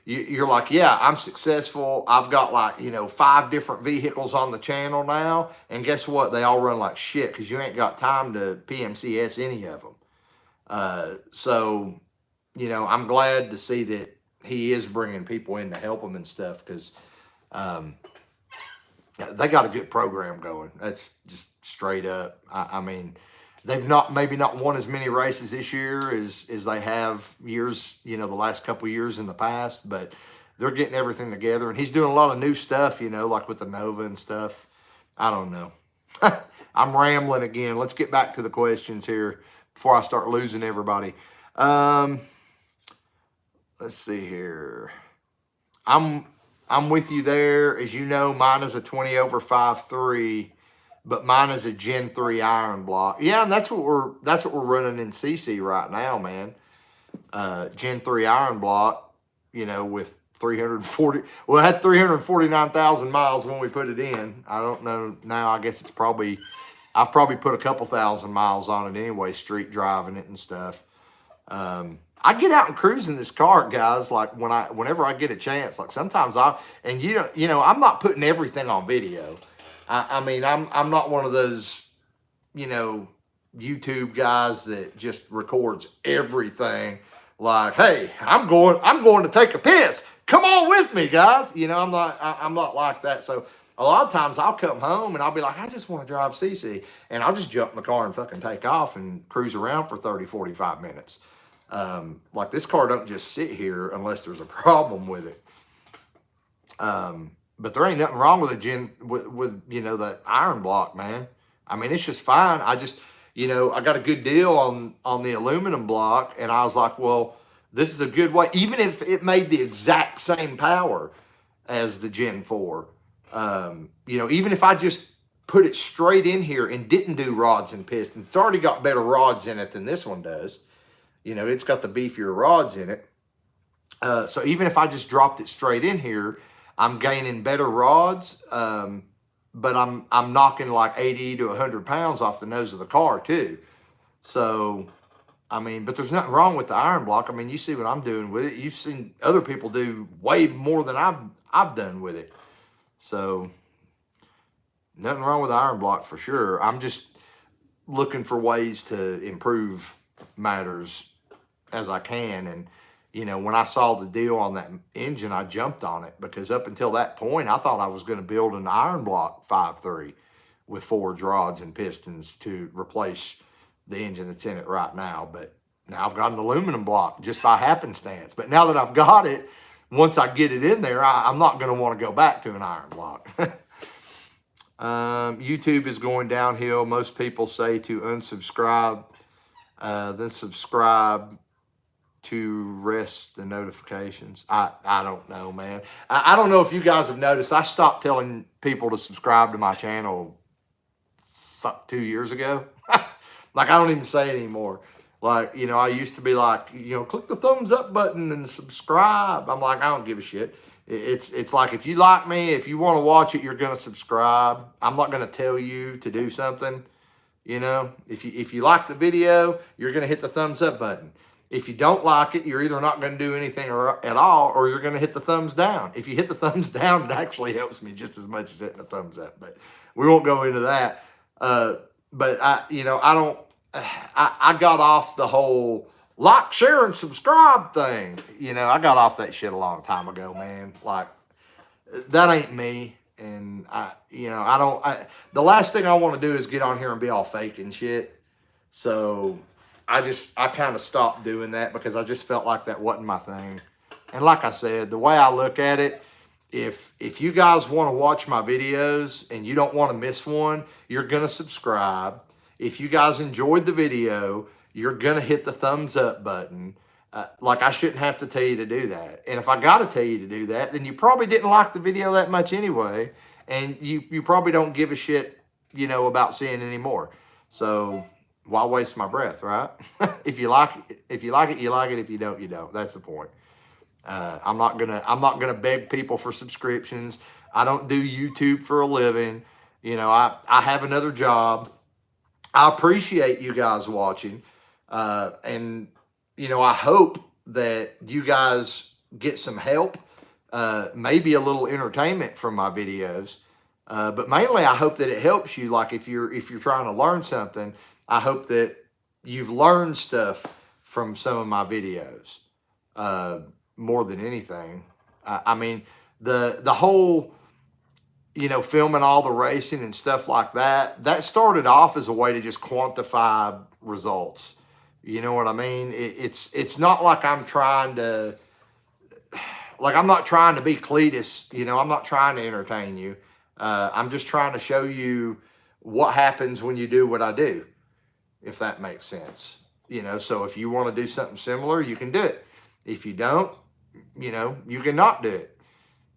you're like, yeah, I'm successful. I've got like, 5 different vehicles on the channel now. And guess what? They all run like shit because you ain't got time to PMCS any of them. So, I'm glad to see that he is bringing people in to help him and stuff, because they got a good program going. That's just straight up. I mean, they've maybe not won as many races this year as they have years, the last couple of years in the past, but they're getting everything together. And he's doing a lot of new stuff, like with the Nova and stuff. I don't know. I'm rambling again. Let's get back to the questions here before I start losing everybody. Let's see here. I'm with you there. As you know, mine is a 20 over 5.3, but mine is a Gen 3 iron block. Yeah, and that's what we're running in CC right now, man. Gen 3 iron block, with 340. Well, it had 349,000 miles when we put it in. I don't know now. I guess I've probably put a couple thousand miles on it anyway, street driving it and stuff. I get out and cruise in this car, guys, like whenever I get a chance. Like sometimes I'm not putting everything on video. I mean, I'm not one of those, YouTube guys that just records everything. Like, hey, I'm going to take a piss. Come on with me, guys. I'm not like that. So a lot of times I'll come home and I'll be like, I just want to drive CC, and I'll just jump in the car and fucking take off and cruise around for 30, 45 minutes. Like this car don't just sit here unless there's a problem with it. But there ain't nothing wrong with with that iron block, man. I mean, it's just fine. I just, I got a good deal on the aluminum block, and I was like, well, this is a good way, even if it made the exact same power as the Gen 4. Even if I just put it straight in here and didn't do rods and pistons, it's already got better rods in it than this one does. It's got the beefier rods in it. So even if I just dropped it straight in here, I'm gaining better rods, but I'm knocking like 80 to 100 pounds off the nose of the car too. So, I mean, but there's nothing wrong with the iron block. I mean, you see what I'm doing with it. You've seen other people do way more than I've done with it. So, nothing wrong with the iron block for sure. I'm just looking for ways to improve matters as I can. And, when I saw the deal on that engine, I jumped on it, because up until that point, I thought I was going to build an iron block 5.3 with forged rods and pistons to replace the engine that's in it right now. But now I've got an aluminum block just by happenstance. But now that I've got it, once I get it in there, I'm not going to want to go back to an iron block. YouTube is going downhill. Most people say to unsubscribe, then subscribe to rest the notifications. I don't know, man. I don't know if you guys have noticed. I stopped telling people to subscribe to my channel 2 years ago. Like, I don't even say it anymore. Like, I used to be like, click the thumbs up button and subscribe. I'm like, I don't give a shit. It's like, if you like me, if you want to watch it, you're going to subscribe. I'm not going to tell you to do something. If you like the video, you're going to hit the thumbs up button. If you don't like it, you're either not going to do anything at all, or you're going to hit the thumbs down. If you hit the thumbs down, it actually helps me just as much as hitting the thumbs up. But we won't go into that. But I got off the whole like, share, and subscribe thing. I got off that shit a long time ago, man. Like, that ain't me. And the last thing I want to do is get on here and be all fake and shit. So I kind of stopped doing that, because I just felt like that wasn't my thing. And like I said, the way I look at it, if you guys want to watch my videos and you don't want to miss one, you're going to subscribe. if you guys enjoyed the video, you're going to hit the thumbs up button. Like, I shouldn't have to tell you to do that. And if I got to tell you to do that, then you probably didn't like the video that much anyway. And you probably don't give a shit, you know, about seeing any more. So why waste my breath, right? If you like it, you like it. If you don't, you don't. That's the point. I'm not gonna beg people for subscriptions. I don't do YouTube for a living. You know, I have another job. I appreciate you guys watching. And, you know, I hope that you guys get some help, maybe a little entertainment from my videos. But mainly I hope that it helps you. Like, if you're trying to learn something, I hope that you've learned stuff from some of my videos, more than anything. I mean, the whole, you know, filming all the racing and stuff like that, that started off as a way to just quantify results. You know what I mean? It's not like I'm trying to, like, I'm not trying to be Cletus, you know, I'm not trying to entertain you. I'm just trying to show you what happens when you do what I do, if that makes sense. You know, so if you want to do something similar, you can do it. If you don't, you know, you can not do it.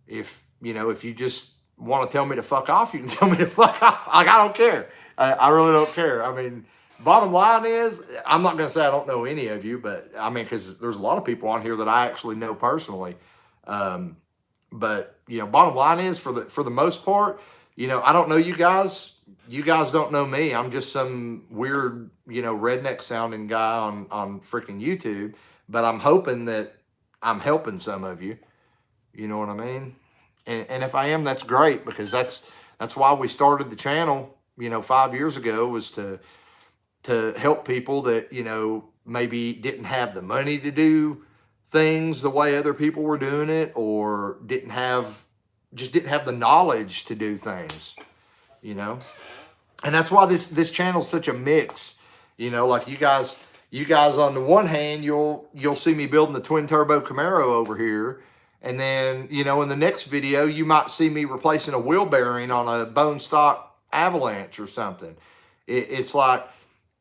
If, you know, if you just want to tell me to fuck off, you can tell me to fuck off. Like, I don't care. I really don't care. I mean, bottom line is, I'm not going to say I don't know any of you, but I mean, because there's a lot of people on here that I actually know personally. But, you know, bottom line is, for the most part, you know, I don't know you guys. You guys don't know me. I'm just some weird, you know, redneck sounding guy on freaking YouTube. But I'm hoping that I'm helping some of you. You know what I mean? And if I am, that's great, because that's why we started the channel, you know, 5 years ago, was to help people that, you know, maybe didn't have the money to do things the way other people were doing it, or just didn't have the knowledge to do things, you know. And that's why this channel is such a mix, you know. Like, you guys on the one hand, you'll see me building the twin turbo Camaro over here. And then, you know, in the next video, you might see me replacing a wheel bearing on a bone stock Avalanche or something. It's like,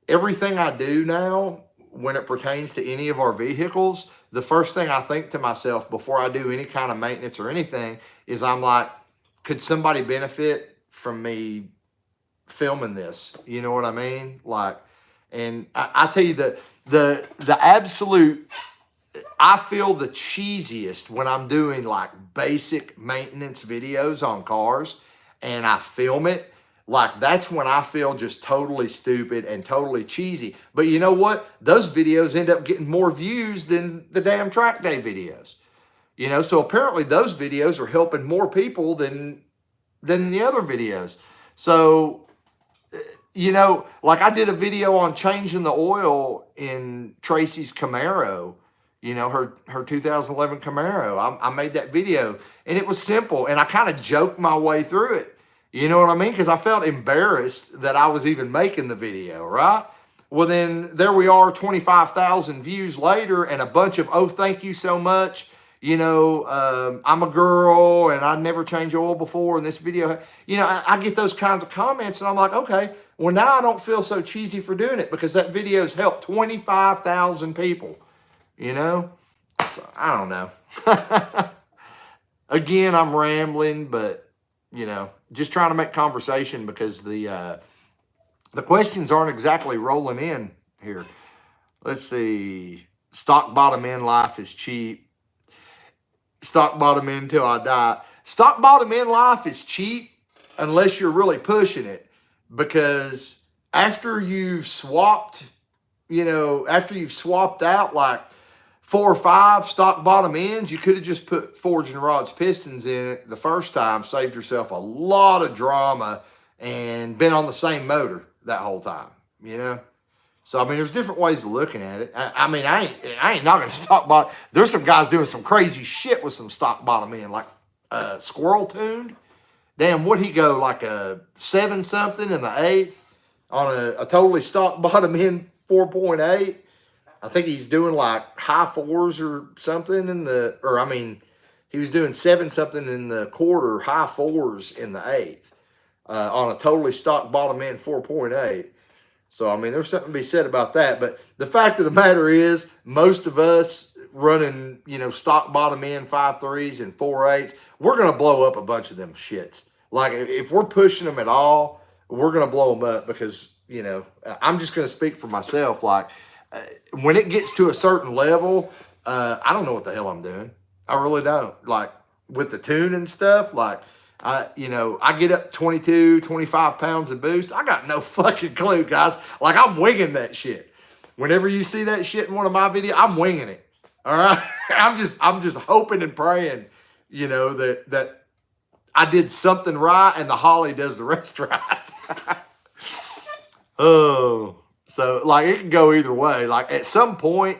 everything I do now, when it pertains to any of our vehicles, the first thing I think to myself before I do any kind of maintenance or anything is, I'm like, could somebody benefit from me filming this? You know what I mean? Like, and I tell you, the absolute, I feel the cheesiest when I'm doing like basic maintenance videos on cars and I film it. Like, that's when I feel just totally stupid and totally cheesy. But you know what? Those videos end up getting more views than the damn track day videos. You know, so apparently those videos are helping more people than the other videos. So, you know, like, I did a video on changing the oil in Tracy's Camaro, you know, her 2011 Camaro. I made that video, and it was simple, and I kind of joked my way through it. You know what I mean? Because I felt embarrassed that I was even making the video, right? Well, then there we are, 25,000 views later, and a bunch of, oh, thank you so much. You know, I'm a girl, and I never changed oil before in this video. You know, I get those kinds of comments, and I'm like, okay, well, now I don't feel so cheesy for doing it, because that video's helped 25,000 people, you know? So, I don't know. Again, I'm rambling, but, you know, just trying to make conversation, because the questions aren't exactly rolling in here. Let's see. Stock bottom end life is cheap. Stock bottom end till I die. Stock bottom end life is cheap unless you're really pushing it, because after you've swapped, you know, after you've swapped out like 4 or 5 stock bottom ends, you could have just put forging rods, pistons in it the first time, saved yourself a lot of drama, and been on the same motor that whole time, you know? So, I mean, there's different ways of looking at it. I mean, I ain't not going to stock bottom. There's some guys doing some crazy shit with some stock bottom end, like squirrel tuned. Damn, would he go like a 7 something in the 8th on a totally stock bottom end 4.8? I think he's doing like high 4s or something in the, or I mean, he was doing 7 something in the quarter, high 4s in the 8th on a totally stock bottom end 4.8. So, I mean, there's something to be said about that. But the fact of the matter is, most of us running, stock bottom end 5.3s and 4.8s, we're going to blow up a bunch of them shits. Like, if we're pushing them at all, we're going to blow them up because, I'm just going to speak for myself. Like, when it gets to a certain level, I don't know what the hell I'm doing. I really don't. Like, with the tune and stuff, like, I get up 22, 25 pounds of boost. I got no fucking clue, guys. Like, I'm winging that shit. Whenever you see that shit in one of my videos, I'm winging it. All right. I'm just hoping and praying, that I did something right and the Holly does the rest right. Oh, so like it can go either way. Like at some point,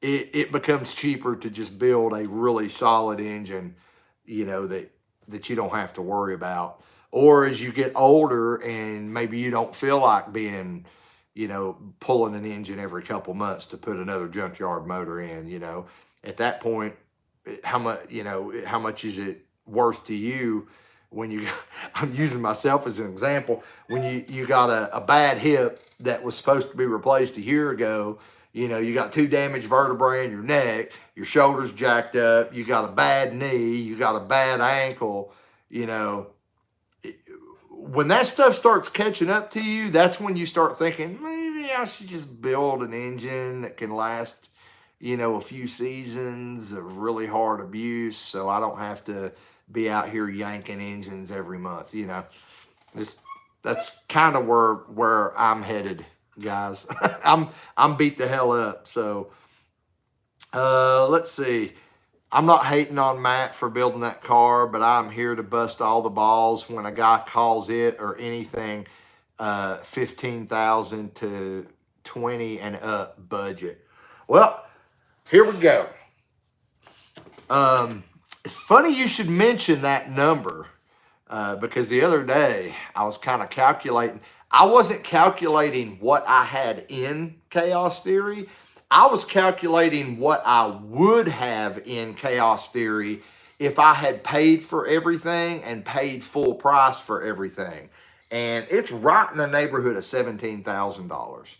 it becomes cheaper to just build a really solid engine, that you don't have to worry about. Or as you get older and maybe you don't feel like being, pulling an engine every couple months to put another junkyard motor in, at that point, how much is it worth to you when you, I'm using myself as an example, when you got a bad hip that was supposed to be replaced a year ago, you got 2 damaged vertebrae in your neck, your shoulder's jacked up, you got a bad knee, you got a bad ankle, when that stuff starts catching up to you, that's when you start thinking, maybe I should just build an engine that can last, a few seasons of really hard abuse so I don't have to be out here yanking engines every month, That's kind of where I'm headed, guys. I'm beat the hell up. So let's see. I'm not hating on Matt for building that car, but I'm here to bust all the balls when a guy calls it or anything 15,000 to 20 and up budget. Well, here we go. It's funny you should mention that number because the other day I was kind of calculating. I wasn't calculating what I had in Chaos Theory. I was calculating what I would have in Chaos Theory if I had paid for everything and paid full price for everything. And it's right in the neighborhood of $17,000.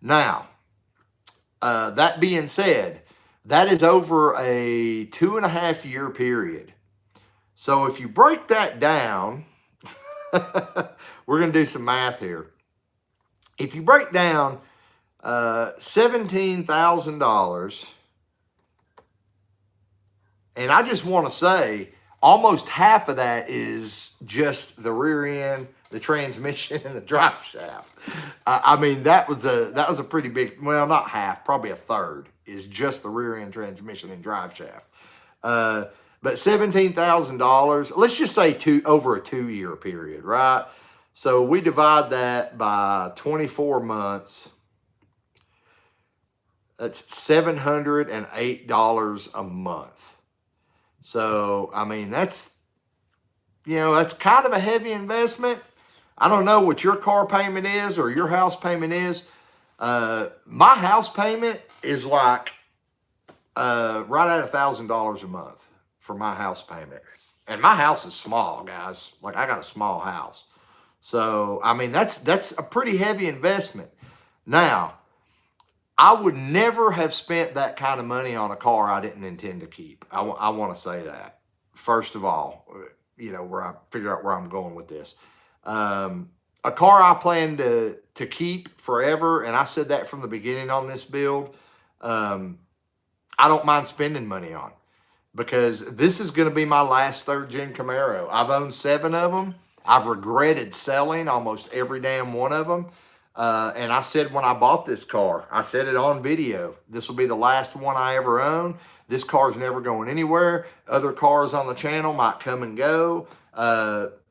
Now, that being said, that is over a 2.5 year period. So if you break that down, we're going to do some math here. If you break down $17,000, and I just want to say almost half of that is just the rear end, the transmission, and the drive shaft. I mean, that was a pretty big, well, not half, probably a third is just the rear end, transmission, and drive shaft. But $17,000, let's just say over a 2 year period, right? So we divide that by 24 months. That's $708 a month. So, I mean, that's kind of a heavy investment. I don't know what your car payment is or your house payment is. My house payment is like right at $1,000 a month for my house payment. And my house is small, guys. Like, I got a small house. So, I mean, that's a pretty heavy investment. Now, I would never have spent that kind of money on a car I didn't intend to keep. I want to say that, first of all, where I figure out where I'm going with this. A car I plan to keep forever, and I said that from the beginning on this build, I don't mind spending money on, because this is going to be my last 3rd gen Camaro. I've owned 7 of them. I've regretted selling almost every damn one of them. And I said when I bought this car, I said it on video, this will be the last one I ever own. This car's never going anywhere. Other cars on the channel might come and go.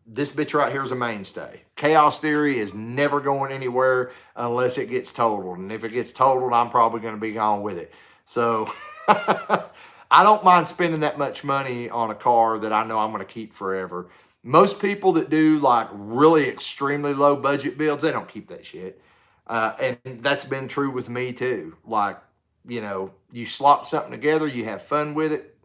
This bitch right here is a mainstay. Chaos Theory is never going anywhere unless it gets totaled. And if it gets totaled, I'm probably going to be gone with it. So I don't mind spending that much money on a car that I know I'm going to keep forever. Most people that do like really extremely low budget builds, they don't keep that shit. And that's been true with me too. Like, you slop something together, you have fun with it.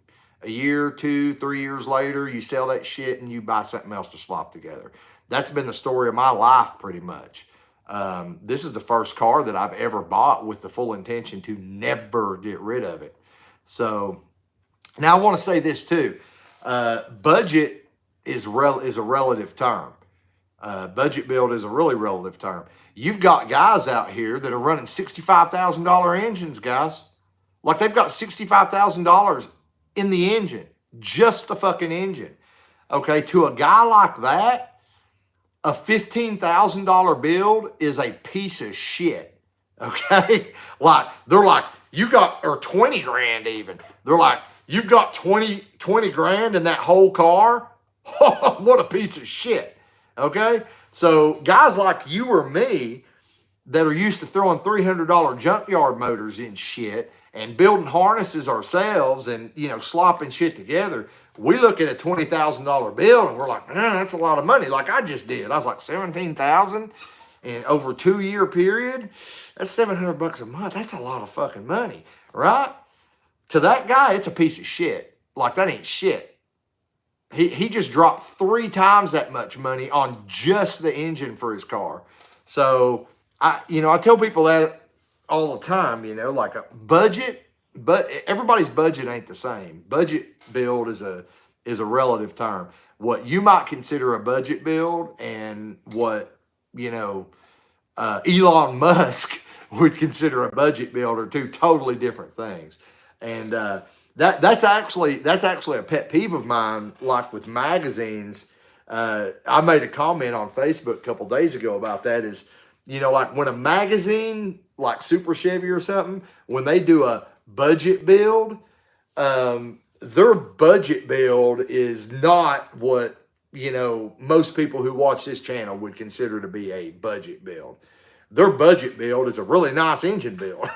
A year, 2, 3 years later, you sell that shit and you buy something else to slop together. That's been the story of my life pretty much. This is the first car that I've ever bought with the full intention to never get rid of it. So now I want to say this too. Budget is a relative term. Budget build is a really relative term. You've got guys out here that are running $65,000 engines, guys. Like they've got $65,000 in the engine, just the fucking engine. Okay, to a guy like that, a $15,000 build is a piece of shit. Okay, like they're like, you got, or 20 grand even. They're like, you've got 20 grand in that whole car. What a piece of shit. Okay, so guys like you or me that are used to throwing $300 junkyard motors in shit and building harnesses ourselves and, you know, slopping shit together, we look at a $20,000 bill and we're like, that's a lot of money. Like I just did. I was like, 17,000 and over a 2-year period, that's $700 a month. That's a lot of fucking money, right? To that guy, it's a piece of shit. Like that ain't shit. He just dropped 3 times that much money on just the engine for his car. So I tell people that all the time, you know, like a budget, but everybody's budget ain't the same. Budget build is a relative term. What you might consider a budget build and what, you know, Elon Musk would consider a budget build are 2 totally different things. And that's actually a pet peeve of mine. Like with magazines, I made a comment on Facebook a couple days ago about that. Is, you know, like when a magazine like Super Chevy or something, when they do a budget build, their budget build is not what, you know, most people who watch this channel would consider to be a budget build. Their budget build is a really nice engine build.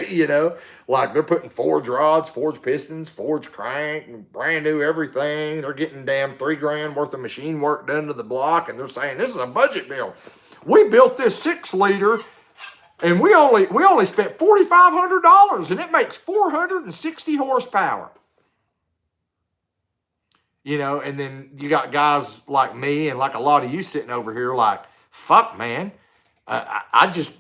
You know, like they're putting forged rods, forged pistons, forged crank, brand new everything. They're getting damn $3 grand worth of machine work done to the block, and they're saying this is a budget build. We built this 6-liter, and we only spent $4,500, and it makes 460 horsepower. You know, and then you got guys like me and like a lot of you sitting over here like, fuck, man, I just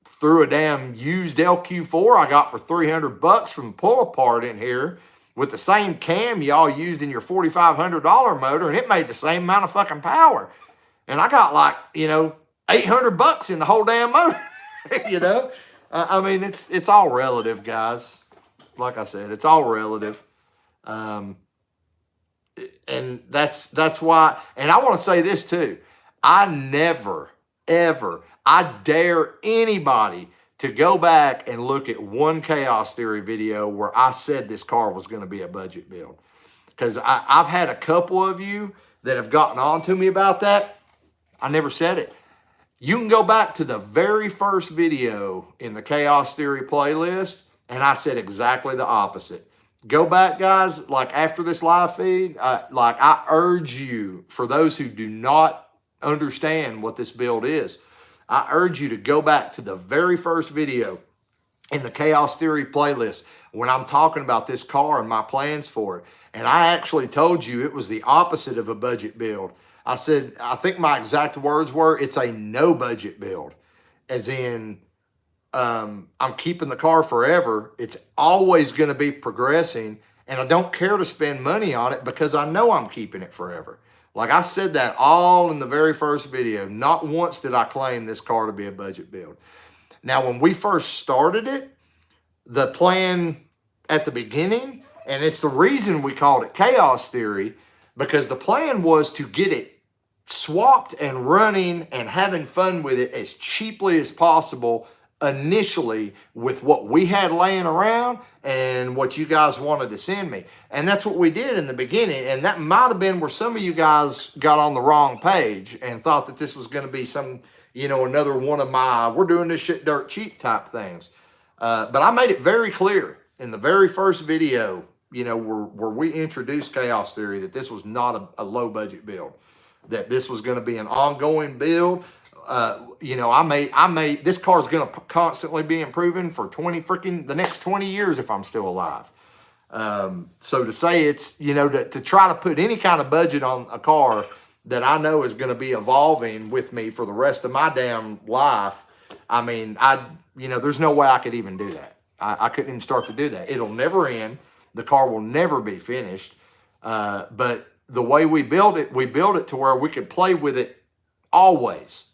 threw a damn used LQ4 I got for $300 from pull apart in here with the same cam y'all used in your $4,500 motor, and it made the same amount of fucking power. And I got like, you know, $800 in the whole damn motor. You know, I mean, it's all relative, guys. Like I said, it's all relative. And that's why, and I want to say this too. I never, ever, I dare anybody to go back and look at one Chaos Theory video where I said this car was going to be a budget build. Because I've had a couple of you that have gotten on to me about that. I never said it. You can go back to the very first video in the Chaos Theory playlist, and I said exactly the opposite. Go back, guys, like after this live feed, like I urge you, for those who do not understand what this build is, I urge you to go back to the very first video in the Chaos Theory playlist when I'm talking about this car and my plans for it. And I actually told you it was the opposite of a budget build. I said, I think my exact words were, it's a no budget build. As in, I'm keeping the car forever. It's always going to be progressing, and I don't care to spend money on it because I know I'm keeping it forever. Like I said that all in the very first video. Not once did I claim this car to be a budget build. Now, when we first started it, the plan at the beginning, and it's the reason we called it Chaos Theory, because the plan was to get it swapped and running and having fun with it as cheaply as possible initially with what we had laying around and what you guys wanted to send me. And that's what we did in the beginning. And that might have been where some of you guys got on the wrong page and thought that this was going to be some, you know, another one of my, we're doing this shit dirt cheap type things. But I made it very clear in the very first video, you know, where we introduced Chaos Theory, that this was not a low budget build, that this was going to be an ongoing build. You know, I made this car's going to constantly be improving for the next 20 years if I'm still alive. So to say it's, you know, to try to put any kind of budget on a car that I know is going to be evolving with me for the rest of my damn life, I mean, there's no way I could even do that. I couldn't even start to do that. It'll never end. The car will never be finished. But the way we build it to where we could play with it always,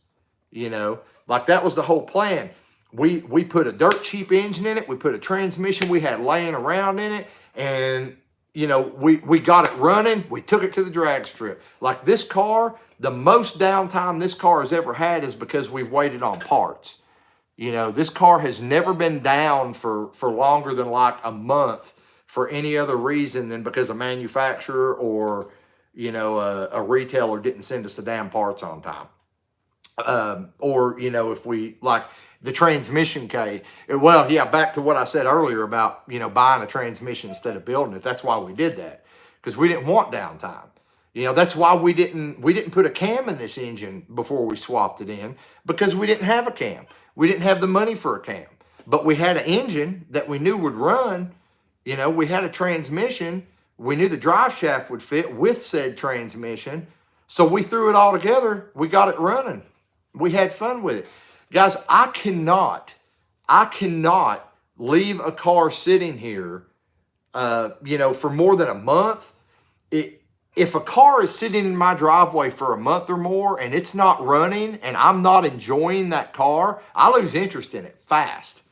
like that was the whole plan. We put a dirt cheap engine in it. We put a transmission we had laying around in it. And, we got it running. We took it to the drag strip. Like this car, the most downtime this car has ever had is because we've waited on parts. This car has never been down for longer than like a month for any other reason than because a manufacturer or, a retailer didn't send us the damn parts on time. Or, if we like the transmission case, well, yeah, back to what I said earlier about, buying a transmission instead of building it. That's why we did that, because we didn't want downtime. That's why we didn't put a cam in this engine before we swapped it in, because we didn't have a cam. We didn't have the money for a cam, but we had an engine that we knew would run. We had a transmission. We knew the drive shaft would fit with said transmission. So we threw it all together. We got it running. We had fun with it. Guys, I cannot leave a car sitting here, for more than a month. If a car is sitting in my driveway for a month or more and it's not running and I'm not enjoying that car, I lose interest in it fast.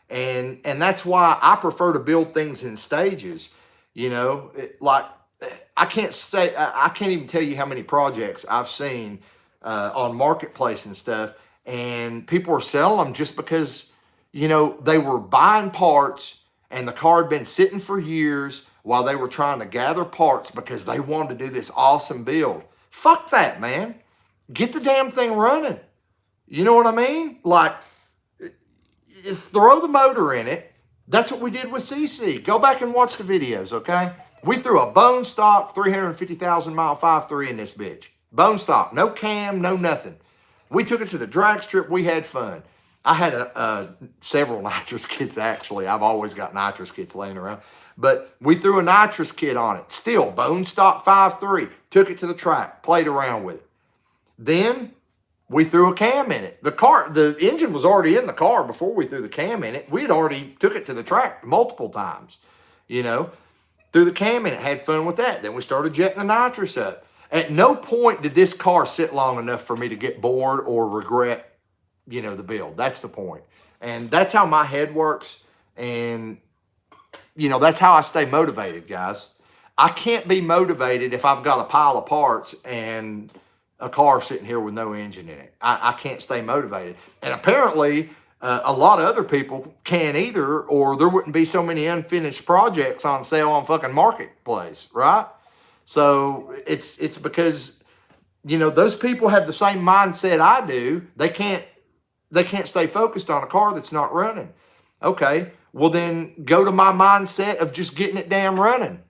And that's why I prefer to build things in stages. Like I can't even tell you how many projects I've seen on Marketplace and stuff, and people are selling them just because, they were buying parts and the car had been sitting for years while they were trying to gather parts because they wanted to do this awesome build. Fuck that, man. Get the damn thing running. You know what I mean? Like, throw the motor in it. That's what we did with CC. Go back and watch the videos, okay? We threw a bone stock 350,000 mile 5.3 in this bitch. Bone stock, no cam, no nothing. We took it to the drag strip. We had fun. I had several nitrous kits, actually. I've always got nitrous kits laying around. But we threw a nitrous kit on it. Still, bone stock 5.3. Took it to the track, played around with it. Then we threw a cam in it. The engine was already in the car before we threw the cam in it. We had already took it to the track multiple times, threw the cam in it, had fun with that. Then we started jetting the nitrous up. At no point did this car sit long enough for me to get bored or regret, the build. That's the point. And that's how my head works. And, that's how I stay motivated, guys. I can't be motivated if I've got a pile of parts and a car sitting here with no engine in it. I can't stay motivated. And apparently, a lot of other people can't either, or there wouldn't be so many unfinished projects on sale on fucking Marketplace, right? So it's because, those people have the same mindset I do. They can't stay focused on a car that's not running. Okay, well then go to my mindset of just getting it damn running.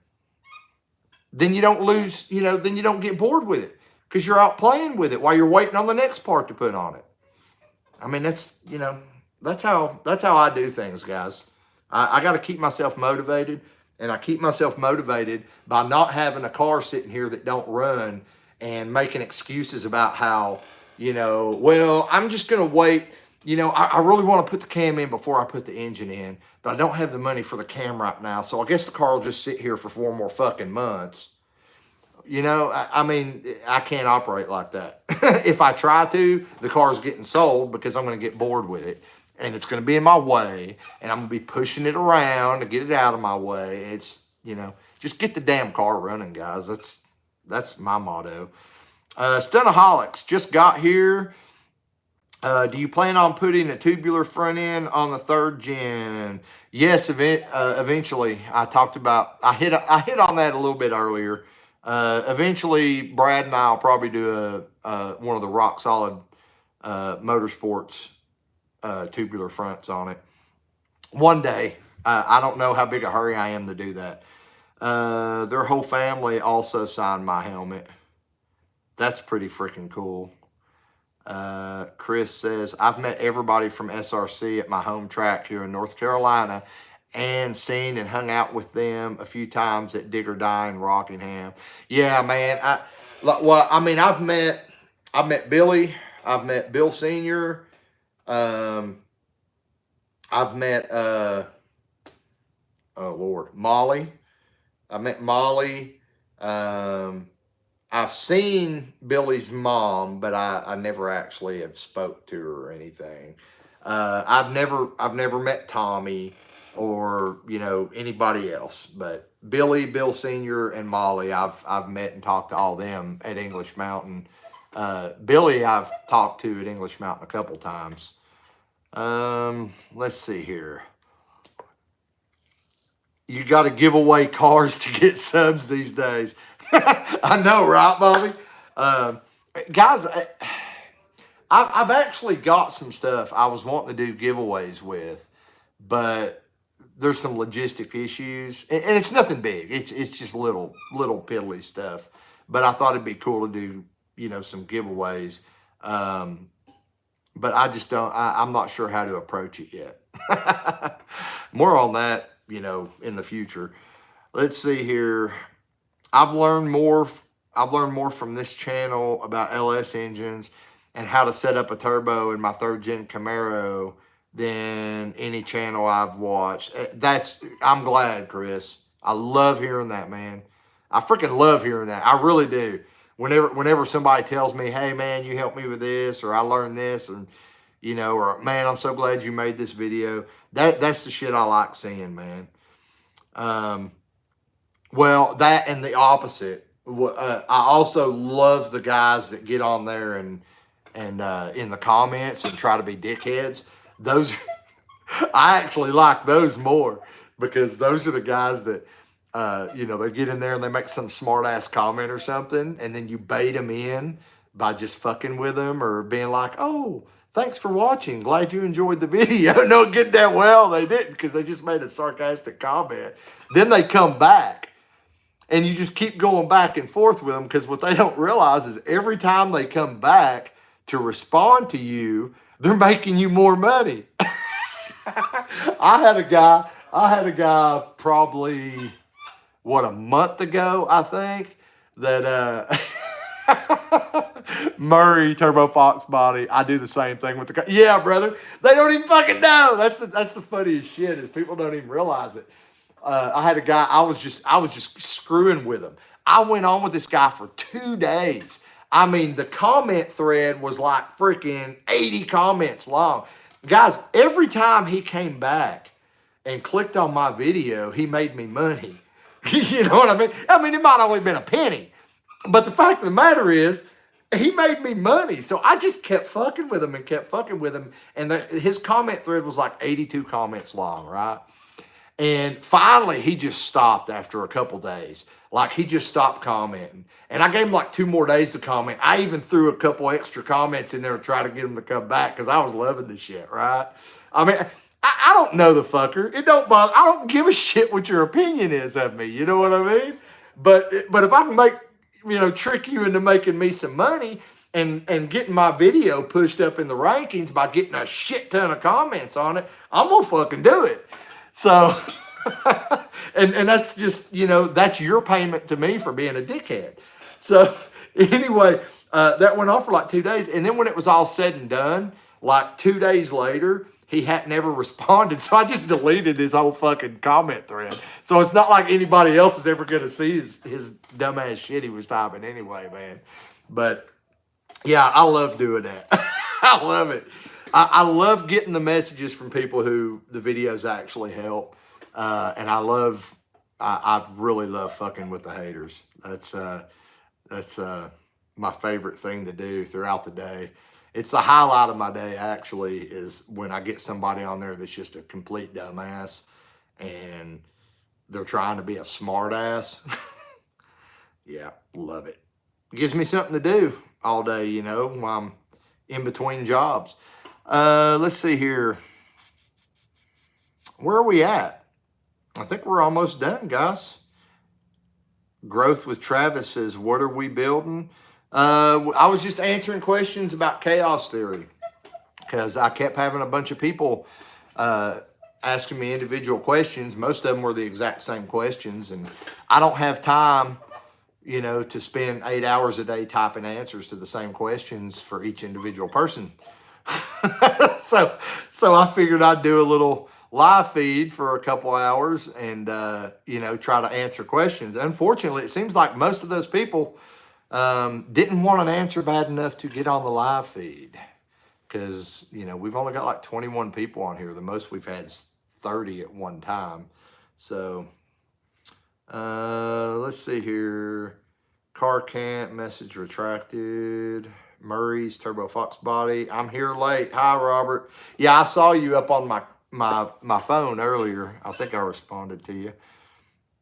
Then you don't lose, then you don't get bored with it because you're out playing with it while you're waiting on the next part to put on it. I mean, that's how I do things, guys. I got to keep myself motivated. And I keep myself motivated by not having a car sitting here that don't run and making excuses about how, well, I'm just going to wait. I really want to put the cam in before I put the engine in, but I don't have the money for the cam right now. So I guess the car will just sit here for 4 more fucking months. I mean, I can't operate like that. If I try to, the car's getting sold because I'm going to get bored with it. And it's going to be in my way, and I'm going to be pushing it around to get it out of my way. It's, just get the damn car running, guys. That's my motto. Stunaholics just got here. Do you plan on putting a tubular front end on the 3rd gen? Yes, eventually. I hit on that a little bit earlier. Eventually, Brad and I will probably do one of the Rock Solid Motorsports tubular fronts on it one day. I don't know how big a hurry I am to do that. Their whole family also signed my helmet. That's pretty freaking cool. Chris says, I've met everybody from SRC at my home track here in North Carolina and seen and hung out with them a few times at Dig or Die in Rockingham. Yeah, man, Well, I mean, I've met Billy. I've met Bill Senior. Um, I've met oh Lord, Molly. I met Molly. Um, I've seen Billy's mom, but I never actually have spoke to her or anything. I've never met Tommy or anybody else, but Billy, Bill Senior, and Molly, I've met and talked to all them at English Mountain. Billy, I've talked to at English Mountain a couple times. Let's see here. You got to give away cars to get subs these days. I know, right, Bobby? Um, Guys, I've actually got some stuff I was wanting to do giveaways with, but there's some logistic issues, and it's nothing big. It's just little piddly stuff. But I thought it'd be cool to do some giveaways. But I just don't. I'm not sure how to approach it yet. More on that, in the future. Let's see here. I've learned more. I've learned more from this channel about LS engines and how to set up a turbo in my 3rd gen Camaro than any channel I've watched. I'm glad, Chris. I love hearing that, man. I freaking love hearing that. I really do. Whenever somebody tells me, hey man, you helped me with this, or I learned this, and or man, I'm so glad you made this video. That's the shit I like seeing, man. Well, that and the opposite. I also love the guys that get on there and in the comments and try to be dickheads. Those I actually like those more, because those are the guys that they get in there and they make some smart ass comment or something, and then you bait them in by just fucking with them or being like, oh, thanks for watching, glad you enjoyed the video. No, get that well they didn't, because they just made a sarcastic comment. Then they come back and you just keep going back and forth with them, because what they don't realize is every time they come back to respond to you, they're making you more money. I had a guy probably a month ago, I think, that Murray Turbo Fox Body. I do the same thing with the yeah, brother. They don't even fucking know. That's the funniest shit, is people don't even realize it. I had a guy. I was just screwing with him. I went on with this guy for 2 days. I mean, the comment thread was like freaking 80 comments long. Guys, every time he came back and clicked on my video, he made me money. You know what I mean? I mean, it might only been a penny, but the fact of the matter is, he made me money. So I just kept fucking with him and kept fucking with him. And his comment thread was like 82 comments long, right? And finally, he just stopped after a couple days. Like, he just stopped commenting. And I gave him like 2 more days to comment. I even threw a couple extra comments in there to try to get him to come back, because I was loving the shit, right? I mean, I don't know the fucker. It don't bother. I don't give a shit what your opinion is of me. You know what I mean? But if I can trick you into making me some money and getting my video pushed up in the rankings by getting a shit ton of comments on it, I'm gonna fucking do it. So, and that's just, that's your payment to me for being a dickhead. So anyway, that went on for like 2 days. And then when it was all said and done, like 2 days later, he hadn't ever responded. So I just deleted his whole fucking comment thread. So it's not like anybody else is ever going to see his dumbass shit he was typing anyway, man. But yeah, I love doing that. I love it. I love getting the messages from people who the videos actually help. And I really love fucking with the haters. That's my favorite thing to do throughout the day. It's the highlight of my day, actually, is when I get somebody on there that's just a complete dumbass and they're trying to be a smart ass. Yeah, love it. Gives me something to do all day, while I'm in between jobs. Let's see here. Where are we at? I think we're almost done, guys. Growth with Travis says, what are we building? I was just answering questions about chaos theory, because I kept having a bunch of people asking me individual questions. Most of them were the exact same questions, and I don't have time to spend 8 hours a day typing answers to the same questions for each individual person. so I figured I'd do a little live feed for a couple hours and try to answer questions. Unfortunately, it seems like most of those people didn't want an answer bad enough to get on the live feed, because we've only got like 21 people on here. The most we've had is 30 at one time. So let's see here. Car can't, message retracted. Murray's Turbo Fox body. I'm here late. Hi, Robert. Yeah, I saw you up on my phone earlier. I think I responded to you.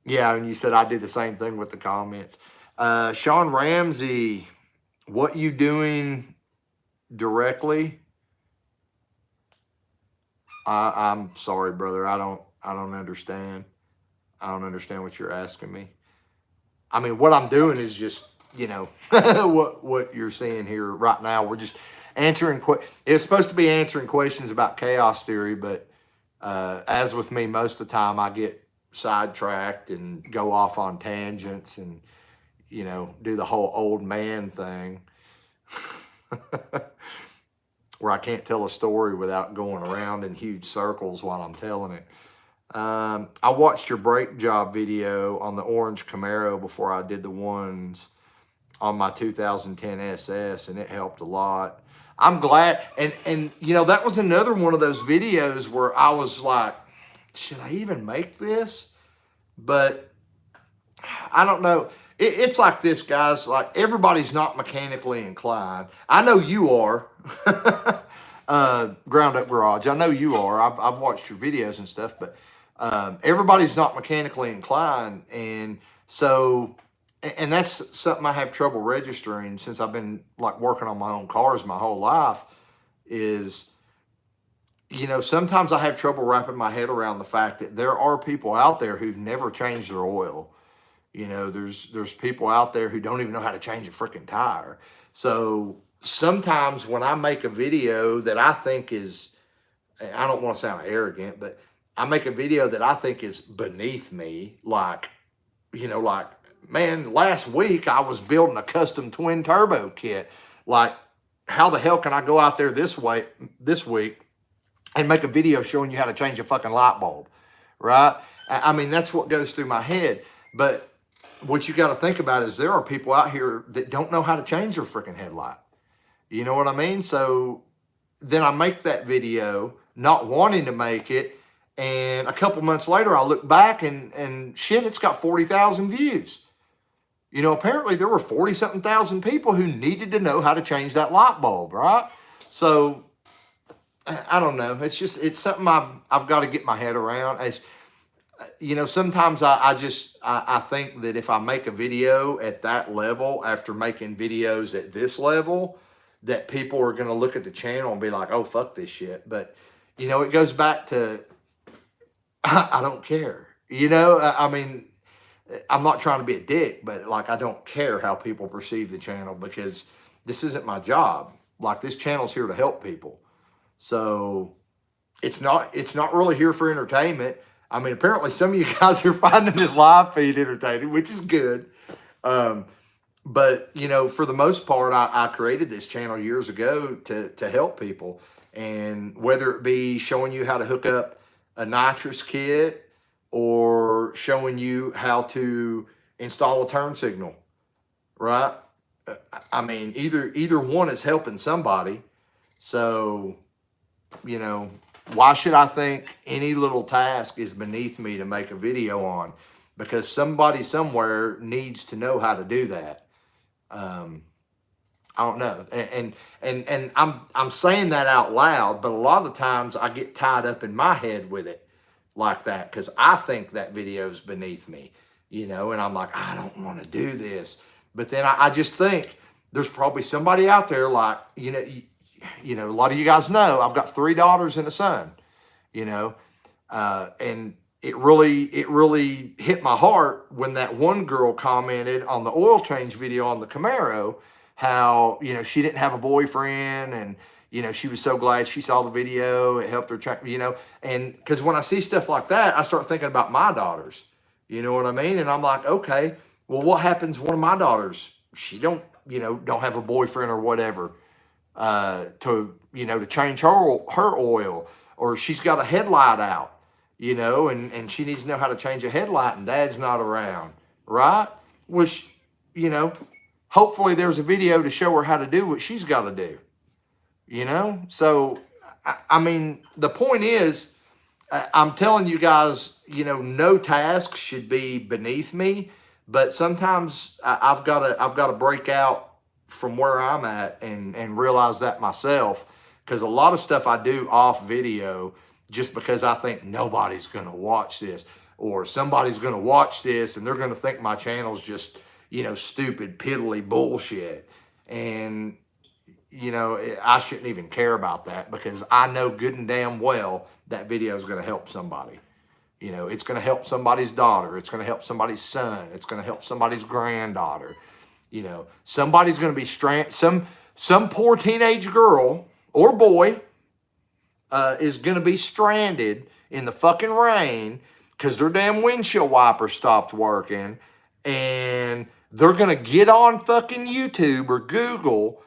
Yeah, and you said I do the same thing with the comments. Sean Ramsey, what you doing directly? I'm sorry, brother. I don't understand. I don't understand what you're asking me. I mean, what I'm doing is just, what you're seeing here right now. We're just answering. It's supposed to be answering questions about chaos theory, but as with me, most of the time I get sidetracked and go off on tangents and, do the whole old man thing where I can't tell a story without going around in huge circles while I'm telling it. I watched your brake job video on the orange Camaro before I did the ones on my 2010 SS, and it helped a lot. I'm glad. And that was another one of those videos where I was like, should I even make this? But I don't know. It's like this, guys. Like, everybody's not mechanically inclined. I know you are. Ground Up Garage. I know you are. I've watched your videos and stuff, but everybody's not mechanically inclined. And so, and that's something I have trouble registering since I've been like working on my own cars my whole life is, sometimes I have trouble wrapping my head around the fact that there are people out there who've never changed their oil. There's people out there who don't even know how to change a freaking tire. So sometimes when I make a video that I think is, I don't want to sound arrogant, but I make a video that I think is beneath me, like, man, last week I was building a custom twin turbo kit. Like, how the hell can I go out there this week and make a video showing you how to change a fucking light bulb, right? I mean, that's what goes through my head. But what you got to think about is there are people out here that don't know how to change their freaking headlight. You know what I mean? So then I make that video not wanting to make it. And a couple months later, I look back and shit, it's got 40,000 views. Apparently there were 40-something thousand people who needed to know how to change that light bulb, right? So I don't know. It's something I've got to get my head around. Sometimes I think that if I make a video at that level after making videos at this level, that people are going to look at the channel and be like, oh, fuck this shit. But, it goes back to, I don't care. I mean, I'm not trying to be a dick, but like, I don't care how people perceive the channel because this isn't my job. Like, this channel's here to help people. So it's not really here for entertainment. I mean, apparently some of you guys are finding this live feed entertaining, which is good. But, for the most part, I created this channel years ago to help people. And whether it be showing you how to hook up a nitrous kit or showing you how to install a turn signal, right? I mean, either one is helping somebody. So, why should I think any little task is beneath me to make a video on? Because somebody somewhere needs to know how to do that. I don't know. And I'm saying that out loud, but a lot of the times I get tied up in my head with it like that because I think that video's beneath me, and I'm like, I don't want to do this. But then I just think there's probably somebody out there like, a lot of you guys know I've got 3 daughters and a son, and it really hit my heart when that one girl commented on the oil change video on the Camaro, how, she didn't have a boyfriend and, she was so glad she saw the video. It helped her, and because when I see stuff like that, I start thinking about my daughters, you know what I mean? And I'm like, okay, Well, what happens one of my daughters, she don't have a boyfriend or whatever, to change her oil, or she's got a headlight out, and she needs to know how to change a headlight and dad's not around, right? Which, hopefully there's a video to show her how to do what she's got to do, So, I mean, the point is, I'm telling you guys, no task should be beneath me, but sometimes I've got to break out from where I'm at and realize that myself, because a lot of stuff I do off video just because I think nobody's going to watch this, or somebody's going to watch this and they're going to think my channel's just, stupid, piddly bullshit. And, I shouldn't even care about that, because I know good and damn well that video is going to help somebody. It's going to help somebody's daughter. It's going to help somebody's son. It's going to help somebody's granddaughter. Somebody's going to be stranded. Some poor teenage girl or boy is going to be stranded in the fucking rain because their damn windshield wiper stopped working, and they're going to get on fucking YouTube or Google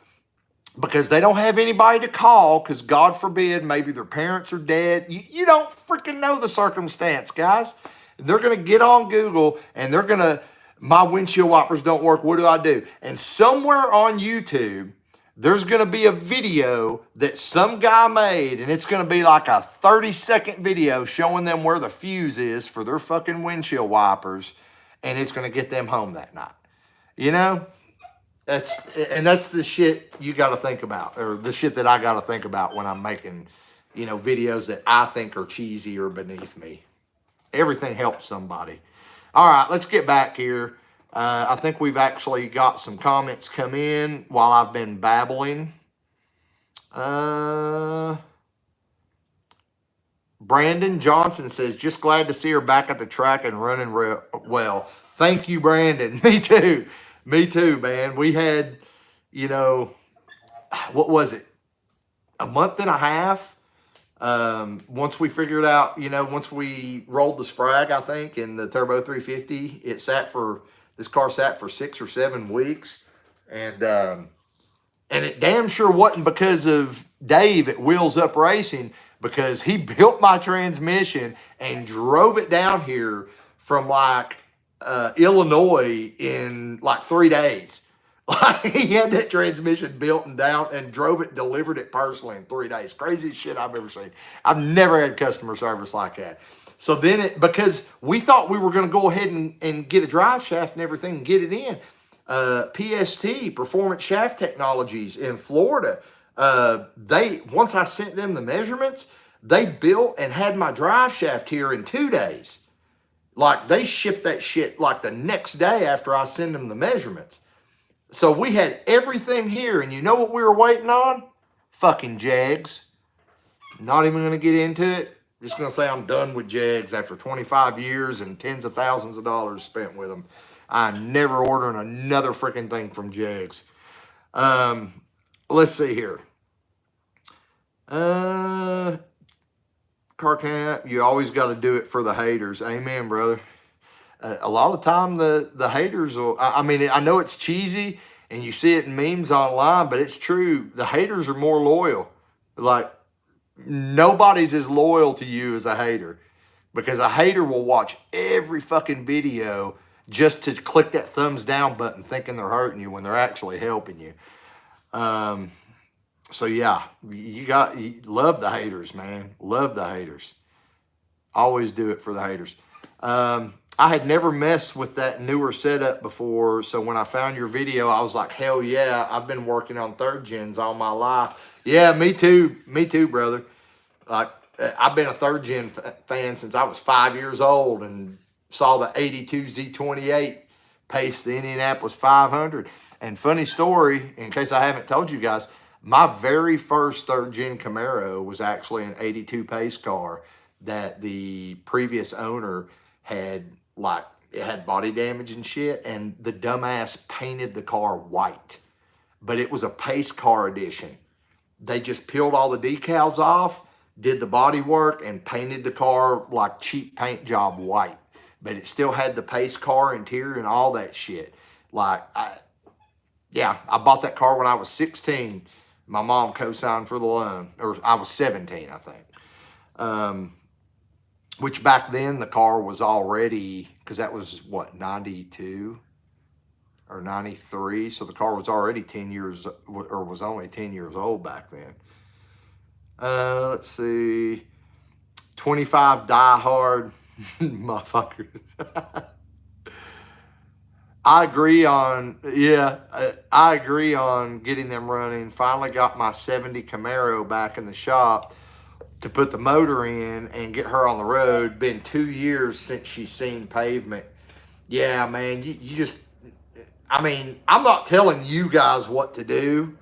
because they don't have anybody to call, because God forbid, maybe their parents are dead. You don't freaking know the circumstance, guys. They're going to get on Google and they're going to, my windshield wipers don't work. What do I do? And somewhere on YouTube, there's going to be a video that some guy made, and it's going to be like a 30-second video showing them where the fuse is for their fucking windshield wipers, and it's going to get them home that night. That's the shit you got to think about, or the shit that I got to think about when I'm making, videos that I think are cheesy or beneath me. Everything helps somebody. All right, let's get back here. I think we've actually got some comments come in while I've been babbling. Brandon Johnson says, just glad to see her back at the track and running well. Thank you, Brandon. Me too. Me too, man. We had, what was it? A month and a half. Once we figured out, once we rolled the Sprag, I think, in the Turbo 350, this car sat for 6 or 7 weeks. And it damn sure wasn't because of Dave at Wheels Up Racing, because he built my transmission and drove it down here from Illinois in 3 days. He had that transmission built and down and drove it, delivered it personally in 3 days. Craziest shit I've ever seen. I've never had customer service like that. So then because we thought we were going to go ahead and get a drive shaft and everything and get it in. PST, Performance Shaft Technologies in Florida, once I sent them the measurements, they built and had my drive shaft here in 2 days. They shipped that shit the next day after I sent them the measurements. So we had everything here, and you know what we were waiting on? Fucking Jags. Not even going to get into it. Just going to say I'm done with Jags after 25 years and tens of thousands of dollars spent with them. I'm never ordering another freaking thing from Jags. Let's see here. Carcamp, you always got to do it for the haters. Amen, brother. A lot of the time, the haters will, I know it's cheesy and you see it in memes online, but it's true. The haters are more loyal. Nobody's as loyal to you as a hater, because a hater will watch every fucking video just to click that thumbs down button thinking they're hurting you when they're actually helping you. So yeah, you love the haters, man. Love the haters. Always do it for the haters. I had never messed with that newer setup before, so when I found your video, I was like, hell yeah, I've been working on 3rd gens all my life. Yeah, me too, brother. I've been a 3rd gen fan since I was 5 years old and saw the 82 Z28 pace the Indianapolis 500. And funny story, in case I haven't told you guys, my very first 3rd gen Camaro was actually an 82 pace car that the previous owner had, it had body damage and shit, and the dumbass painted the car white. But it was a pace car edition. They just peeled all the decals off, did the body work, and painted the car cheap paint job white. but it still had the pace car interior and all that shit. Like, I bought that car when I was 16. My mom co-signed for the loan, or I was 17, I think. Which back then the car was already, because that was what, 92 or 93. So the car was already 10 years, or was only 10 years old back then. Let's see, 25 diehard motherfuckers. I agree on getting them running. Finally got my 70 Camaro back in the shop to put the motor in and get her on the road. Been 2 years since she's seen pavement. Yeah, man, you just, I mean, I'm not telling you guys what to do.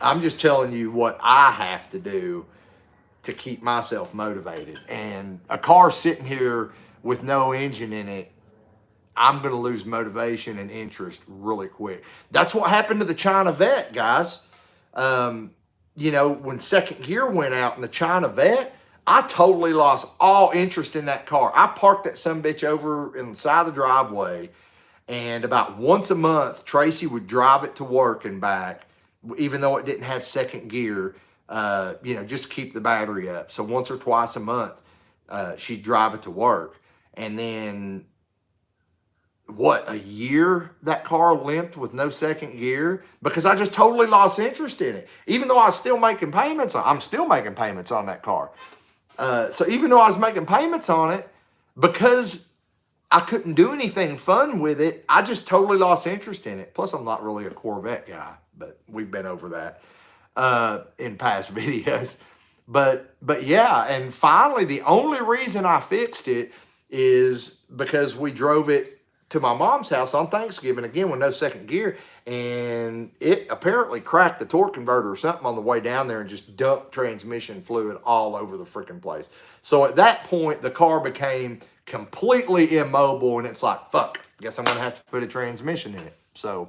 I'm just telling you what I have to do to keep myself motivated. And a car sitting here with no engine in it, I'm going to lose motivation and interest really quick. That's what happened to the China Vet, guys. You know, when second gear went out in the China Vet, I totally lost all interest in that car. I parked that sumbitch over inside the driveway, and about once a month, Tracy would drive it to work and back, even though it didn't have second gear, you know, just to keep the battery up. So once or twice a month, she'd drive it to work. And then, what, a year that car limped with no second gear because I just totally lost interest in it. Even though I was still making payments, I'm still making payments on that car. So even though I was making payments on it, because I couldn't do anything fun with it, I just totally lost interest in it. Plus, I'm not really a Corvette guy, but we've been over that in past videos. But yeah, and finally, the only reason I fixed it is because we drove it to my mom's house on Thanksgiving, again with no second gear, and it apparently cracked the torque converter or something on the way down there and just dumped transmission fluid all over the freaking place. So at that point, the car became completely immobile, and it's like, fuck, guess I'm gonna have to put a transmission in it. So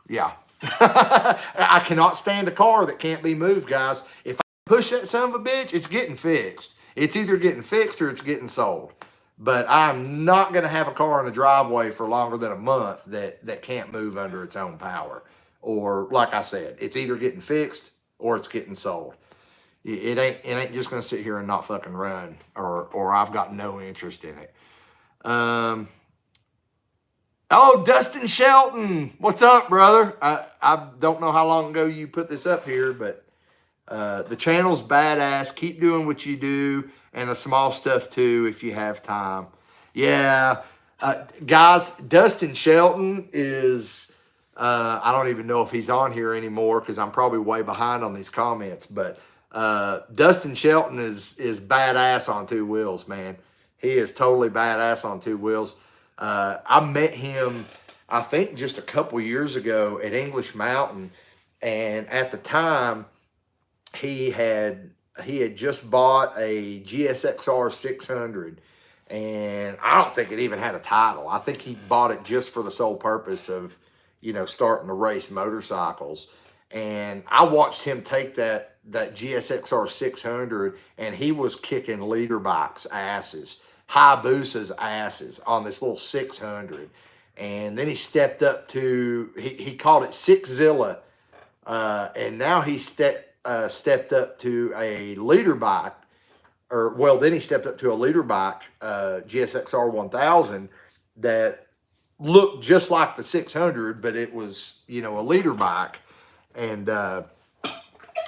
yeah. I cannot stand a car that can't be moved, guys. If I push that son of a bitch, it's getting fixed. It's either getting fixed or it's getting sold. But I'm not going to have a car in the driveway for longer than a month that can't move under its own power. Or, like I said, it's either getting fixed or it's getting sold. It ain't just going to sit here and not fucking run, or I've got no interest in it. Oh, Dustin Shelton, what's up, brother? I don't know how long ago you put this up here, but the channel's badass. Keep doing what you do. And the small stuff too, if you have time. Yeah, guys, Dustin Shelton is, I don't even know if he's on here anymore because I'm probably way behind on these comments. But Dustin Shelton is badass on two wheels, man. He is totally badass on two wheels. I met him, I think, just a couple years ago at English Mountain. And at the time, he had just bought a GSXR 600, and I don't think it even had a title. I think he bought it just for the sole purpose of, you know, starting to race motorcycles. And I watched him take that GSXR 600, and he was kicking leader bikes' asses, Hayabusa's asses on this little 600. And then he stepped up to, he called it Sixzilla, and now he stepped up to a leader bike, then he stepped up to a leader bike, GSXR 1000, that looked just like the 600, but it was, you know, a leader bike. And I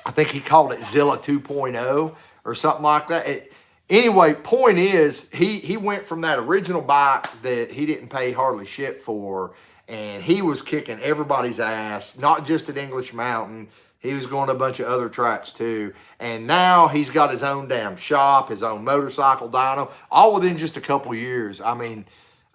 think he called it Zilla 2.0 or something like that. Anyway, point is, he went from that original bike that he didn't pay hardly shit for, and he was kicking everybody's ass, not just at English Mountain. He was going to a bunch of other tracks too. And now he's got his own damn shop, his own motorcycle dyno, all within just a couple years. I mean,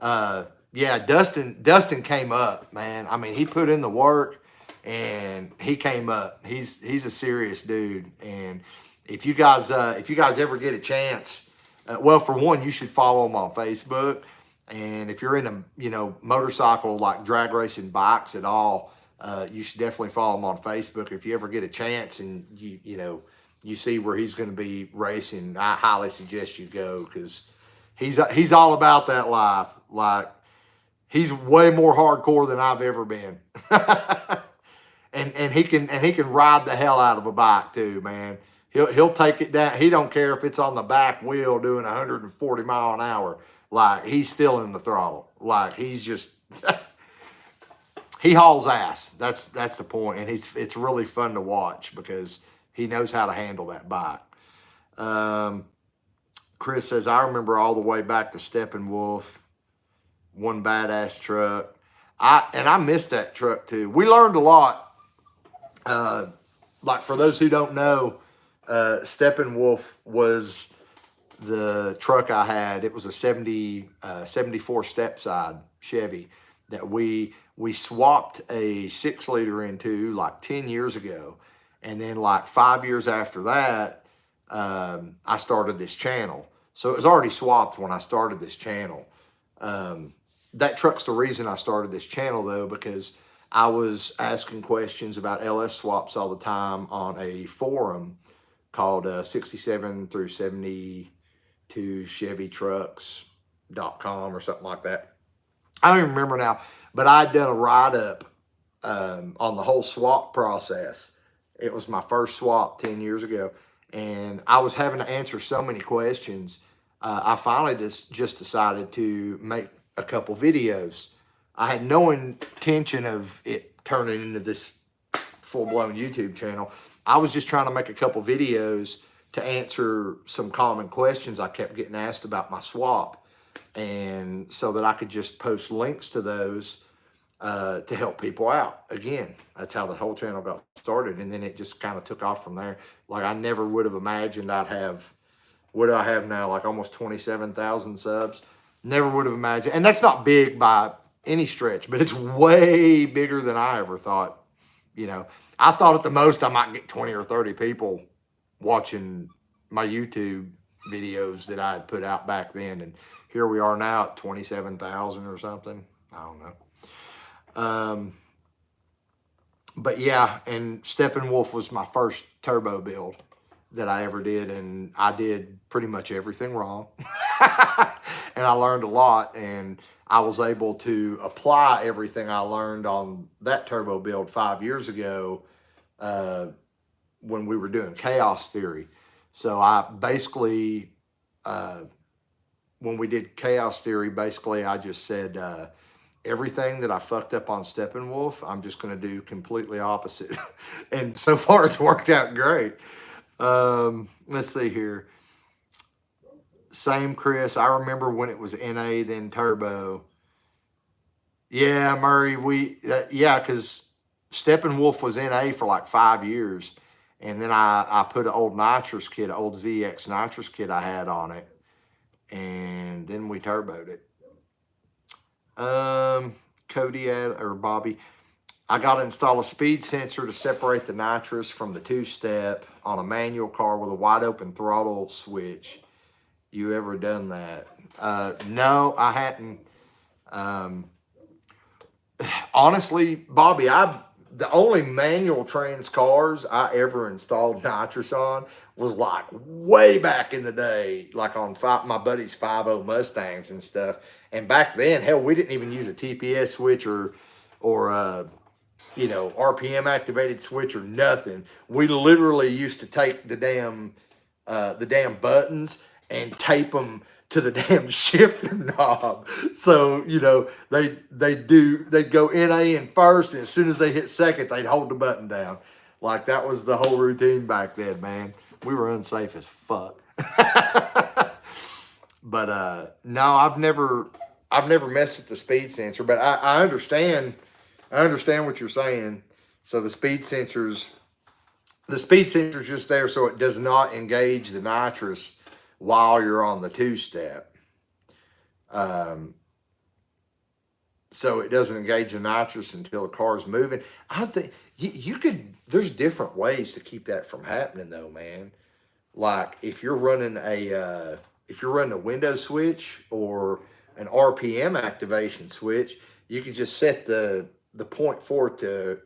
yeah, Dustin came up, man. I mean, he put in the work and he came up. He's a serious dude. And if you guys ever get a chance, well, for one, you should follow him on Facebook. And if you're into, you know, motorcycle, like drag racing bikes at all, you should definitely follow him on Facebook. If you ever get a chance and you see where he's going to be racing, I highly suggest you go, because He's all about that life. Like, he's way more hardcore than I've ever been. and he can ride the hell out of a bike too, man. He'll take it down. He don't care if it's on the back wheel doing 140 mile an hour. Like, he's still in the throttle. Like, he's just he hauls ass. That's the point. And it's really fun to watch because he knows how to handle that bike. Chris says, I remember all the way back to Steppenwolf, one badass truck. I missed that truck too. We learned a lot. Like, for those who don't know, Steppenwolf was the truck I had. It was a 74 step side Chevy that we swapped a 6-liter into like 10 years ago. And then like 5 years after that, I started this channel. So it was already swapped when I started this channel. That truck's the reason I started this channel though, because I was asking questions about LS swaps all the time on a forum called 67 through 72 ChevyTrucks.com or something like that. I don't even remember now, but I'd done a write-up on the whole swap process. It was my first swap 10 years ago, and I was having to answer so many questions. I finally just decided to make a couple videos. I had no intention of it turning into this full-blown YouTube channel. I was just trying to make a couple videos to answer some common questions I kept getting asked about my swap, and so that I could just post links to those to help people out. Again, that's how the whole channel got started, and then it just kind of took off from there. Like, I never would have imagined I'd have, what do I have now, like almost 27,000 subs. Never would have imagined, and that's not big by any stretch, but it's way bigger than I ever thought. You know, I thought at the most I might get 20 or 30 people watching my YouTube videos that I had put out back then, and here we are now at 27,000 or something. I don't know. But yeah, and Steppenwolf was my first turbo build that I ever did, and I did pretty much everything wrong. And I learned a lot, and I was able to apply everything I learned on that turbo build 5 years ago when we were doing chaos theory. So I basically, when we did chaos theory, basically I just said, everything that I fucked up on Steppenwolf, I'm just going to do completely opposite. And so far it's worked out great. Let's see here. Same Chris. I remember when it was NA, then turbo. Yeah, Murray, yeah, because Steppenwolf was NA for like 5 years. And then I put an old nitrous kit, an old ZX nitrous kit I had on it. And then we turboed it. Cody or Bobby, I got to install a speed sensor to separate the nitrous from the 2-step on a manual car with a wide open throttle switch. You ever done that? No, I hadn't. Honestly, Bobby, the only manual trans cars I ever installed nitrous on was like way back in the day, like on my buddy's 5.0 Mustangs and stuff. And back then, hell, we didn't even use a TPS switch or RPM activated switch or nothing. We literally used to take the damn buttons and tape them to the damn shifter knob. So, they'd go NA in first, and as soon as they hit second, they'd hold the button down. Like, that was the whole routine back then, man. We were unsafe as fuck. But no, I've never messed with the speed sensor, but I understand what you're saying. So the speed sensor's just there so it does not engage the nitrous while you're on the 2-step. So it doesn't engage the nitrous until the car's moving. I think there's different ways to keep that from happening though, man. Like if you're running a window switch or an RPM activation switch, you can just set the point for it to,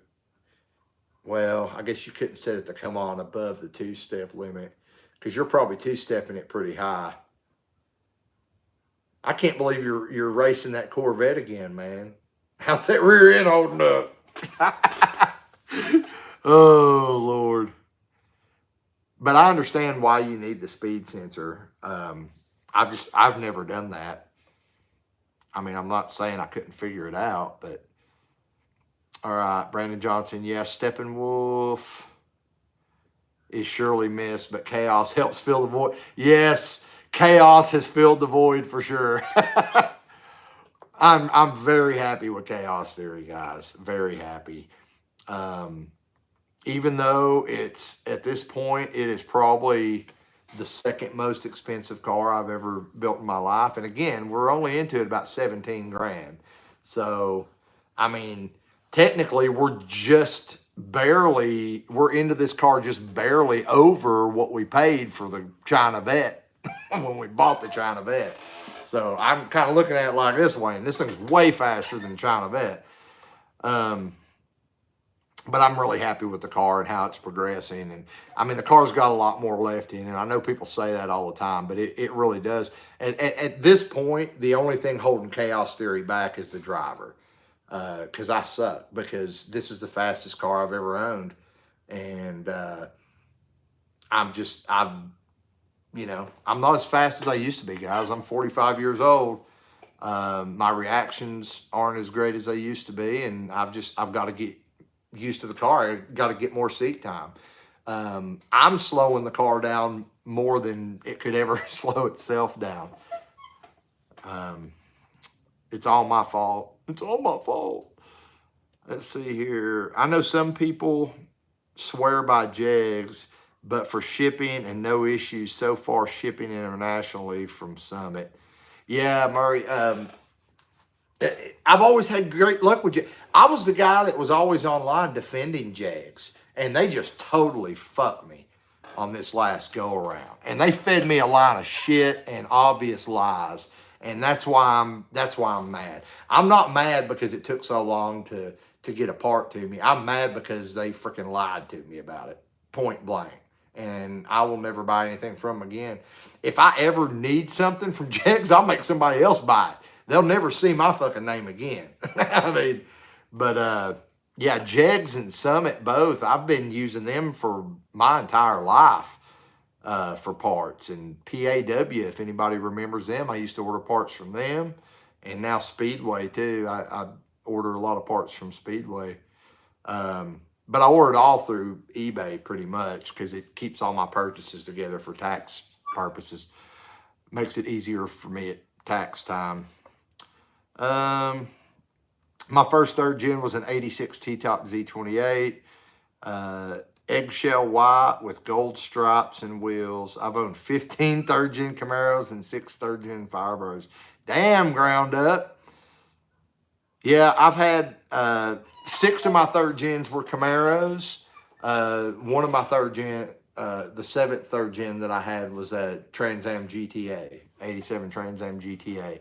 well, I guess you couldn't set it to come on above the 2-step limit because you're probably 2-stepping it pretty high. I can't believe you're racing that Corvette again, man. How's that rear end holding up? Oh Lord. But I understand why you need the speed sensor. I've never done that. I mean, I'm not saying I couldn't figure it out, but all right, Brandon Johnson, yes, Steppenwolf is surely missed, but chaos helps fill the void. Yes, chaos has filled the void for sure. I'm very happy with chaos theory, guys. Very happy. Even though it's at this point, it is probably the second most expensive car I've ever built in my life. And again, we're only into it about 17 grand. So, I mean, technically we're into this car just barely over what we paid for the China Vet when we bought the China Vet. So I'm kind of looking at it like this, Wayne. This thing's way faster than China Vet. But I'm really happy with the car and how it's progressing. And I mean, the car's got a lot more left in it. I know people say that all the time, but it really does. And at this point, the only thing holding Chaos Theory back is the driver. Because I suck, because this is the fastest car I've ever owned. And I'm not as fast as I used to be, guys. I'm 45 years old. My reactions aren't as great as they used to be. And I've got to get used to the car. I got to get more seat time. I'm slowing the car down more than it could ever slow itself down. It's all my fault. It's all my fault. Let's see here. I know some people swear by Jegs, but for shipping and no issues so far shipping internationally from Summit. Yeah, Murray. I've always had great luck with Jags. I was the guy that was always online defending Jags, and they just totally fucked me on this last go around. And they fed me a line of shit and obvious lies, and that's why I'm mad. I'm not mad because it took so long to get a part to me. I'm mad because they freaking lied to me about it, point blank. And I will never buy anything from them again. If I ever need something from Jags, I'll make somebody else buy it. They'll never see my fucking name again. I mean, but yeah, Jegs and Summit both. I've been using them for my entire life for parts. And PAW, if anybody remembers them, I used to order parts from them. And now Speedway too. I order a lot of parts from Speedway. But I ordered all through eBay pretty much because it keeps all my purchases together for tax purposes. Makes it easier for me at tax time. My first third gen was an 86 T-Top Z28, eggshell white with gold stripes and wheels. I've owned 15 third gen Camaros and 6 third gen Firebirds. Damn, ground up. Yeah, I've had 6 of my third gens were Camaros. One of my third gen, the 7th third gen that I had was a Trans Am GTA, 87 Trans Am GTA.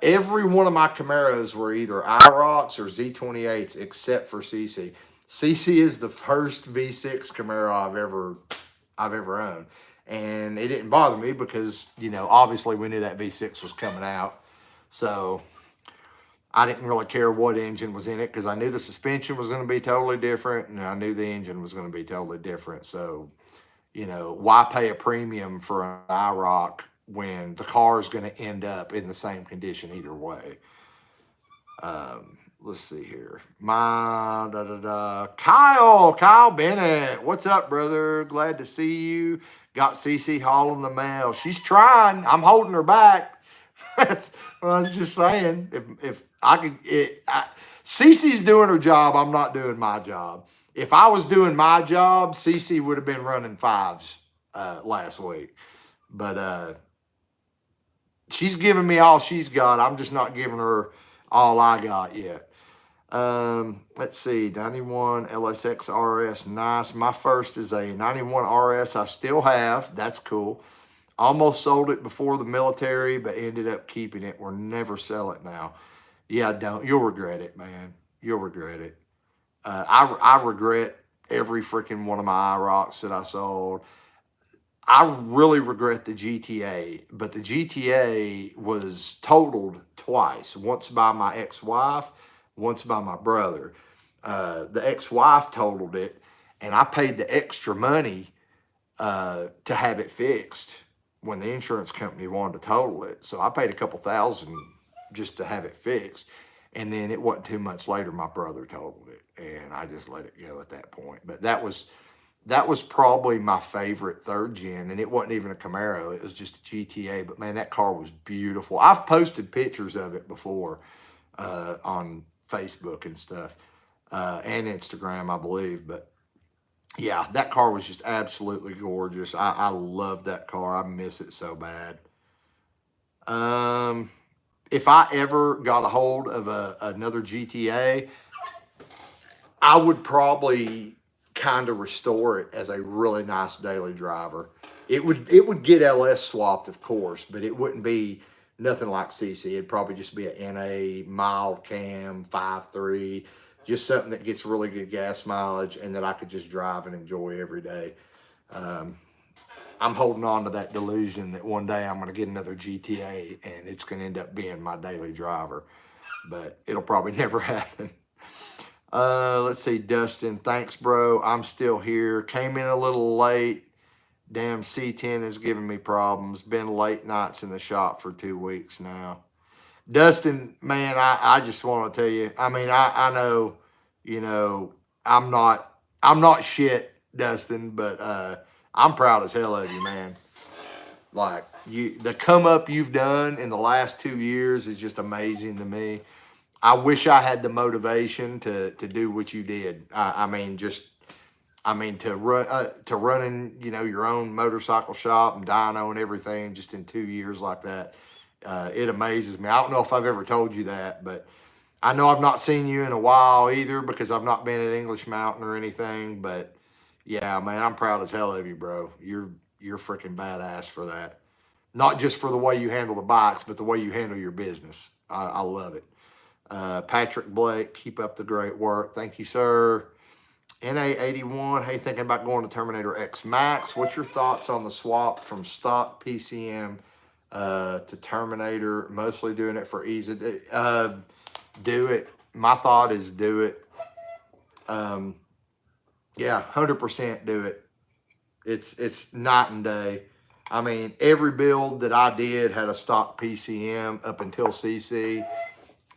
Every one of my Camaros were either IROCs or Z28s except for CC. CC is the first V6 Camaro I've ever owned. And it didn't bother me because, obviously we knew that V6 was coming out. So I didn't really care what engine was in it because I knew the suspension was going to be totally different and I knew the engine was going to be totally different. So, why pay a premium for an IROC when the car is going to end up in the same condition either way? Let's see here. Kyle Bennett. What's up, brother? Glad to see you. Got CC Hall in the mail. She's trying. I'm holding her back. That's what I was just saying. If I could, CC's doing her job. I'm not doing my job. If I was doing my job, CC would have been running 5s last week. But she's giving me all she's got. I'm just not giving her all I got yet. Let's see, 91 LSX RS, nice. My first is a 91 RS I still have. That's cool. Almost sold it before the military, but ended up keeping it. We'll never sell it now. Yeah, don't. You'll regret it, man. You'll regret it. I regret every freaking one of my IROCs that I sold. I really regret the GTA, but the GTA was totaled twice. Once by my ex-wife, once by my brother. The ex-wife totaled it, and I paid the extra money to have it fixed when the insurance company wanted to total it. So I paid a couple thousand just to have it fixed. And then it wasn't 2 months later, my brother totaled it, and I just let it go at that point. But that was probably my favorite third gen, and it wasn't even a Camaro. It was just a GTA. But man, that car was beautiful. I've posted pictures of it before on Facebook and stuff and Instagram, I believe. But yeah, that car was just absolutely gorgeous. I love that car. I miss it so bad. If I ever got a hold of another GTA, I would probably kind of restore it as a really nice daily driver. It would get LS swapped, of course, but it wouldn't be nothing like CC. It'd probably just be a NA mild cam 5.3, just something that gets really good gas mileage and that I could just drive and enjoy every day. I'm holding on to that delusion that one day I'm going to get another GTA and it's going to end up being my daily driver, but it'll probably never happen. Let's see, Dustin, thanks, bro. I'm still here. Came in a little late. Damn, C10 is giving me problems. Been late nights in the shop for 2 weeks now. Dustin, man, I just want to tell you, I mean, I know, you know, I'm not shit, Dustin, but I'm proud as hell of you, man. Like the come up you've done in the last 2 years is just amazing to me. I wish I had the motivation to do what you did. I mean, to running, you know, your own motorcycle shop and dyno and everything just in 2 years like that. It amazes me. I don't know if I've ever told you that, but I know I've not seen you in a while either because I've not been at English Mountain or anything. But yeah, man, I'm proud as hell of you, bro. You're freaking badass for that. Not just for the way you handle the bikes, but the way you handle your business. I love it. Patrick Blake, keep up the great work. Thank you, sir. NA81, hey, thinking about going to Terminator X Max. What's your thoughts on the swap from stock PCM to Terminator? Mostly doing it for ease of do it. My thought is do it. Yeah, 100% do it. It's night and day. I mean, every build that I did had a stock PCM up until CC,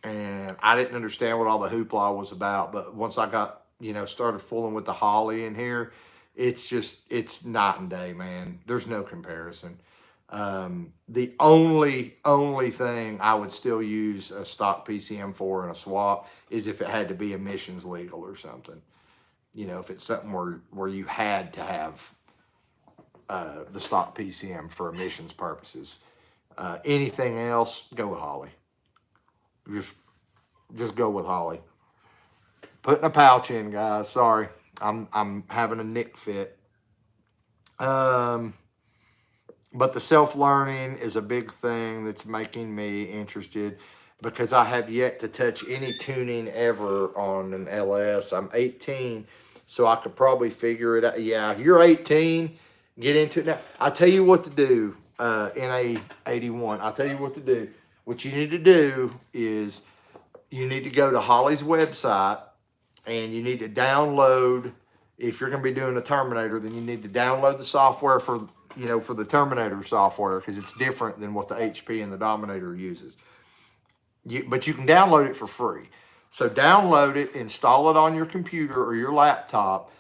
and I didn't understand what all the hoopla was about. But once I got, you know, started fooling with the Holly in here, it's night and day, man. There's no comparison. The only thing I would still use a stock PCM for in a swap is if it had to be emissions legal or something. You know, if it's something where you had to have the stock PCM for emissions purposes. Anything else, go with Holly. Just go with Holly. Putting a pouch in, guys. Sorry, I'm having a nick fit. But the self-learning is a big thing that's making me interested because I have yet to touch any tuning ever on an LS. I'm 18, so I could probably figure it out. Yeah, if you're 18, get into it now. I'll tell you what to do, NA81. I'll tell you what to do. What you need to do is you need to go to Holly's website and you need to download, if you're going to be doing a Terminator, then you need to download the software for, you know, for the Terminator software because it's different than what the HP and the Dominator uses. But you can download it for free. So download it, install it on your computer or your laptop,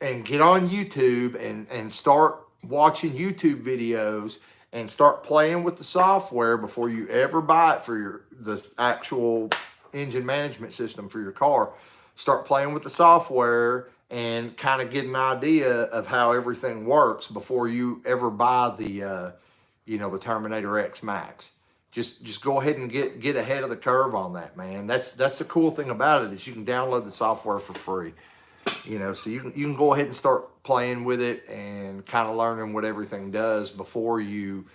and get on YouTube and start watching YouTube videos and start playing with the software before you ever buy it for the actual engine management system for your car. Start playing with the software and kind of get an idea of how everything works before you ever buy the the Terminator X Max. Just go ahead and get ahead of the curve on that, man. That's the cool thing about it is you can download the software for free. You know, so you can go ahead and start playing with it and kind of learning what everything does before you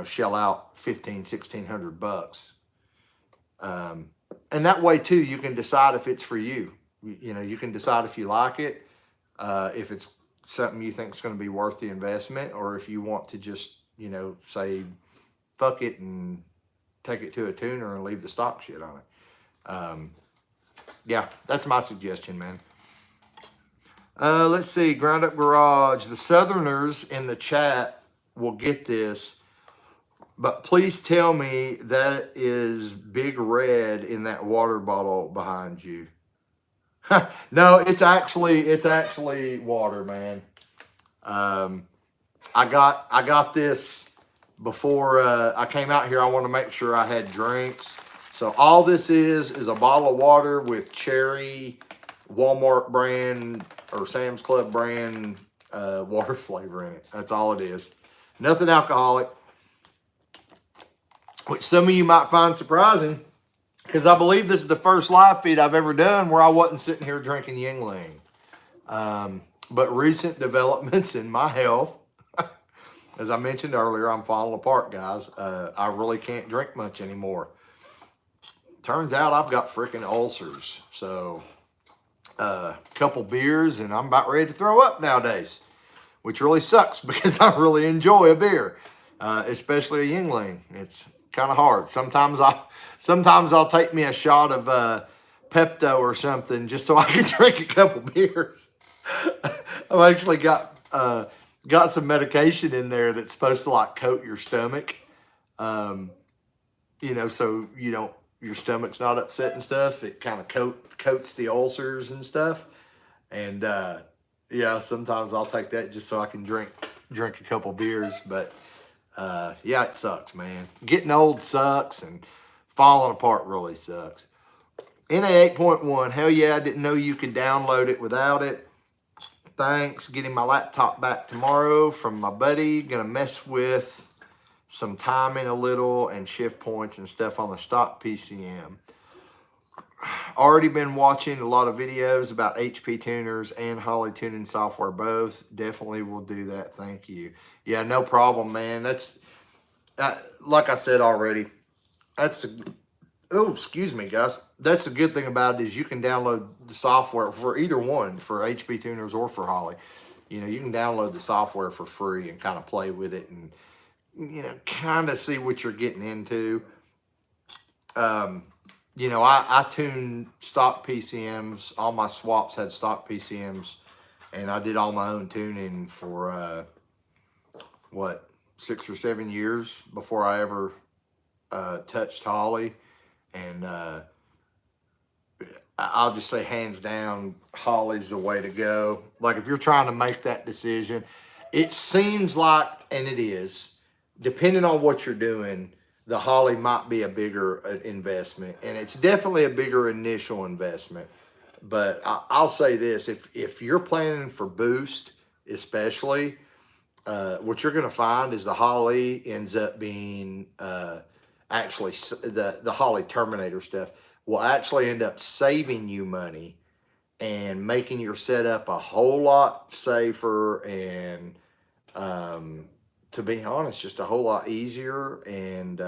shell out $1,500-$1,600. And that way too, you can decide if it's for you. You know, you can decide if you like it, if it's something you think is going to be worth the investment, or if you want to just, you know, say, fuck it and take it to a tuner and leave the stock shit on it. Yeah, that's my suggestion, man. Let's see, Ground Up Garage. The Southerners in the chat will get this, but please tell me that is Big Red in that water bottle behind you. No, it's actually water, man. I got this before I came out here. I want to make sure I had drinks. So all this is a bottle of water with cherry, Walmart brand or Sam's Club brand water flavor in it. That's all it is. Nothing alcoholic, which some of you might find surprising, because I believe this is the first live feed I've ever done where I wasn't sitting here drinking Yingling. But recent developments in my health, as I mentioned earlier, I'm falling apart, guys. I really can't drink much anymore. Turns out I've got freaking ulcers. So a couple beers and I'm about ready to throw up nowadays, which really sucks because I really enjoy a beer, especially a Yingling. It's kind of hard. Sometimes I'll take me a shot of Pepto or something just so I can drink a couple beers. I've actually got some medication in there that's supposed to like coat your stomach, you know, so you don't, your stomach's not upset and stuff. It kind of coats the ulcers and stuff. And yeah, sometimes I'll take that just so I can drink a couple beers. But yeah, it sucks, man. Getting old sucks, and falling apart really sucks. NA 8.1, hell yeah, I didn't know you could download it without it. Thanks. Getting my laptop back tomorrow from my buddy. Gonna mess with some timing a little and shift points and stuff on the stock PCM. Already been watching a lot of videos about HP tuners and Holley tuning software both. Definitely will do that. Thank you. Yeah, no problem, man. That's like I said already. That's the, oh, excuse me, guys. That's the good thing about it is you can download the software for either one, for HP tuners or for Holley. You know, you can download the software for free and kind of play with it and, you know, kind of see what you're getting into. You know, I tuned stock PCMs. All my swaps had stock PCMs, and I did all my own tuning for, what, 6 or 7 years before I ever touched Holley. And I'll just say hands down, Holley's the way to go. Like if you're trying to make that decision, it seems like, and it is, depending on what you're doing, the Holley might be a bigger investment, and it's definitely a bigger initial investment. But I'll say this, if you're planning for boost, especially, what you're going to find is the Holley ends up being, actually, the Holley Terminator stuff will actually end up saving you money and making your setup a whole lot safer and, to be honest, just a whole lot easier and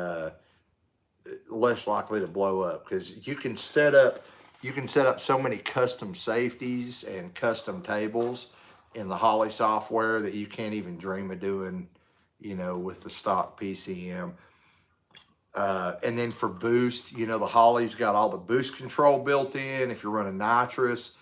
less likely to blow up, because you can set up so many custom safeties and custom tables in the Holley software that you can't even dream of doing, you know, with the stock PCM. And then for boost, you know, the Holley's got all the boost control built in. If you're running nitrous,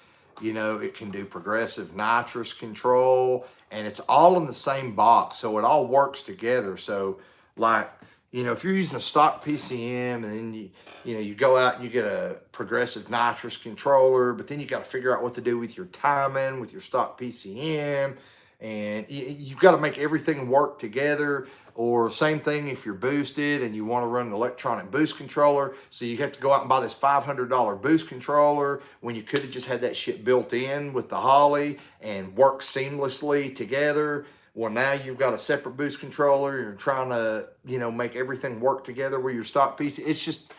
you know, it can do progressive nitrous control, and it's all in the same box. So it all works together. So like, you know, if you're using a stock PCM and then you go out and you get a progressive nitrous controller, but then you got to figure out what to do with your timing, with your stock PCM, and you've got to make everything work together. Or same thing if you're boosted and you want to run an electronic boost controller. So you have to go out and buy this $500 boost controller when you could have just had that shit built in with the Holley and work seamlessly together. Well, now you've got a separate boost controller. You're trying to, you know, make everything work together with your stock PC. It's just,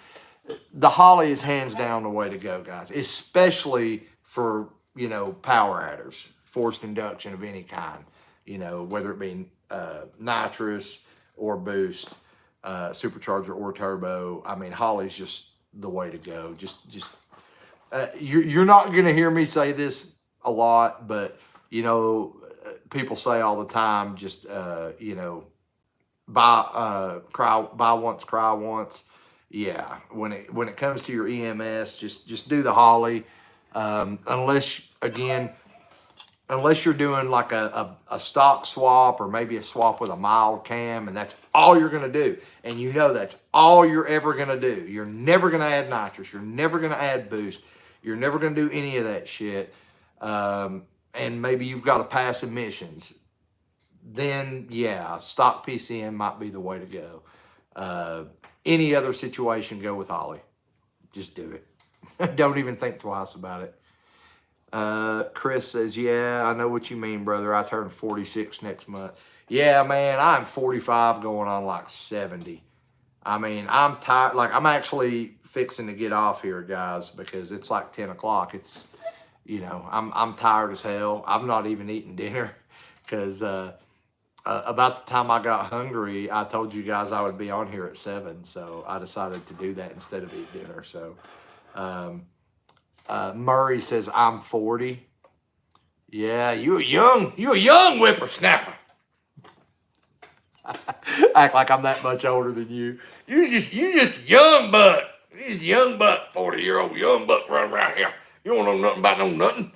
the Holley is hands down the way to go, guys. Especially for, you know, power adders, forced induction of any kind. You know, whether it be nitrous or boost, supercharger or turbo. I mean, Holley's just the way to go. You're not going to hear me say this a lot, but, you know, people say all the time, just, you know, buy once, cry once. Yeah, when it comes to your EMS, just do the Holly. Unless you're doing like a stock swap or maybe a swap with a mild cam, and that's all you're gonna do, and you know that's all you're ever gonna do. You're never gonna add nitrous. You're never gonna add boost. You're never gonna do any of that shit. And maybe you've got to pass emissions. Then yeah, stock PCM might be the way to go. Any other situation, go with Holly. Just do it. Don't even think twice about it. Chris says, yeah, I know what you mean, brother. I turn 46 next month. Yeah, man, I'm 45 going on like 70. I mean, I'm tired. Like, I'm actually fixing to get off here, guys, because it's like 10 o'clock. It's, you know, I'm tired as hell. I've not even eaten dinner because about the time I got hungry, I told you guys I would be on here at 7. So I decided to do that instead of eat dinner. So Murray says, I'm 40. Yeah, you a young whippersnapper. Act like I'm that much older than you. You just young buck. You just young buck, 40-year-old young buck running around here. You don't know nothing about no nothing.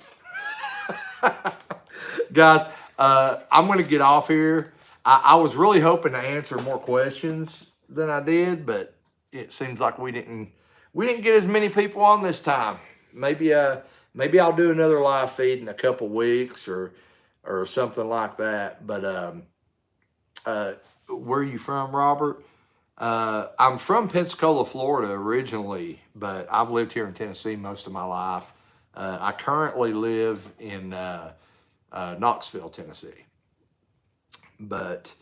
Guys, I'm going to get off here. I was really hoping to answer more questions than I did, but it seems like we didn't get as many people on this time. Maybe I'll do another live feed in a couple weeks or something like that. But where are you from, Robert? I'm from Pensacola, Florida originally, but I've lived here in Tennessee most of my life. I currently live in Knoxville, Tennessee. But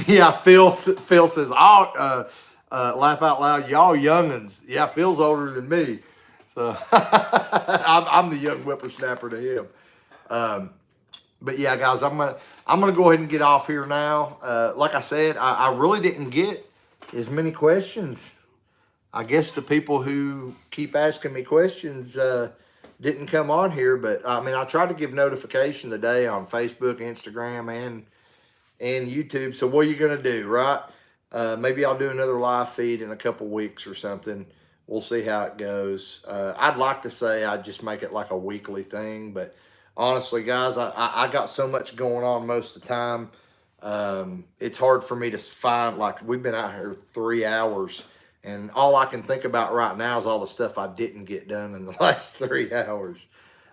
yeah, Phil says, laugh out loud, y'all youngins. Yeah, Phil's older than me. So I'm the young whippersnapper to him. But yeah, guys, I'm gonna go ahead and get off here now. Like I said, I really didn't get as many questions. I guess the people who keep asking me questions didn't come on here, but I mean, I tried to give notification today on Facebook, Instagram, and YouTube. So what are you gonna do, right? Maybe I'll do another live feed in a couple weeks or something. We'll see how it goes. I'd like to say I'd just make it like a weekly thing, but honestly, guys, I got so much going on most of the time. It's hard for me to find, like, we've been out here 3 hours, and all I can think about right now is all the stuff I didn't get done in the last 3 hours.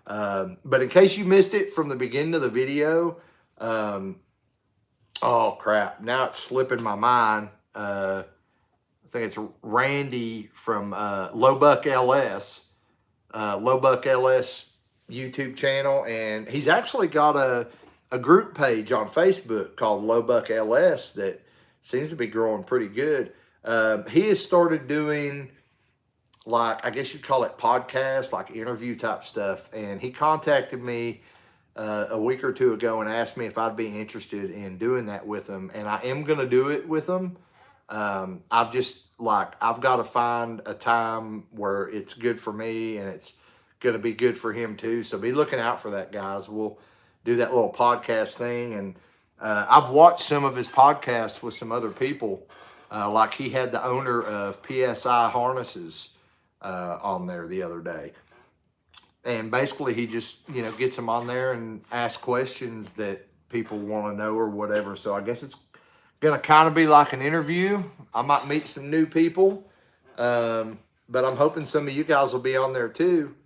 But in case you missed it from the beginning of the video, oh crap, now it's slipping my mind. I think it's Randy from Lowbuck LS, Lowbuck LS YouTube channel, and he's actually got a group page on Facebook called Lowbuck LS that seems to be growing pretty good. He has started doing, like, I guess you'd call it podcast, like interview type stuff, and he contacted me a week or two ago and asked me if I'd be interested in doing that with him, and I am going to do it with him. I've got to find a time where it's good for me and it's going to be good for him too. So be looking out for that, guys. We'll do that little podcast thing. And I've watched some of his podcasts with some other people. Like he had the owner of PSI Harnesses on there the other day. And basically he just, you know, gets them on there and asks questions that people want to know or whatever. So I guess it's going to kind of be like an interview. I might meet some new people. But I'm hoping some of you guys will be on there too.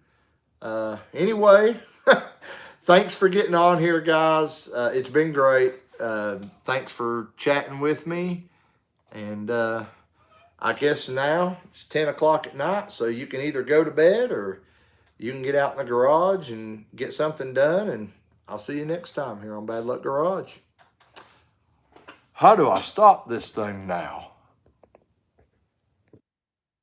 Anyway, thanks for getting on here, guys. It's been great. Thanks for chatting with me. And I guess now it's 10 o'clock at night, so you can either go to bed or you can get out in the garage and get something done. And I'll see you next time here on Bad Luck Garage. How do I stop this thing now?